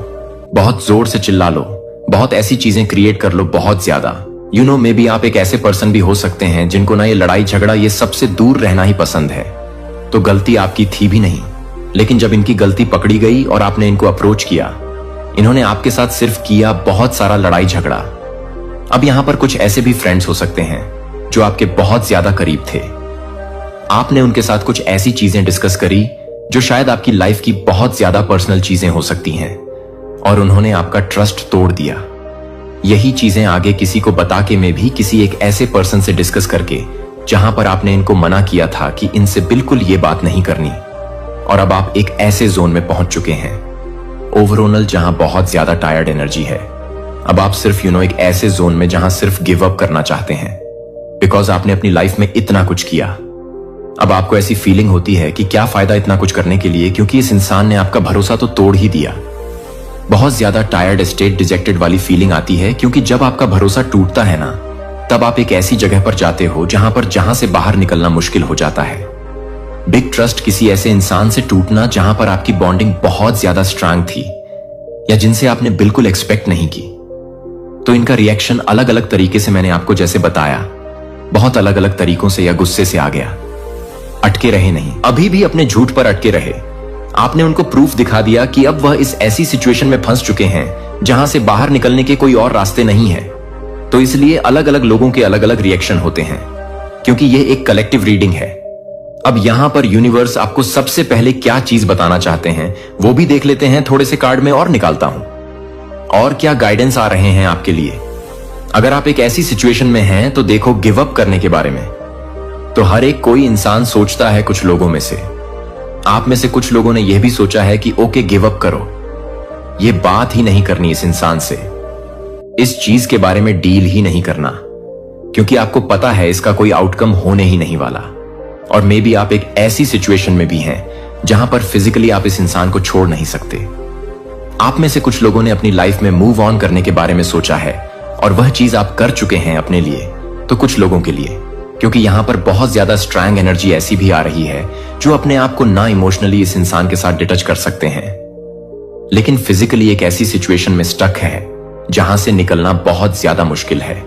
बहुत जोर से चिल्ला लो, बहुत ऐसी चीजें क्रिएट कर लो बहुत ज्यादा। मे बी आप एक ऐसे पर्सन भी हो सकते हैं जिनको ना ये लड़ाई झगड़ा, ये सबसे दूर रहना ही पसंद है। तो गलती आपकी थी भी नहीं, लेकिन जब इनकी गलती पकड़ी गई और आपने इनको अप्रोच किया, इन्होंने आपके साथ सिर्फ किया बहुत सारा लड़ाई झगड़ा। अब यहां पर कुछ ऐसे भी फ्रेंड्स हो सकते हैं जो आपके बहुत ज्यादा करीब थे। आपने उनके साथ कुछ ऐसी चीजें डिस्कस करी जो शायद आपकी लाइफ की बहुत ज्यादा पर्सनल चीजें हो सकती हैं, और उन्होंने आपका ट्रस्ट तोड़ दिया। यही चीजें आगे किसी को बता के में भी किसी एक ऐसे पर्सन से डिस्कस करके, जहां पर आपने इनको मना किया था कि इनसे बिल्कुल ये बात नहीं करनी, और अब आप एक ऐसे जोन में पहुंच चुके हैं ओवरऑल जहां बहुत ज्यादा टायर्ड एनर्जी है। अब आप सिर्फ एक ऐसे जोन में जहां सिर्फ गिव अप करना चाहते हैं, बिकॉज आपने अपनी लाइफ में इतना कुछ किया। अब आपको ऐसी फीलिंग होती है कि क्या फायदा इतना कुछ करने के लिए, क्योंकि इस इंसान ने आपका भरोसा तो तोड़ ही दिया। बहुत ज्यादा टायर्ड स्टेट, डिजेक्टेड वाली फीलिंग आती है, क्योंकि जब आपका भरोसा टूटता है ना, तब आप एक ऐसी जगह पर जाते हो जहां से बाहर निकलना मुश्किल हो जाता है। बिग ट्रस्ट किसी ऐसे इंसान से टूटना जहां पर आपकी बॉन्डिंग बहुत ज्यादा स्ट्रांग थी, या जिनसे आपने बिल्कुल एक्सपेक्ट नहीं की। तो इनका रिएक्शन अलग अलग तरीके से, मैंने आपको जैसे बताया, बहुत अलग अलग तरीकों से या गुस्से से आ गया। अटके रहे नहीं, अभी भी अपने झूठ पर अटके रहे। आपने उनको प्रूफ दिखा दिया कि अब वह इस ऐसी सिचुएशन में फंस चुके हैं जहां से बाहर निकलने के कोई और रास्ते नहीं है। तो इसलिए अलग अलग लोगों के अलग अलग रिएक्शन होते हैं, क्योंकि यह एक कलेक्टिव रीडिंग है। अब यहां पर यूनिवर्स आपको सबसे पहले क्या चीज बताना चाहते हैं वो भी देख लेते हैं। थोड़े से कार्ड में और निकालता हूं, और क्या गाइडेंस आ रहे हैं आपके लिए। अगर आप एक ऐसी सिचुएशन में हैं तो देखो गिव अप करने के बारे में। तो हर एक कोई इंसान सोचता है, कुछ लोगों में से, आप में से कुछ लोगों ने यह भी सोचा है कि ओके गिव अप करो, ये बात ही नहीं करनी इस इंसान से, इस चीज के बारे में डील ही नहीं करना, क्योंकि आपको पता है इसका कोई आउटकम होने ही नहीं वाला। और मे बी आप एक ऐसी सिचुएशन में भी हैं जहां पर फिजिकली आप इस इंसान को छोड़ नहीं सकते। आप में से कुछ लोगों ने अपनी लाइफ में मूव ऑन करने के बारे में सोचा है, और वह चीज आप कर चुके हैं अपने लिए, तो कुछ लोगों के लिए, क्योंकि यहां पर बहुत ज्यादा स्ट्रांग एनर्जी ऐसी भी आ रही है जो अपने आप को ना इमोशनली इस इंसान के साथ डिटच कर सकते हैं, लेकिन फिजिकली एक ऐसी सिचुएशन में स्टक है जहां से निकलना बहुत ज्यादा मुश्किल है।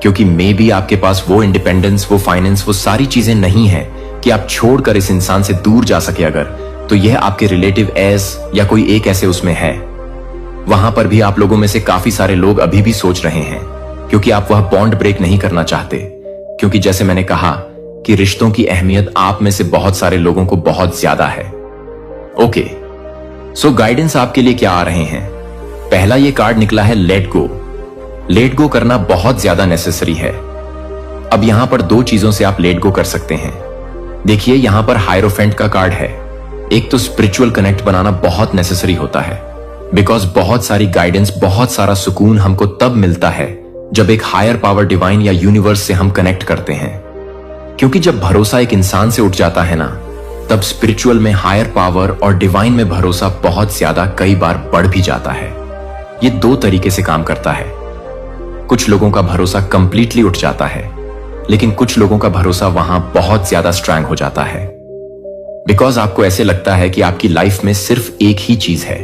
क्योंकि मे बी आपके पास वो इंडिपेंडेंस, वो फाइनेंस, वो सारी चीजें नहीं है कि आप छोड़कर इस इंसान से दूर जा सके। अगर तो यह आपके रिलेटिव एस या कोई एक ऐसे उसमें है, वहां पर भी आप लोगों में से काफी सारे लोग अभी भी सोच रहे हैं, क्योंकि आप वह बॉन्ड ब्रेक नहीं करना चाहते। क्योंकि जैसे मैंने कहा कि रिश्तों की अहमियत आप में से बहुत सारे लोगों को बहुत ज्यादा है। ओके, सो गाइडेंस आपके लिए क्या आ रहे हैं। पहला ये कार्ड निकला है लेट गो। लेट गो करना बहुत ज्यादा नेसेसरी है। अब यहां पर दो चीजों से आप लेट गो कर सकते हैं। देखिए यहां पर हायरोफेंट का कार्ड है। एक तो स्पिरिचुअल कनेक्ट बनाना बहुत नेसेसरी होता है, बिकॉज बहुत सारी गाइडेंस, बहुत सारा सुकून हमको तब मिलता है जब एक हायर पावर, डिवाइन या यूनिवर्स से हम कनेक्ट करते हैं। क्योंकि जब भरोसा एक इंसान से उठ जाता है ना, तब स्पिरिचुअल में, हायर पावर और डिवाइन में भरोसा बहुत ज्यादा, कई बार बढ़ भी जाता है। ये दो तरीके से काम करता है। कुछ लोगों का भरोसा कंप्लीटली उठ जाता है, लेकिन कुछ लोगों का भरोसा वहां बहुत ज्यादा स्ट्रांग हो जाता है, बिकॉज आपको ऐसे लगता है कि आपकी लाइफ में सिर्फ एक ही चीज है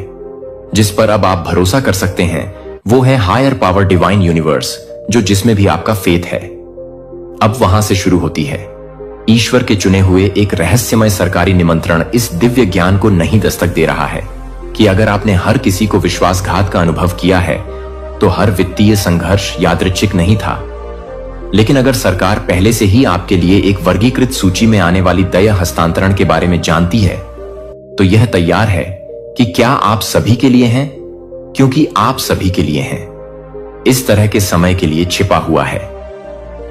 जिस पर अब आप भरोसा कर सकते हैं, वो है हायर पावर, डिवाइन यूनिवर्स, जो जिसमें भी आपका फेथ है। अब वहां से शुरू होती है ईश्वर के चुने हुए एक रहस्यमय सरकारी निमंत्रण। इस दिव्य ज्ञान को नहीं दस्तक दे रहा है कि अगर आपने हर किसी को विश्वासघात का अनुभव किया है तो हर वित्तीय संघर्ष यादृच्छिक नहीं था। लेकिन अगर सरकार पहले से ही आपके लिए एक वर्गीकृत सूची में आने वाली दया हस्तांतरण के बारे में जानती है, तो यह तैयार है कि क्या आप सभी के लिए हैं, क्योंकि आप सभी के लिए हैं। इस तरह के समय के लिए छिपा हुआ है।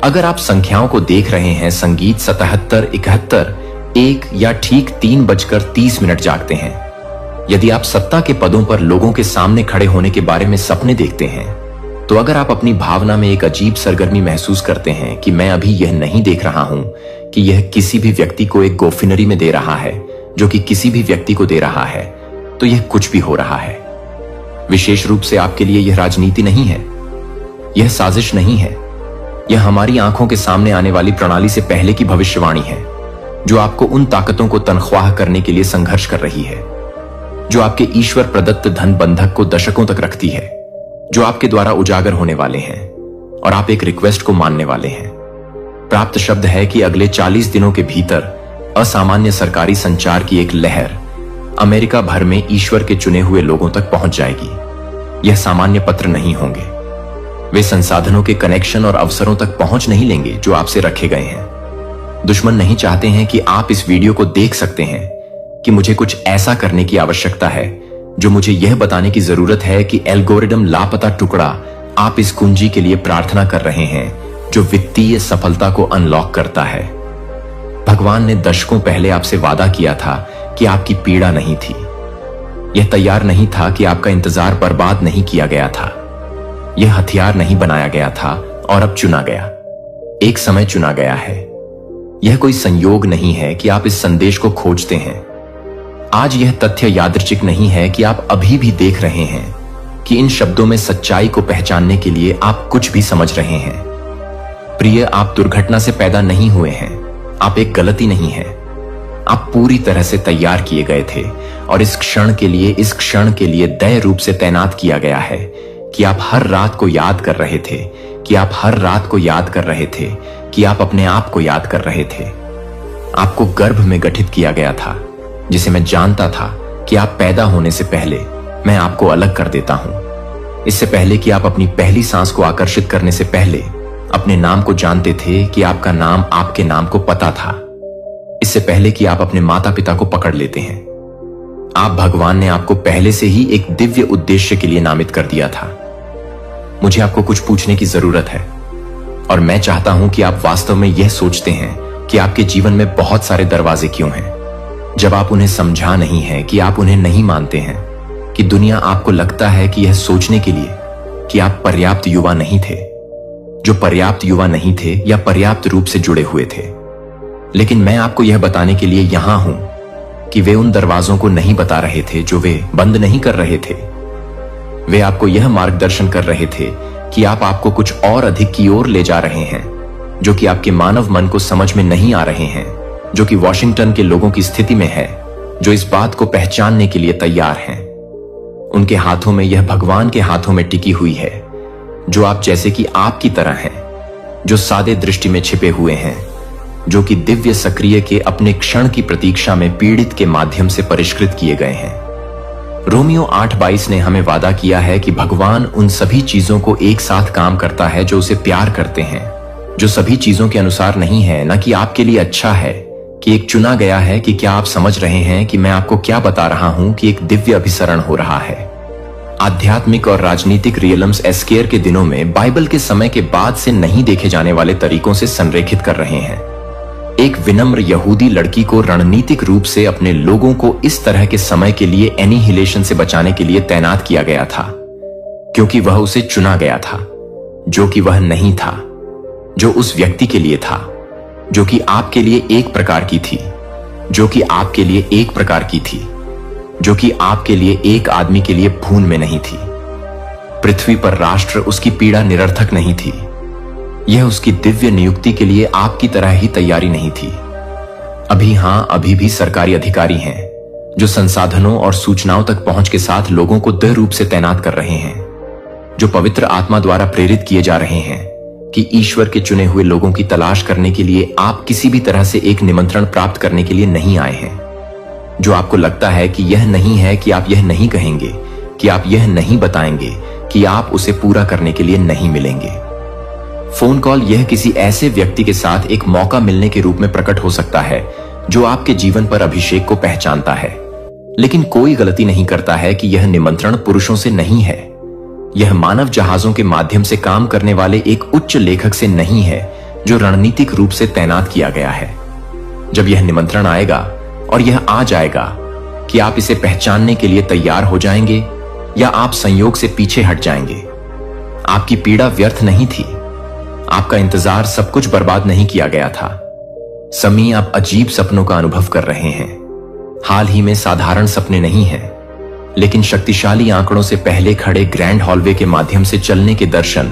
अगर आप संख्याओं को देख रहे हैं, संगीत 77, 71, 1 या ठीक 3:30 जागते हैं। यदि आप सत्ता के पदों पर लोगों के सामने खड़े होने के बारे में सपने देखते हैं, तो अगर आप अपनी भावना में एक अजीब सरगर्मी महसूस करते हैं कि मैं अभी यह नहीं देख रहा हूं कि यह किसी भी व्यक्ति को एक गोफिनरी में दे रहा है जो कि किसी भी व्यक्ति को दे रहा है, तो यह कुछ भी हो रहा है। विशेष रूप से आपके लिए यह राजनीति नहीं है, यह साजिश नहीं है, यह हमारी आंखों के सामने आने वाली प्रणाली से पहले की भविष्यवाणी है, जो आपको उन ताकतों को तनख्वाह करने के लिए संघर्ष कर रही है, जो आपके ईश्वर प्रदत्त धन बंधक को दशकों तक रखती है, जो आपके द्वारा उजागर होने वाले हैं, और आप एक रिक्वेस्ट को मानने वाले हैं। प्राप्त शब्द है कि अगले 40 दिनों के भीतर असामान्य सरकारी संचार की एक लहर अमेरिका भर में ईश्वर के चुने हुए लोगों तक पहुंच जाएगी। यह सामान्य पत्र नहीं होंगे, वे संसाधनों के कनेक्शन और अवसरों तक पहुंच नहीं लेंगे जो आपसे रखे गए हैं। दुश्मन नहीं चाहते हैं कि आप इस वीडियो को देख सकते हैं कि मुझे कुछ ऐसा करने की आवश्यकता है जो मुझे यह बताने की जरूरत है कि एल्गोरिदम लापता टुकड़ा आप इस कुंजी के लिए प्रार्थना कर रहे हैं जो वित्तीय सफलता को अनलॉक करता है। भगवान ने दशकों पहले आपसे वादा किया था कि आपकी पीड़ा नहीं थी। यह तैयार नहीं था कि आपका इंतजार बर्बाद नहीं किया गया था। यह हथियार नहीं बनाया गया था और अब चुना गया, एक समय चुना गया है। यह कोई संयोग नहीं है कि आप इस संदेश को खोजते हैं। आज यह तथ्य यादृच्छिक नहीं है कि आप अभी भी देख रहे हैं कि इन शब्दों में सच्चाई को पहचानने के लिए आप कुछ भी समझ रहे हैं। प्रिय, आप दुर्घटना से पैदा नहीं हुए हैं, आप एक गलती नहीं है। आप पूरी तरह से तैयार किए गए थे और इस क्षण के लिए दया रूप से तैनात किया गया है कि आप हर रात को याद कर रहे थे, कि आप हर रात को याद कर रहे थे, कि आप अपने आप को याद कर रहे थे। आपको गर्भ में गठित किया गया था, जिसे मैं जानता था कि आप पैदा होने से पहले मैं आपको अलग कर देता हूं। इससे पहले कि आप अपनी पहली सांस को आकर्षित करने से पहले अपने नाम को जानते थे कि आपका नाम आपके नाम को पता था। इससे पहले कि आप अपने माता पिता को पकड़ लेते हैं, आप भगवान ने आपको पहले से ही एक दिव्य उद्देश्य के लिए नामित कर दिया था। मुझे आपको कुछ पूछने की जरूरत है और मैं चाहता हूं कि आप वास्तव में यह सोचते हैं कि आपके जीवन में बहुत सारे दरवाजे क्यों हैं, जब आप उन्हें समझा नहीं है, कि आप उन्हें नहीं मानते हैं, कि दुनिया आपको लगता है कि यह सोचने के लिए कि आप पर्याप्त युवा नहीं थे, जो पर्याप्त युवा नहीं थे या पर्याप्त रूप से जुड़े हुए थे। लेकिन मैं आपको यह बताने के लिए यहां हूं कि वे उन दरवाजों को नहीं बता रहे थे जो वे बंद नहीं कर रहे थे। वे आपको यह मार्गदर्शन कर रहे थे कि आप आपको कुछ और अधिक की ओर ले जा रहे हैं, जो कि आपके मानव मन को समझ में नहीं आ रहे हैं, जो कि वॉशिंगटन के लोगों की स्थिति में है, जो इस बात को पहचानने के लिए तैयार हैं। उनके हाथों में यह भगवान के हाथों में टिकी हुई है, जो आप जैसे कि आपकी तरह हैं, जो सादे दृष्टि में छिपे हुए हैं, जो कि दिव्य सक्रिय के अपने क्षण की प्रतीक्षा में पीड़ित के माध्यम से परिष्कृत किए गए हैं। रोमियो 8:22 ने हमें वादा किया है कि भगवान उन सभी चीजों को एक साथ काम करता है जो उसे प्यार करते हैं, जो सभी चीजों के अनुसार नहीं है, न कि आपके लिए अच्छा है, कि एक चुना गया है। कि क्या आप समझ रहे हैं कि मैं आपको क्या बता रहा हूं कि एक दिव्य अभिसरण हो रहा है। आध्यात्मिक और राजनीतिक रियलम्स एस्केयर के दिनों में बाइबल के समय के बाद से नहीं देखे जाने वाले तरीकों से संरेखित कर रहे हैं। एक विनम्र यहूदी लड़की को रणनीतिक रूप से अपने लोगों को इस तरह के समय के लिए एनिहिलेशन से बचाने के लिए तैनात किया गया था, क्योंकि वह उसे चुना गया था, जो कि वह नहीं था, जो उस व्यक्ति के लिए था, जो कि आपके लिए एक प्रकार की थी, जो कि आपके लिए एक प्रकार की थी, जो कि आपके लिए एक आदमी के लिए भून में नहीं थी। पृथ्वी पर राष्ट्र उसकी पीड़ा निरर्थक नहीं थी। यह उसकी दिव्य नियुक्ति के लिए आपकी तरह ही तैयारी नहीं थी। अभी भी सरकारी अधिकारी हैं जो संसाधनों और सूचनाओं तक पहुंच के साथ लोगों को दृढ़ रूप से तैनात कर रहे हैं, जो पवित्र आत्मा द्वारा प्रेरित किए जा रहे हैं कि ईश्वर के चुने हुए लोगों की तलाश करने के लिए आप किसी भी तरह से एक निमंत्रण प्राप्त करने के लिए नहीं आए हैं। जो आपको लगता है कि यह नहीं है, कि आप यह नहीं कहेंगे, कि आप यह नहीं बताएंगे, कि आप उसे पूरा करने के लिए नहीं मिलेंगे। फोन कॉल यह किसी ऐसे व्यक्ति के साथ एक मौका मिलने के रूप में प्रकट हो सकता है जो आपके जीवन पर अभिषेक को पहचानता है, लेकिन कोई गलती नहीं करता है कि यह निमंत्रण पुरुषों से नहीं है। यह मानव जहाजों के माध्यम से काम करने वाले एक उच्च लेखक से नहीं है जो रणनीतिक रूप से तैनात किया गया है। जब यह निमंत्रण आएगा, और यह आ जाएगा, कि आप इसे पहचानने के लिए तैयार हो जाएंगे या आप संयोग से पीछे हट जाएंगे। आपकी पीड़ा व्यर्थ नहीं थी, आपका इंतजार सब कुछ बर्बाद नहीं किया गया था। समी, आप अजीब सपनों का अनुभव कर रहे हैं। हाल ही में साधारण सपने नहीं हैं, लेकिन शक्तिशाली आंकड़ों से पहले खड़े ग्रैंड हॉलवे के माध्यम से चलने के दर्शन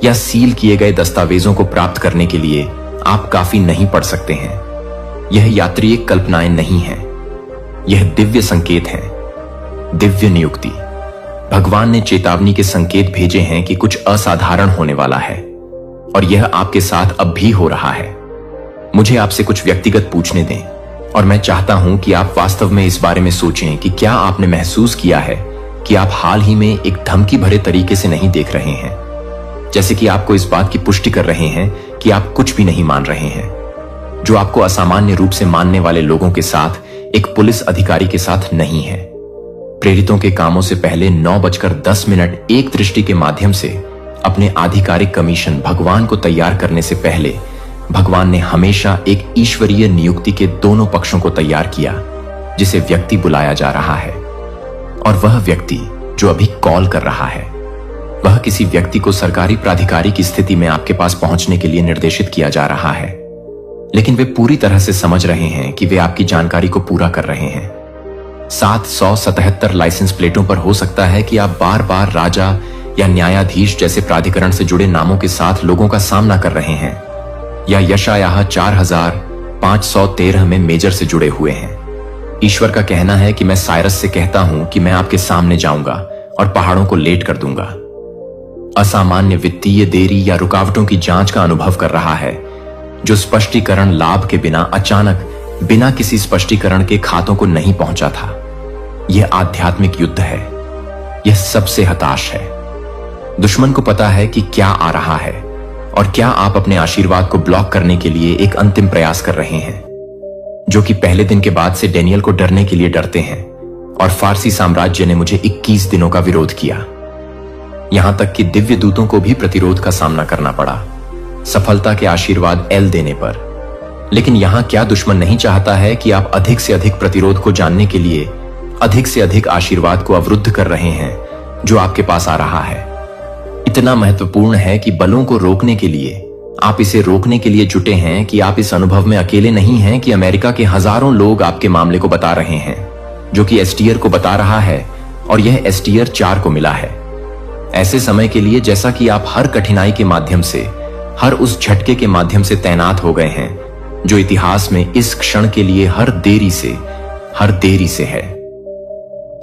या सील किए गए दस्तावेजों को प्राप्त करने के लिए आप काफी नहीं पढ़ सकते हैं। यह यात्रीय कल्पनाएं नहीं है, यह दिव्य संकेत है, दिव्य नियुक्ति। भगवान ने चेतावनी के संकेत भेजे हैं कि कुछ असाधारण होने वाला है, और यह आपके साथ अब भी हो रहा है। मुझे आपसे कुछ व्यक्तिगत पूछने दें, और मैं चाहता हूं कि आप वास्तव में इस बारे में सोचें कि क्या आपने महसूस किया है कि आप हाल ही में एक धमकी भरे तरीके से नहीं देख रहे हैं, जैसे कि आपको इस बात की पुष्टि कर रहे हैं कि आप कुछ भी नहीं मान रहे हैं, जो आपको असामान्य रूप से मानने वाले लोगों के साथ एक पुलिस अधिकारी के साथ नहीं है। प्रेरितों के कामों से पहले 9:10 एक दृष्टि के माध्यम से अपने आधिकारिक कमीशन भगवान को तैयार करने से पहले भगवान ने हमेशा एक ईश्वरीय नियुक्ति के दोनों पक्षों को तैयार किया, जिसे व्यक्ति बुलाया जा रहा है, और वह व्यक्ति जो अभी कॉल कर रहा है वह किसी व्यक्ति को सरकारी प्राधिकारी की स्थिति में आपके पास पहुंचने के लिए निर्देशित किया जा रहा है, लेकिन वे पूरी तरह से समझ रहे हैं कि वे आपकी जानकारी को पूरा कर रहे हैं। 777 लाइसेंस प्लेटों पर हो सकता है कि आप बार बार राजा या न्यायाधीश जैसे प्राधिकरण से जुड़े नामों के साथ लोगों का सामना कर रहे हैं, या यशायाह 4513 में मेजर से जुड़े हुए हैं। ईश्वर का कहना है कि मैं साइरस से कहता हूं कि मैं आपके सामने जाऊंगा और पहाड़ों को लेट कर दूंगा। असामान्य वित्तीय देरी या रुकावटों की जांच का अनुभव कर रहा है, जो स्पष्टीकरण लाभ के बिना अचानक बिना किसी स्पष्टीकरण के खातों को नहीं पहुंचा था। यह आध्यात्मिक युद्ध है। यह सबसे हताश है। दुश्मन को पता है कि क्या आ रहा है, और क्या आप अपने आशीर्वाद को ब्लॉक करने के लिए एक अंतिम प्रयास कर रहे हैं, जो कि पहले दिन के बाद से डेनियल को डरने के लिए डरते हैं। और फारसी साम्राज्य ने मुझे 21 दिनों का विरोध किया, यहां तक कि दिव्य दूतों को भी प्रतिरोध का सामना करना पड़ा, सफलता के आशीर्वाद एल देने पर। लेकिन यहां क्या दुश्मन नहीं चाहता है कि आप अधिक से अधिक प्रतिरोध को जानने के लिए अधिक से अधिक आशीर्वाद को अवरुद्ध कर रहे हैं जो आपके पास आ रहा है। इतना महत्वपूर्ण है कि बलों को रोकने के लिए आप इसे रोकने के लिए जुटे हैं कि आप इस अनुभव में अकेले नहीं हैं कि अमेरिका के हजारों लोग आपके मामले को बता रहे हैं, जो कि एसटीआर को बता रहा है, और यह एसटीआर 4 को मिला है। ऐसे समय के लिए जैसा कि आप हर कठिनाई के माध्यम से, हर उस झटके के माध्यम से तैनात हो गए हैं जो इतिहास में इस क्षण के लिए हर देरी से है।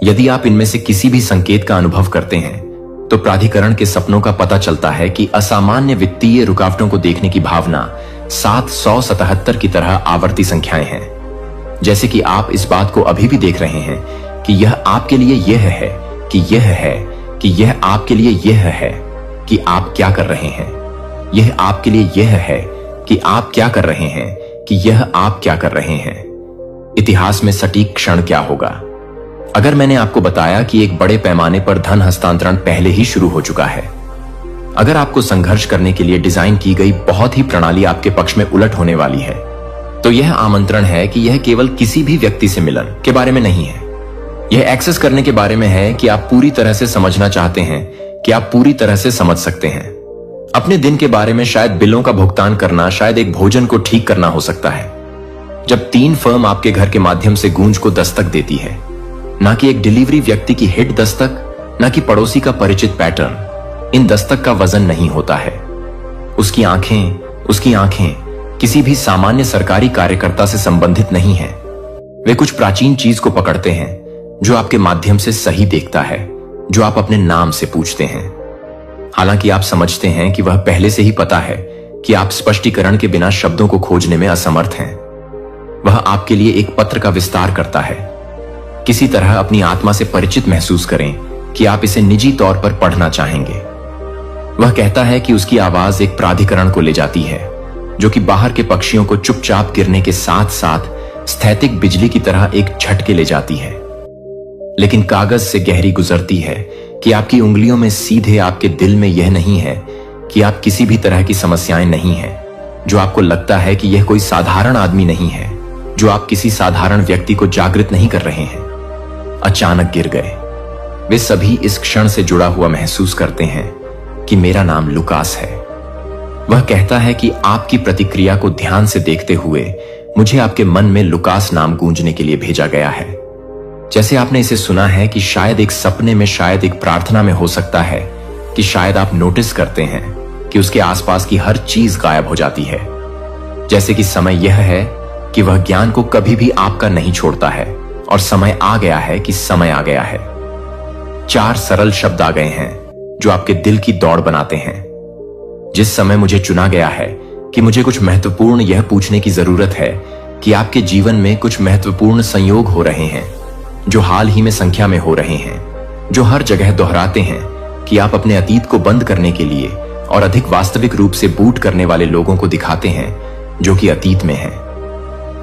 यदि आप इनमें से किसी भी संकेत का अनुभव करते हैं तो प्राधिकरण के सपनों का पता चलता है कि असामान्य वित्तीय रुकावटों को देखने की भावना 777 की तरह आवर्ती संख्याएं हैं। जैसे कि आप इस बात को अभी भी देख रहे हैं कि यह आपके लिए यह है कि यह है कि यह आपके लिए यह है कि आप क्या कर रहे हैं। यह आपके लिए यह है कि आप क्या कर रहे हैं कि यह आप क्या कर रहे हैं। इतिहास में सटीक क्षण क्या होगा? अगर मैंने आपको बताया कि एक बड़े पैमाने पर धन हस्तांतरण पहले ही शुरू हो चुका है, अगर आपको संघर्ष करने के लिए डिजाइन की गई बहुत ही प्रणाली आपके पक्ष में उलट होने वाली है, तो यह आमंत्रण है कि यह केवल किसी भी व्यक्ति से मिलन के बारे में नहीं है। यह एक्सेस करने के बारे में है कि आप पूरी तरह से समझना चाहते हैं कि आप पूरी तरह से समझ सकते हैं। अपने दिन के बारे में शायद बिलों का भुगतान करना, शायद एक भोजन को ठीक करना हो सकता है। जब 3 फर्म आपके घर के माध्यम से गूंज को दस्तक देती है, ना कि एक डिलीवरी व्यक्ति की हिट दस्तक, ना कि पड़ोसी का परिचित पैटर्न, इन दस्तक का वजन नहीं होता है। उसकी आंखें किसी भी सामान्य सरकारी कार्यकर्ता से संबंधित नहीं है। वे कुछ प्राचीन चीज को पकड़ते हैं जो आपके माध्यम से सही देखता है, जो आप अपने नाम से पूछते हैं। हालांकि आप समझते हैं कि वह पहले से ही पता है कि आप स्पष्टीकरण के बिना शब्दों को खोजने में असमर्थ हैं। वह आपके लिए एक पत्र का विस्तार करता है। किसी तरह अपनी आत्मा से परिचित महसूस करें कि आप इसे निजी तौर पर पढ़ना चाहेंगे। वह कहता है कि उसकी आवाज एक प्राधिकरण को ले जाती है जो कि बाहर के पक्षियों को चुपचाप गिरने के साथ साथ स्थैतिक बिजली की तरह एक झटके ले जाती है, लेकिन कागज से गहरी गुजरती है कि आपकी उंगलियों में सीधे आपके दिल में यह नहीं है कि आप किसी भी तरह की समस्याएं नहीं है, जो आपको लगता है कि यह कोई साधारण आदमी नहीं है, जो आप किसी साधारण व्यक्ति को जागृत नहीं कर रहे हैं। अचानक गिर गए। वे सभी इस क्षण से जुड़ा हुआ महसूस करते हैं कि मेरा नाम लुकास है। वह कहता है कि आपकी प्रतिक्रिया को ध्यान से देखते हुए मुझे आपके मन में लुकास नाम गूंजने के लिए भेजा गया है। जैसे आपने इसे सुना है कि शायद एक सपने में, शायद एक प्रार्थना में हो सकता है कि शायद आप नोटिस करते हैं कि उसके आसपास की हर चीज गायब हो जाती है। जैसे कि समय यह है कि वह ज्ञान को कभी भी आपका नहीं छोड़ता है, और समय आ गया है कि समय आ गया है। 4 सरल शब्द आ गए हैं जो आपके दिल की दौड़ बनाते हैं। जिस समय मुझे चुना गया है कि मुझे कुछ महत्वपूर्ण यह पूछने की जरूरत है कि आपके जीवन में कुछ महत्वपूर्ण संयोग हो रहे हैं जो हाल ही में संख्या में हो रहे हैं, जो हर जगह दोहराते हैं कि आप अपने अतीत को बंद करने के लिए और अधिक वास्तविक रूप से बूट करने वाले लोगों को दिखाते हैं जो कि अतीत में है।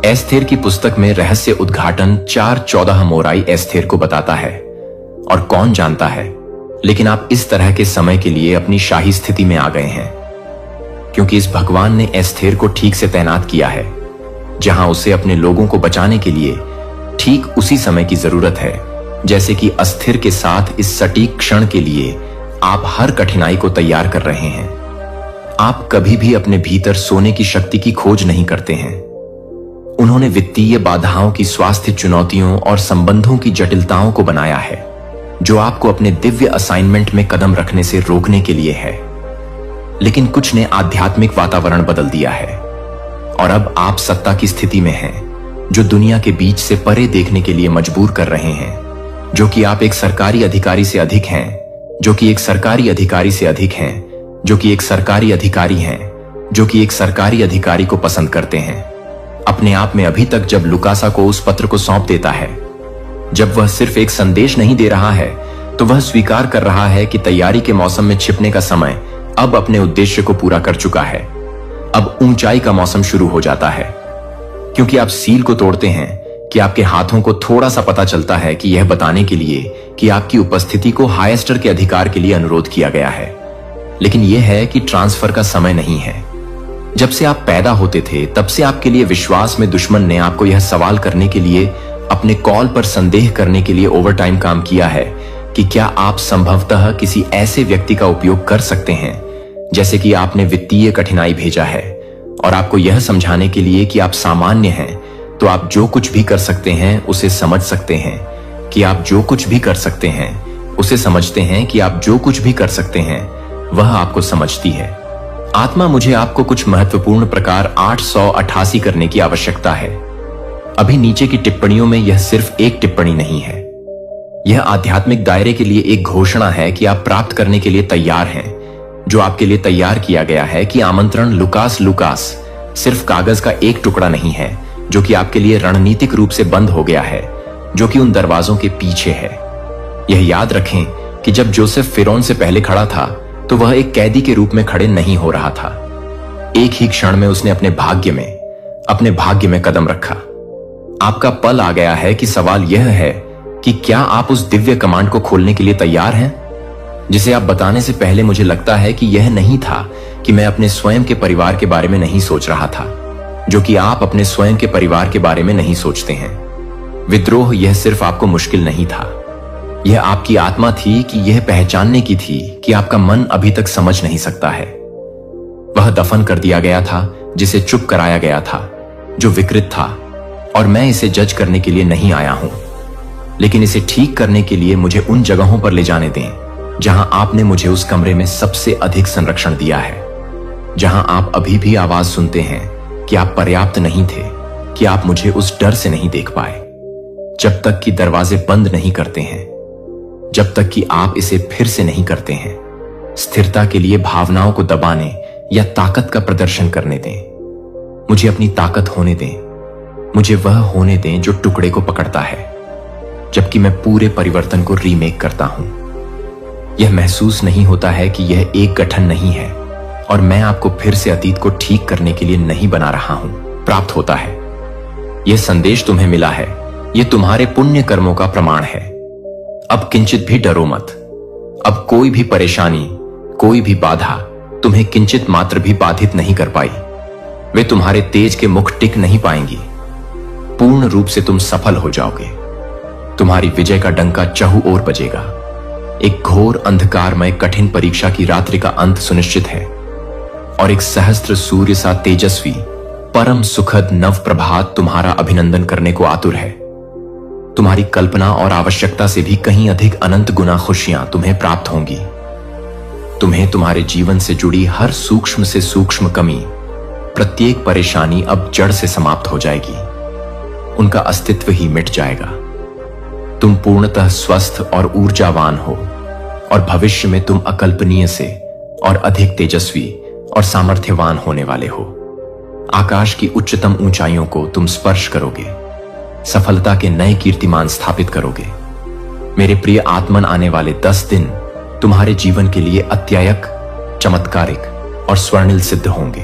एस्थेर की पुस्तक में रहस्य उद्घाटन 4:14 मोराई एस्थेर को बताता है, और कौन जानता है, लेकिन आप इस तरह के समय के लिए अपनी शाही स्थिति में आ गए हैं, क्योंकि इस भगवान ने एस्थेर को ठीक से तैनात किया है, जहां उसे अपने लोगों को बचाने के लिए ठीक उसी समय की जरूरत है जैसे कि अस्थिर के साथ इस सटीक क्षण के लिए आप हर कठिनाई को तैयार कर रहे हैं। आप कभी भी अपने भीतर सोने की शक्ति की खोज नहीं करते हैं। उन्होंने वित्तीय बाधाओं की, स्वास्थ्य चुनौतियों और संबंधों की जटिलताओं को बनाया है, जो आपको अपने दिव्य असाइनमेंट में कदम रखने से रोकने के लिए है। लेकिन कुछ ने आध्यात्मिक वातावरण बदल दिया है और अब आप सत्ता की स्थिति में हैं, जो दुनिया के बीच से परे देखने के लिए मजबूर कर रहे हैं, जो कि आप एक सरकारी अधिकारी से अधिक हैं, जो कि एक सरकारी अधिकारी से अधिक हैं, जो कि एक सरकारी अधिकारी हैं, जो कि एक सरकारी अधिकारी को पसंद करते हैं। अपने आप में अभी तक जब लुकासा को उस पत्र को सौंप देता है, जब वह सिर्फ एक संदेश नहीं दे रहा है, तो वह स्वीकार कर रहा है कि तैयारी के मौसम में छिपने का समय अब अपने उद्देश्य को पूरा कर चुका है। अब ऊंचाई का मौसम शुरू हो जाता है, क्योंकि आप सील को तोड़ते हैं कि आपके हाथों को थोड़ा सा पता चलता है कि यह बताने के लिए कि आपकी उपस्थिति को हाईएस्टर के अधिकार के लिए अनुरोध किया गया है। लेकिन यह है कि ट्रांसफर का समय नहीं है। जब से आप पैदा होते थे तब से आपके लिए विश्वास में दुश्मन ने आपको यह सवाल करने के लिए, अपने कॉल पर संदेह करने के लिए ओवरटाइम काम किया है कि क्या आप संभवतः किसी ऐसे व्यक्ति का उपयोग कर सकते हैं, जैसे कि आपने वित्तीय कठिनाई भेजा है, और आपको यह समझाने के लिए कि आप सामान्य हैं, तो आप जो कुछ भी कर सकते हैं उसे समझ सकते हैं, कि आप जो कुछ भी कर सकते हैं उसे समझते हैं, कि आप जो कुछ भी कर सकते हैं वह आपको समझती है। आत्मा, मुझे आपको कुछ महत्वपूर्ण प्रकार 888 करने की आवश्यकता है। अभी नीचे की टिप्पणियों में यह सिर्फ एक टिप्पणी नहीं है। यह आध्यात्मिक दायरे के लिए एक घोषणा है कि आप प्राप्त करने के लिए तैयार हैं, जो आपके लिए तैयार किया गया है। कि आमंत्रण लुकास सिर्फ कागज का एक टुकड़ा नहीं है, जो कि आपके लिए रणनीतिक रूप से बंद हो गया है, जो कि उन दरवाजों के पीछे है। यह याद रखें कि जब जोसेफ फिरौन से पहले खड़ा था, तो वह एक कैदी के रूप में खड़े नहीं हो रहा था। एक ही क्षण में उसने अपने भाग्य में कदम रखा। आपका पल आ गया है कि सवाल यह है कि क्या आप उस दिव्य कमांड को खोलने के लिए तैयार हैं, जिसे आप बताने से पहले मुझे लगता है कि यह नहीं था कि मैं अपने स्वयं के परिवार के बारे में नहीं सोच रहा था, जो कि आप अपने स्वयं के परिवार के बारे में नहीं सोचते हैं। विद्रोह यह सिर्फ आपको मुश्किल नहीं था, यह आपकी आत्मा थी कि यह पहचानने की थी कि आपका मन अभी तक समझ नहीं सकता है। वह दफन कर दिया गया था जिसे चुप कराया गया था, जो विकृत था, और मैं इसे जज करने के लिए नहीं आया हूं, लेकिन इसे ठीक करने के लिए मुझे उन जगहों पर ले जाने दें जहां आपने मुझे उस कमरे में सबसे अधिक संरक्षण दिया है, जहां आप अभी भी आवाज सुनते हैं कि आप पर्याप्त नहीं थे, कि आप मुझे उस डर से नहीं देख पाए, जब तक कि दरवाजे बंद नहीं करते हैं, जब तक कि आप इसे फिर से नहीं करते हैं। स्थिरता के लिए भावनाओं को दबाने या ताकत का प्रदर्शन करने दें। मुझे अपनी ताकत होने दें, मुझे वह होने दें जो टुकड़े को पकड़ता है, जबकि मैं पूरे परिवर्तन को रीमेक करता हूं। यह महसूस नहीं होता है कि यह एक गठन नहीं है, और मैं आपको फिर से अतीत को ठीक करने के लिए नहीं बना रहा हूं। प्राप्त होता है। यह संदेश तुम्हें मिला है, यह तुम्हारे पुण्य कर्मों का प्रमाण है। अब किंचित भी डरो मत। अब कोई भी परेशानी, कोई भी बाधा तुम्हें किंचित मात्र भी बाधित नहीं कर पाई। वे तुम्हारे तेज के मुख टिक नहीं पाएंगी। पूर्ण रूप से तुम सफल हो जाओगे। तुम्हारी विजय का डंका चहु ओर बजेगा। एक घोर अंधकारमय कठिन परीक्षा की रात्रि का अंत सुनिश्चित है, और एक सहस्त्र सूर्य सा तेजस्वी परम सुखद नव प्रभात तुम्हारा अभिनंदन करने को आतुर है। तुम्हारी कल्पना और आवश्यकता से भी कहीं अधिक अनंत गुना खुशियां तुम्हें प्राप्त होंगी। तुम्हें तुम्हारे जीवन से जुड़ी हर सूक्ष्म से सूक्ष्म कमी, प्रत्येक परेशानी अब जड़ से समाप्त हो जाएगी। उनका अस्तित्व ही मिट जाएगा। तुम पूर्णतः स्वस्थ और ऊर्जावान हो, और भविष्य में तुम अकल्पनीय से और अधिक तेजस्वी और सामर्थ्यवान होने वाले हो। आकाश की उच्चतम ऊंचाइयों को तुम स्पर्श करोगे, सफलता के नए कीर्तिमान स्थापित करोगे। मेरे प्रिय आत्मन, आने वाले 10 दिन तुम्हारे जीवन के लिए अत्यायक, चमत्कारिक और स्वर्णिल सिद्ध होंगे।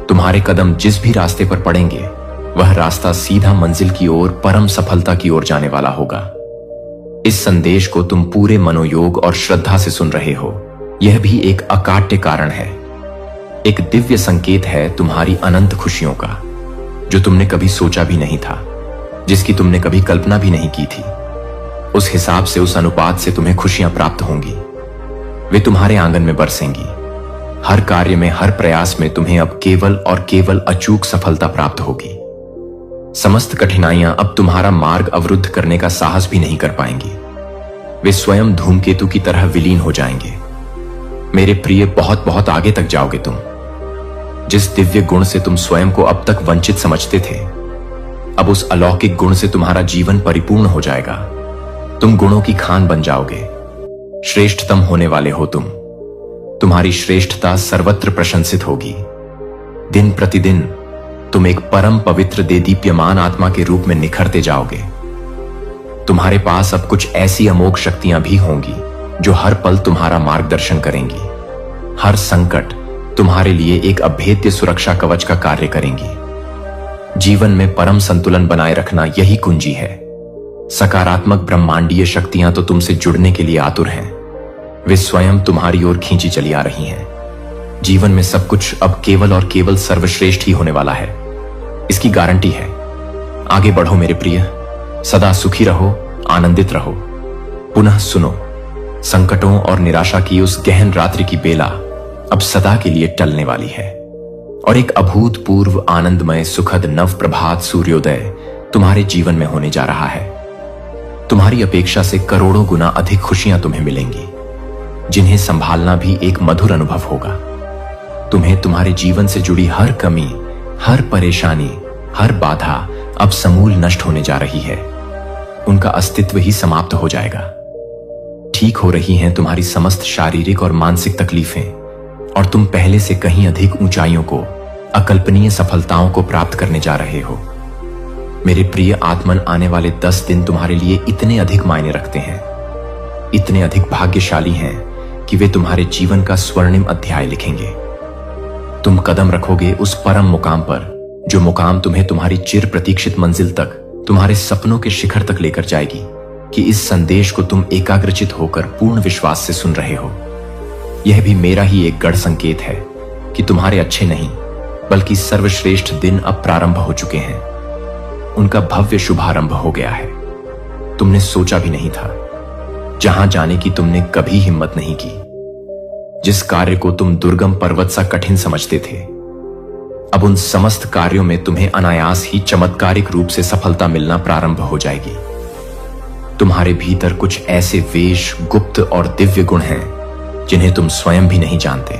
तुम्हारे कदम जिस भी रास्ते पर पड़ेंगे, वह रास्ता सीधा मंजिल की ओर, परम सफलता की ओर जाने वाला होगा। इस संदेश को तुम पूरे मनोयोग और श्रद्धा से सुन रहे हो। यह भी एक अकाट्य कारण है, एक दिव्य संकेत है तुम्हारी अनंत खुशियों का, जो तुमने कभी सोचा भी नहीं था। जिसकी तुमने कभी कल्पना भी नहीं की थी। उस हिसाब से, उस अनुपात से तुम्हें खुशियां प्राप्त होंगी। वे तुम्हारे आंगन में बरसेंगी। हर कार्य में, हर प्रयास में तुम्हें अब केवल और केवल अचूक सफलता प्राप्त होगी। समस्त कठिनाइयां अब तुम्हारा मार्ग अवरुद्ध करने का साहस भी नहीं कर पाएंगी। वे स्वयं धूमकेतु की तरह विलीन हो जाएंगे। मेरे प्रिय, बहुत बहुत आगे तक जाओगे तुम। जिस दिव्य गुण से तुम स्वयं को अब तक वंचित समझते थे, अब उस अलौकिक गुण से तुम्हारा जीवन परिपूर्ण हो जाएगा। तुम गुणों की खान बन जाओगे। श्रेष्ठतम होने वाले हो तुम। तुम्हारी श्रेष्ठता सर्वत्र प्रशंसित होगी। दिन प्रतिदिन तुम एक परम पवित्र देदीप्यमान आत्मा के रूप में निखरते जाओगे। तुम्हारे पास अब कुछ ऐसी अमोघ शक्तियां भी होंगी जो हर पल तुम्हारा मार्गदर्शन करेंगी। हर संकट तुम्हारे लिए एक अभेद्य सुरक्षा कवच का कार्य करेंगी। जीवन में परम संतुलन बनाए रखना यही कुंजी है। सकारात्मक ब्रह्मांडीय शक्तियां तो तुमसे जुड़ने के लिए आतुर हैं। वे स्वयं तुम्हारी ओर खींची चली आ रही हैं। जीवन में सब कुछ अब केवल और केवल सर्वश्रेष्ठ ही होने वाला है, इसकी गारंटी है। आगे बढ़ो मेरे प्रिय, सदा सुखी रहो, आनंदित रहो। पुनः सुनो, संकटों और निराशा की उस गहन रात्रि की बेला अब सदा के लिए टलने वाली है और एक अभूतपूर्व आनंदमय सुखद नव प्रभात सूर्योदय तुम्हारे जीवन में होने जा रहा है। तुम्हारी अपेक्षा से करोड़ों गुना अधिक खुशियां तुम्हें मिलेंगी, जिन्हें संभालना भी एक मधुर अनुभव होगा। तुम्हें तुम्हारे जीवन से जुड़ी हर कमी, हर परेशानी, हर बाधा अब समूल नष्ट होने जा रही है। उनका अस्तित्व ही समाप्त हो जाएगा। ठीक हो रही हैं तुम्हारी समस्त शारीरिक और मानसिक तकलीफें और तुम पहले से कहीं अधिक ऊंचाइयों को, अकल्पनीय सफलताओं को प्राप्त करने जा रहे हो। मेरे प्रिय आत्मन, आने वाले 10 दिन तुम्हारे लिए इतने अधिक मायने रखते हैं, इतने अधिक भाग्यशाली हैं कि वे तुम्हारे जीवन का स्वर्णिम अध्याय लिखेंगे। तुम कदम रखोगे उस परम मुकाम पर, जो मुकाम तुम्हें तुम्हारी चिर प्रतीक्षित मंजिल तक, तुम्हारे सपनों के शिखर तक लेकर जाएगी कि इस संदेश को तुम एकाग्रचित होकर पूर्ण विश्वास से सुन रहे हो। यह भी मेरा ही एक गढ़ संकेत है कि तुम्हारे अच्छे नहीं बल्कि सर्वश्रेष्ठ दिन अब प्रारंभ हो चुके हैं। उनका भव्य शुभारंभ हो गया है। तुमने सोचा भी नहीं था, जहां जाने की तुमने कभी हिम्मत नहीं की। जिस कार्य को तुम दुर्गम पर्वत सा कठिन समझते थे, अब उन समस्त कार्यों में तुम्हें अनायास ही चमत्कारिक रूप से सफलता मिलना प्रारंभ हो जाएगी। तुम्हारे भीतर कुछ ऐसे वेश, गुप्त और दिव्य गुण हैं जिन्हें तुम स्वयं भी नहीं जानते।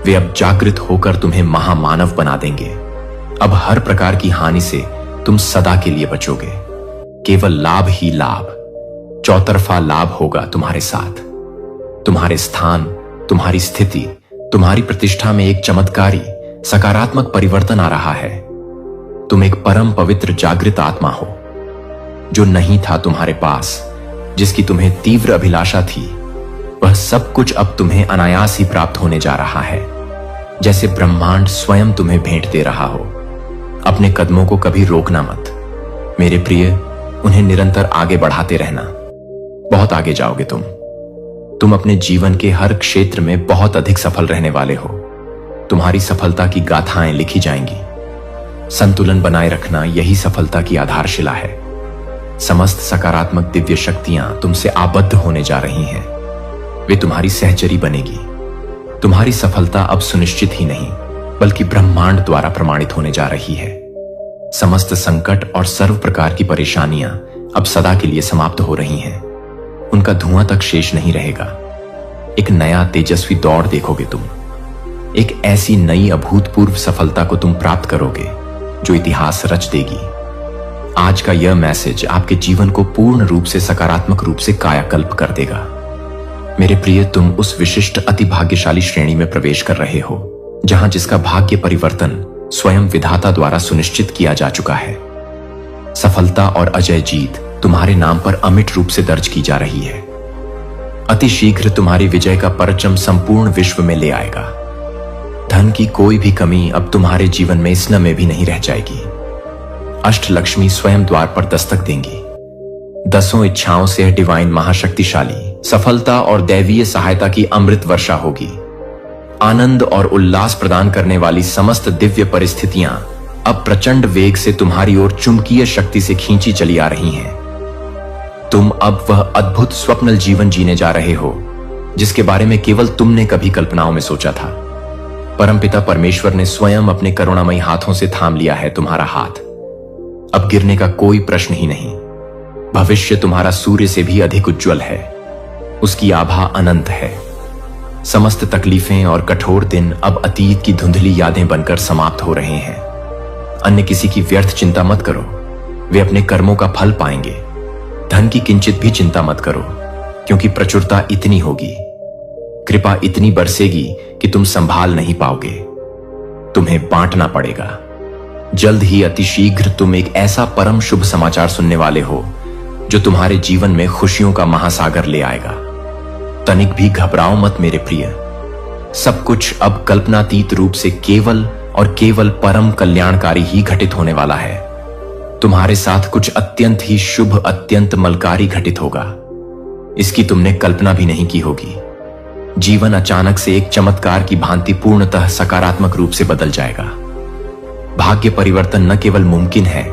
वे अब जागृत होकर तुम्हें महामानव बना देंगे। अब हर प्रकार की हानि से तुम सदा के लिए बचोगे। केवल लाभ ही लाभ, चौतरफा लाभ होगा तुम्हारे साथ। तुम्हारे स्थान, तुम्हारी स्थिति, तुम्हारी प्रतिष्ठा में एक चमत्कारी सकारात्मक परिवर्तन आ रहा है। तुम एक परम पवित्र जागृत आत्मा हो, जो नहीं था तुम्हारे पास, जिसकी तुम्हें तीव्र अभिलाषा थी। वह सब कुछ अब तुम्हें अनायास ही प्राप्त होने जा रहा है, जैसे ब्रह्मांड स्वयं तुम्हें भेंट दे रहा हो। अपने कदमों को कभी रोकना मत मेरे प्रिय, उन्हें निरंतर आगे बढ़ाते रहना। बहुत आगे जाओगे तुम अपने जीवन के हर क्षेत्र में बहुत अधिक सफल रहने वाले हो। तुम्हारी सफलता की गाथाएं लिखी जाएंगी। संतुलन बनाए रखना यही सफलता की आधारशिला है। समस्त सकारात्मक दिव्य शक्तियां तुमसे आबद्ध होने जा रही हैं। वे तुम्हारी सहचरी बनेगी। तुम्हारी सफलता अब सुनिश्चित ही नहीं बल्कि ब्रह्मांड द्वारा प्रमाणित होने जा रही है। समस्त संकट और सर्व प्रकार की परेशानियां अब सदा के लिए समाप्त हो रही हैं। उनका धुआं तक शेष नहीं रहेगा। एक नया तेजस्वी दौड़ देखोगे तुम। एक ऐसी नई अभूतपूर्व सफलता को तुम प्राप्त करोगे जो इतिहास रच देगी। आज का यह मैसेज आपके जीवन को पूर्ण रूप से सकारात्मक रूप से कायाकल्प कर देगा। मेरे प्रिय, तुम उस विशिष्ट अति भाग्यशाली श्रेणी में प्रवेश कर रहे हो जहां जिसका भाग्य परिवर्तन स्वयं विधाता द्वारा सुनिश्चित किया जा चुका है। सफलता और अजय जीत तुम्हारे नाम पर अमिट रूप से दर्ज की जा रही है। अति शीघ्र तुम्हारी विजय का परचम संपूर्ण विश्व में ले आएगा। धन की कोई भी कमी अब तुम्हारे जीवन में स्न में भी नहीं रह जाएगी। अष्टलक्ष्मी स्वयं द्वार पर दस्तक देंगी। 10 इच्छाओं से डिवाइन महाशक्तिशाली सफलता और दैवीय सहायता की अमृत वर्षा होगी। आनंद और उल्लास प्रदान करने वाली समस्त दिव्य परिस्थितियां अब प्रचंड वेग से तुम्हारी ओर चुंबकीय शक्ति से खींची चली आ रही हैं। तुम अब वह अद्भुत स्वप्नल जीवन जीने जा रहे हो जिसके बारे में केवल तुमने कभी कल्पनाओं में सोचा था। परमपिता परमेश्वर ने स्वयं अपने करुणामयी हाथों से थाम लिया है तुम्हारा हाथ। अब गिरने का कोई प्रश्न ही नहीं। भविष्य तुम्हारा सूर्य से भी अधिक उज्जवल है। उसकी आभा अनंत है। समस्त तकलीफें और कठोर दिन अब अतीत की धुंधली यादें बनकर समाप्त हो रहे हैं। अन्य किसी की व्यर्थ चिंता मत करो, वे अपने कर्मों का फल पाएंगे। धन की किंचित भी चिंता मत करो, क्योंकि प्रचुरता इतनी होगी, कृपा इतनी बरसेगी कि तुम संभाल नहीं पाओगे। तुम्हें बांटना पड़ेगा। जल्द ही अतिशीघ्र तुम एक ऐसा परम शुभ समाचार सुनने वाले हो जो तुम्हारे जीवन में खुशियों का महासागर ले आएगा। तनिक भी घबराओ मत मेरे प्रिय। सब कुछ अब कल्पनातीत रूप से केवल और केवल परम कल्याणकारी ही घटित होने वाला है। तुम्हारे साथ कुछ अत्यंत ही शुभ, अत्यंत मलकारी घटित होगा। इसकी तुमने कल्पना भी नहीं की होगी। जीवन अचानक से एक चमत्कार की भांति पूर्णतः सकारात्मक रूप से बदल जाएगा। भाग्य परिवर्तन न केवल मुमकिन है,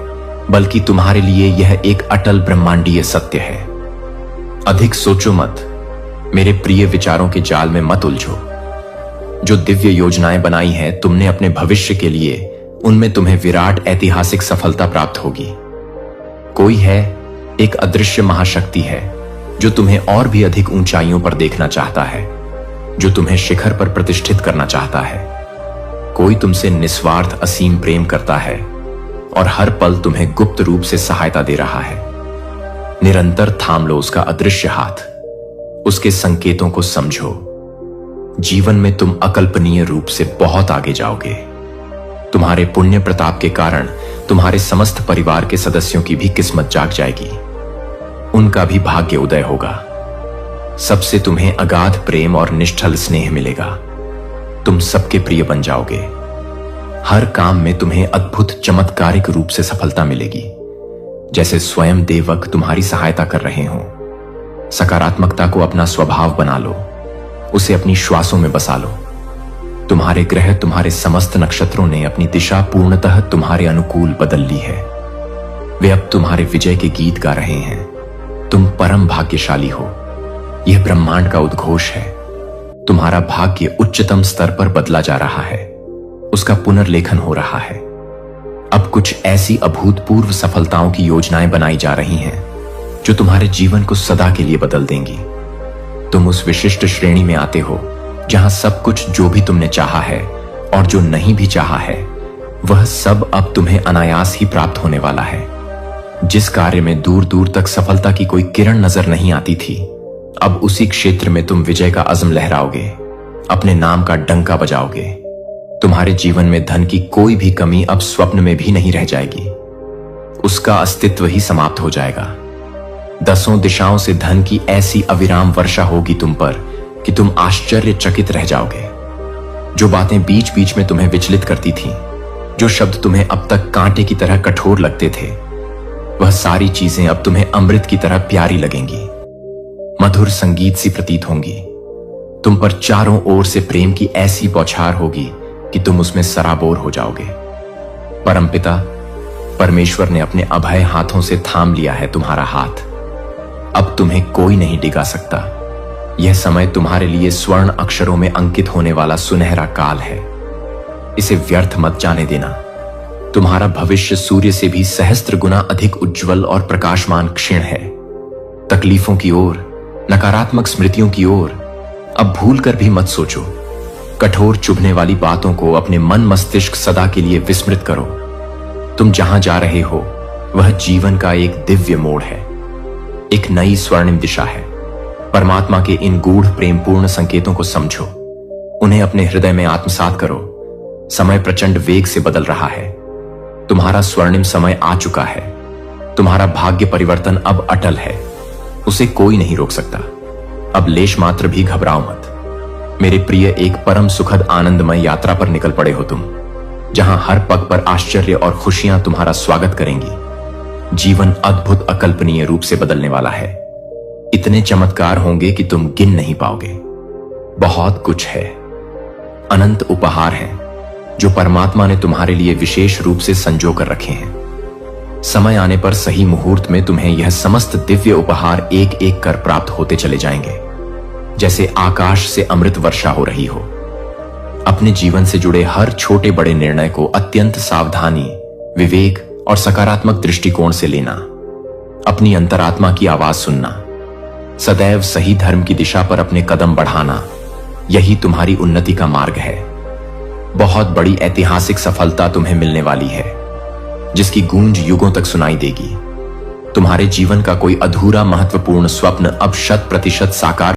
बल्कि तुम्हारे लिए यह एक अटल ब्रह्मांडीय सत्य है। अधिक सोचो मत, मेरे प्रिय विचारों के जाल में मत उलझो। जो दिव्य योजनाएं बनाई हैं तुमने अपने भविष्य के लिए, उनमें तुम्हें विराट ऐतिहासिक सफलता प्राप्त होगी। कोई है, एक अदृश्य महाशक्ति है जो तुम्हें और भी अधिक ऊंचाइयों पर देखना चाहता है, जो तुम्हें शिखर पर प्रतिष्ठित करना चाहता है। कोई तुमसे निस्वार्थ असीम प्रेम करता है और हर पल तुम्हें गुप्त रूप से सहायता दे रहा है। निरंतर थाम लो उसका अदृश्य हाथ, उसके संकेतों को समझो। जीवन में तुम अकल्पनीय रूप से बहुत आगे जाओगे। तुम्हारे पुण्य प्रताप के कारण तुम्हारे समस्त परिवार के सदस्यों की भी किस्मत जाग जाएगी। उनका भी भाग्य उदय होगा। सबसे तुम्हें अगाध प्रेम और निष्ठल स्नेह मिलेगा। तुम सबके प्रिय बन जाओगे। हर काम में तुम्हें अद्भुत चमत्कारिक रूप से सफलता मिलेगी, जैसे स्वयं देवक तुम्हारी सहायता कर रहे हों। सकारात्मकता को अपना स्वभाव बना लो, उसे अपनी श्वासों में बसा लो। तुम्हारे ग्रह, तुम्हारे समस्त नक्षत्रों ने अपनी दिशा पूर्णतः तुम्हारे अनुकूल बदल ली है। वे अब तुम्हारे विजय के गीत गा रहे हैं। तुम परम भाग्यशाली हो। यह ब्रह्मांड का उद्घोष है। तुम्हारा भाग्य उच्चतम स्तर पर बदला जा रहा है, उसका पुनर्लेखन हो रहा है। अब कुछ ऐसी अभूतपूर्व सफलताओं की योजनाएं बनाई जा रही हैं जो तुम्हारे जीवन को सदा के लिए बदल देंगी। तुम उस विशिष्ट श्रेणी में आते हो जहां सब कुछ जो भी तुमने चाहा है और जो नहीं भी चाहा है, वह सब अब तुम्हें अनायास ही प्राप्त होने वाला है। जिस कार्य में दूर दूर तक सफलता की कोई किरण नजर नहीं आती थी, अब उसी क्षेत्र में तुम विजय का अज़्म लहराओगे, अपने नाम का डंका बजाओगे। तुम्हारे जीवन में धन की कोई भी कमी अब स्वप्न में भी नहीं रह जाएगी। उसका अस्तित्व ही समाप्त हो जाएगा। दसों दिशाओं से धन की ऐसी अविराम वर्षा होगी तुम पर कि तुम आश्चर्यचकित रह जाओगे। जो बातें बीच बीच में तुम्हें विचलित करती थीं, जो शब्द तुम्हें अब तक कांटे की तरह कठोर लगते थे, वह सारी चीजें अब तुम्हें अमृत की तरह प्यारी लगेंगी, मधुर संगीत सी प्रतीत होंगी। तुम पर चारों ओर से प्रेम की ऐसी बौछार होगी कि तुम उसमें सराबोर हो जाओगे। परमपिता परमेश्वर ने अपने अभय हाथों से थाम लिया है तुम्हारा हाथ। अब तुम्हें कोई नहीं डिगा सकता। यह समय तुम्हारे लिए स्वर्ण अक्षरों में अंकित होने वाला सुनहरा काल है। इसे व्यर्थ मत जाने देना। तुम्हारा भविष्य सूर्य से भी सहस्त्र गुना अधिक उज्जवल और प्रकाशमान क्षीण है। तकलीफों की ओर, नकारात्मक स्मृतियों की ओर अब भूल कर भी मत सोचो। कठोर चुभने वाली बातों को अपने मन मस्तिष्क सदा के लिए विस्मृत करो। तुम जहां जा रहे हो वह जीवन का एक दिव्य मोड़ है, एक नई स्वर्णिम दिशा है। परमात्मा के इन गूढ़ प्रेमपूर्ण संकेतों को समझो, उन्हें अपने हृदय में आत्मसात करो। समय प्रचंड वेग से बदल रहा है। तुम्हारा स्वर्णिम समय आ चुका है। तुम्हारा भाग्य परिवर्तन अब अटल है, उसे कोई नहीं रोक सकता। अब लेश मात्र भी घबराओ मत मेरे प्रिय। एक परम सुखद आनंदमय यात्रा पर निकल पड़े हो तुम, जहां हर पग पर आश्चर्य और खुशियां तुम्हारा स्वागत करेंगी। जीवन अद्भुत अकल्पनीय रूप से बदलने वाला है। इतने चमत्कार होंगे कि तुम गिन नहीं पाओगे। बहुत कुछ है, अनंत उपहार हैं, जो परमात्मा ने तुम्हारे लिए विशेष रूप से संजो कर रखे हैं। समय आने पर सही मुहूर्त में तुम्हें यह समस्त दिव्य उपहार एक एक कर प्राप्त होते चले जाएंगे, जैसे आकाश से अमृत वर्षा हो रही हो। अपने जीवन से जुड़े हर छोटे बड़े निर्णय को अत्यंत सावधानी, विवेक और सकारात्मक दृष्टिकोण से लेना, अपनी अंतरात्मा की आवाज सुनना, सदैव सही धर्म की दिशा पर अपने कदम बढ़ाना, यही तुम्हारी उन्नति का मार्ग है। बहुत बड़ी ऐतिहासिक सफलता तुम्हें मिलने वाली है, जिसकी गूंज युगों तक सुनाई देगी। तुम्हारे जीवन का कोई अधूरा महत्वपूर्ण स्वप्न अब 100% साकार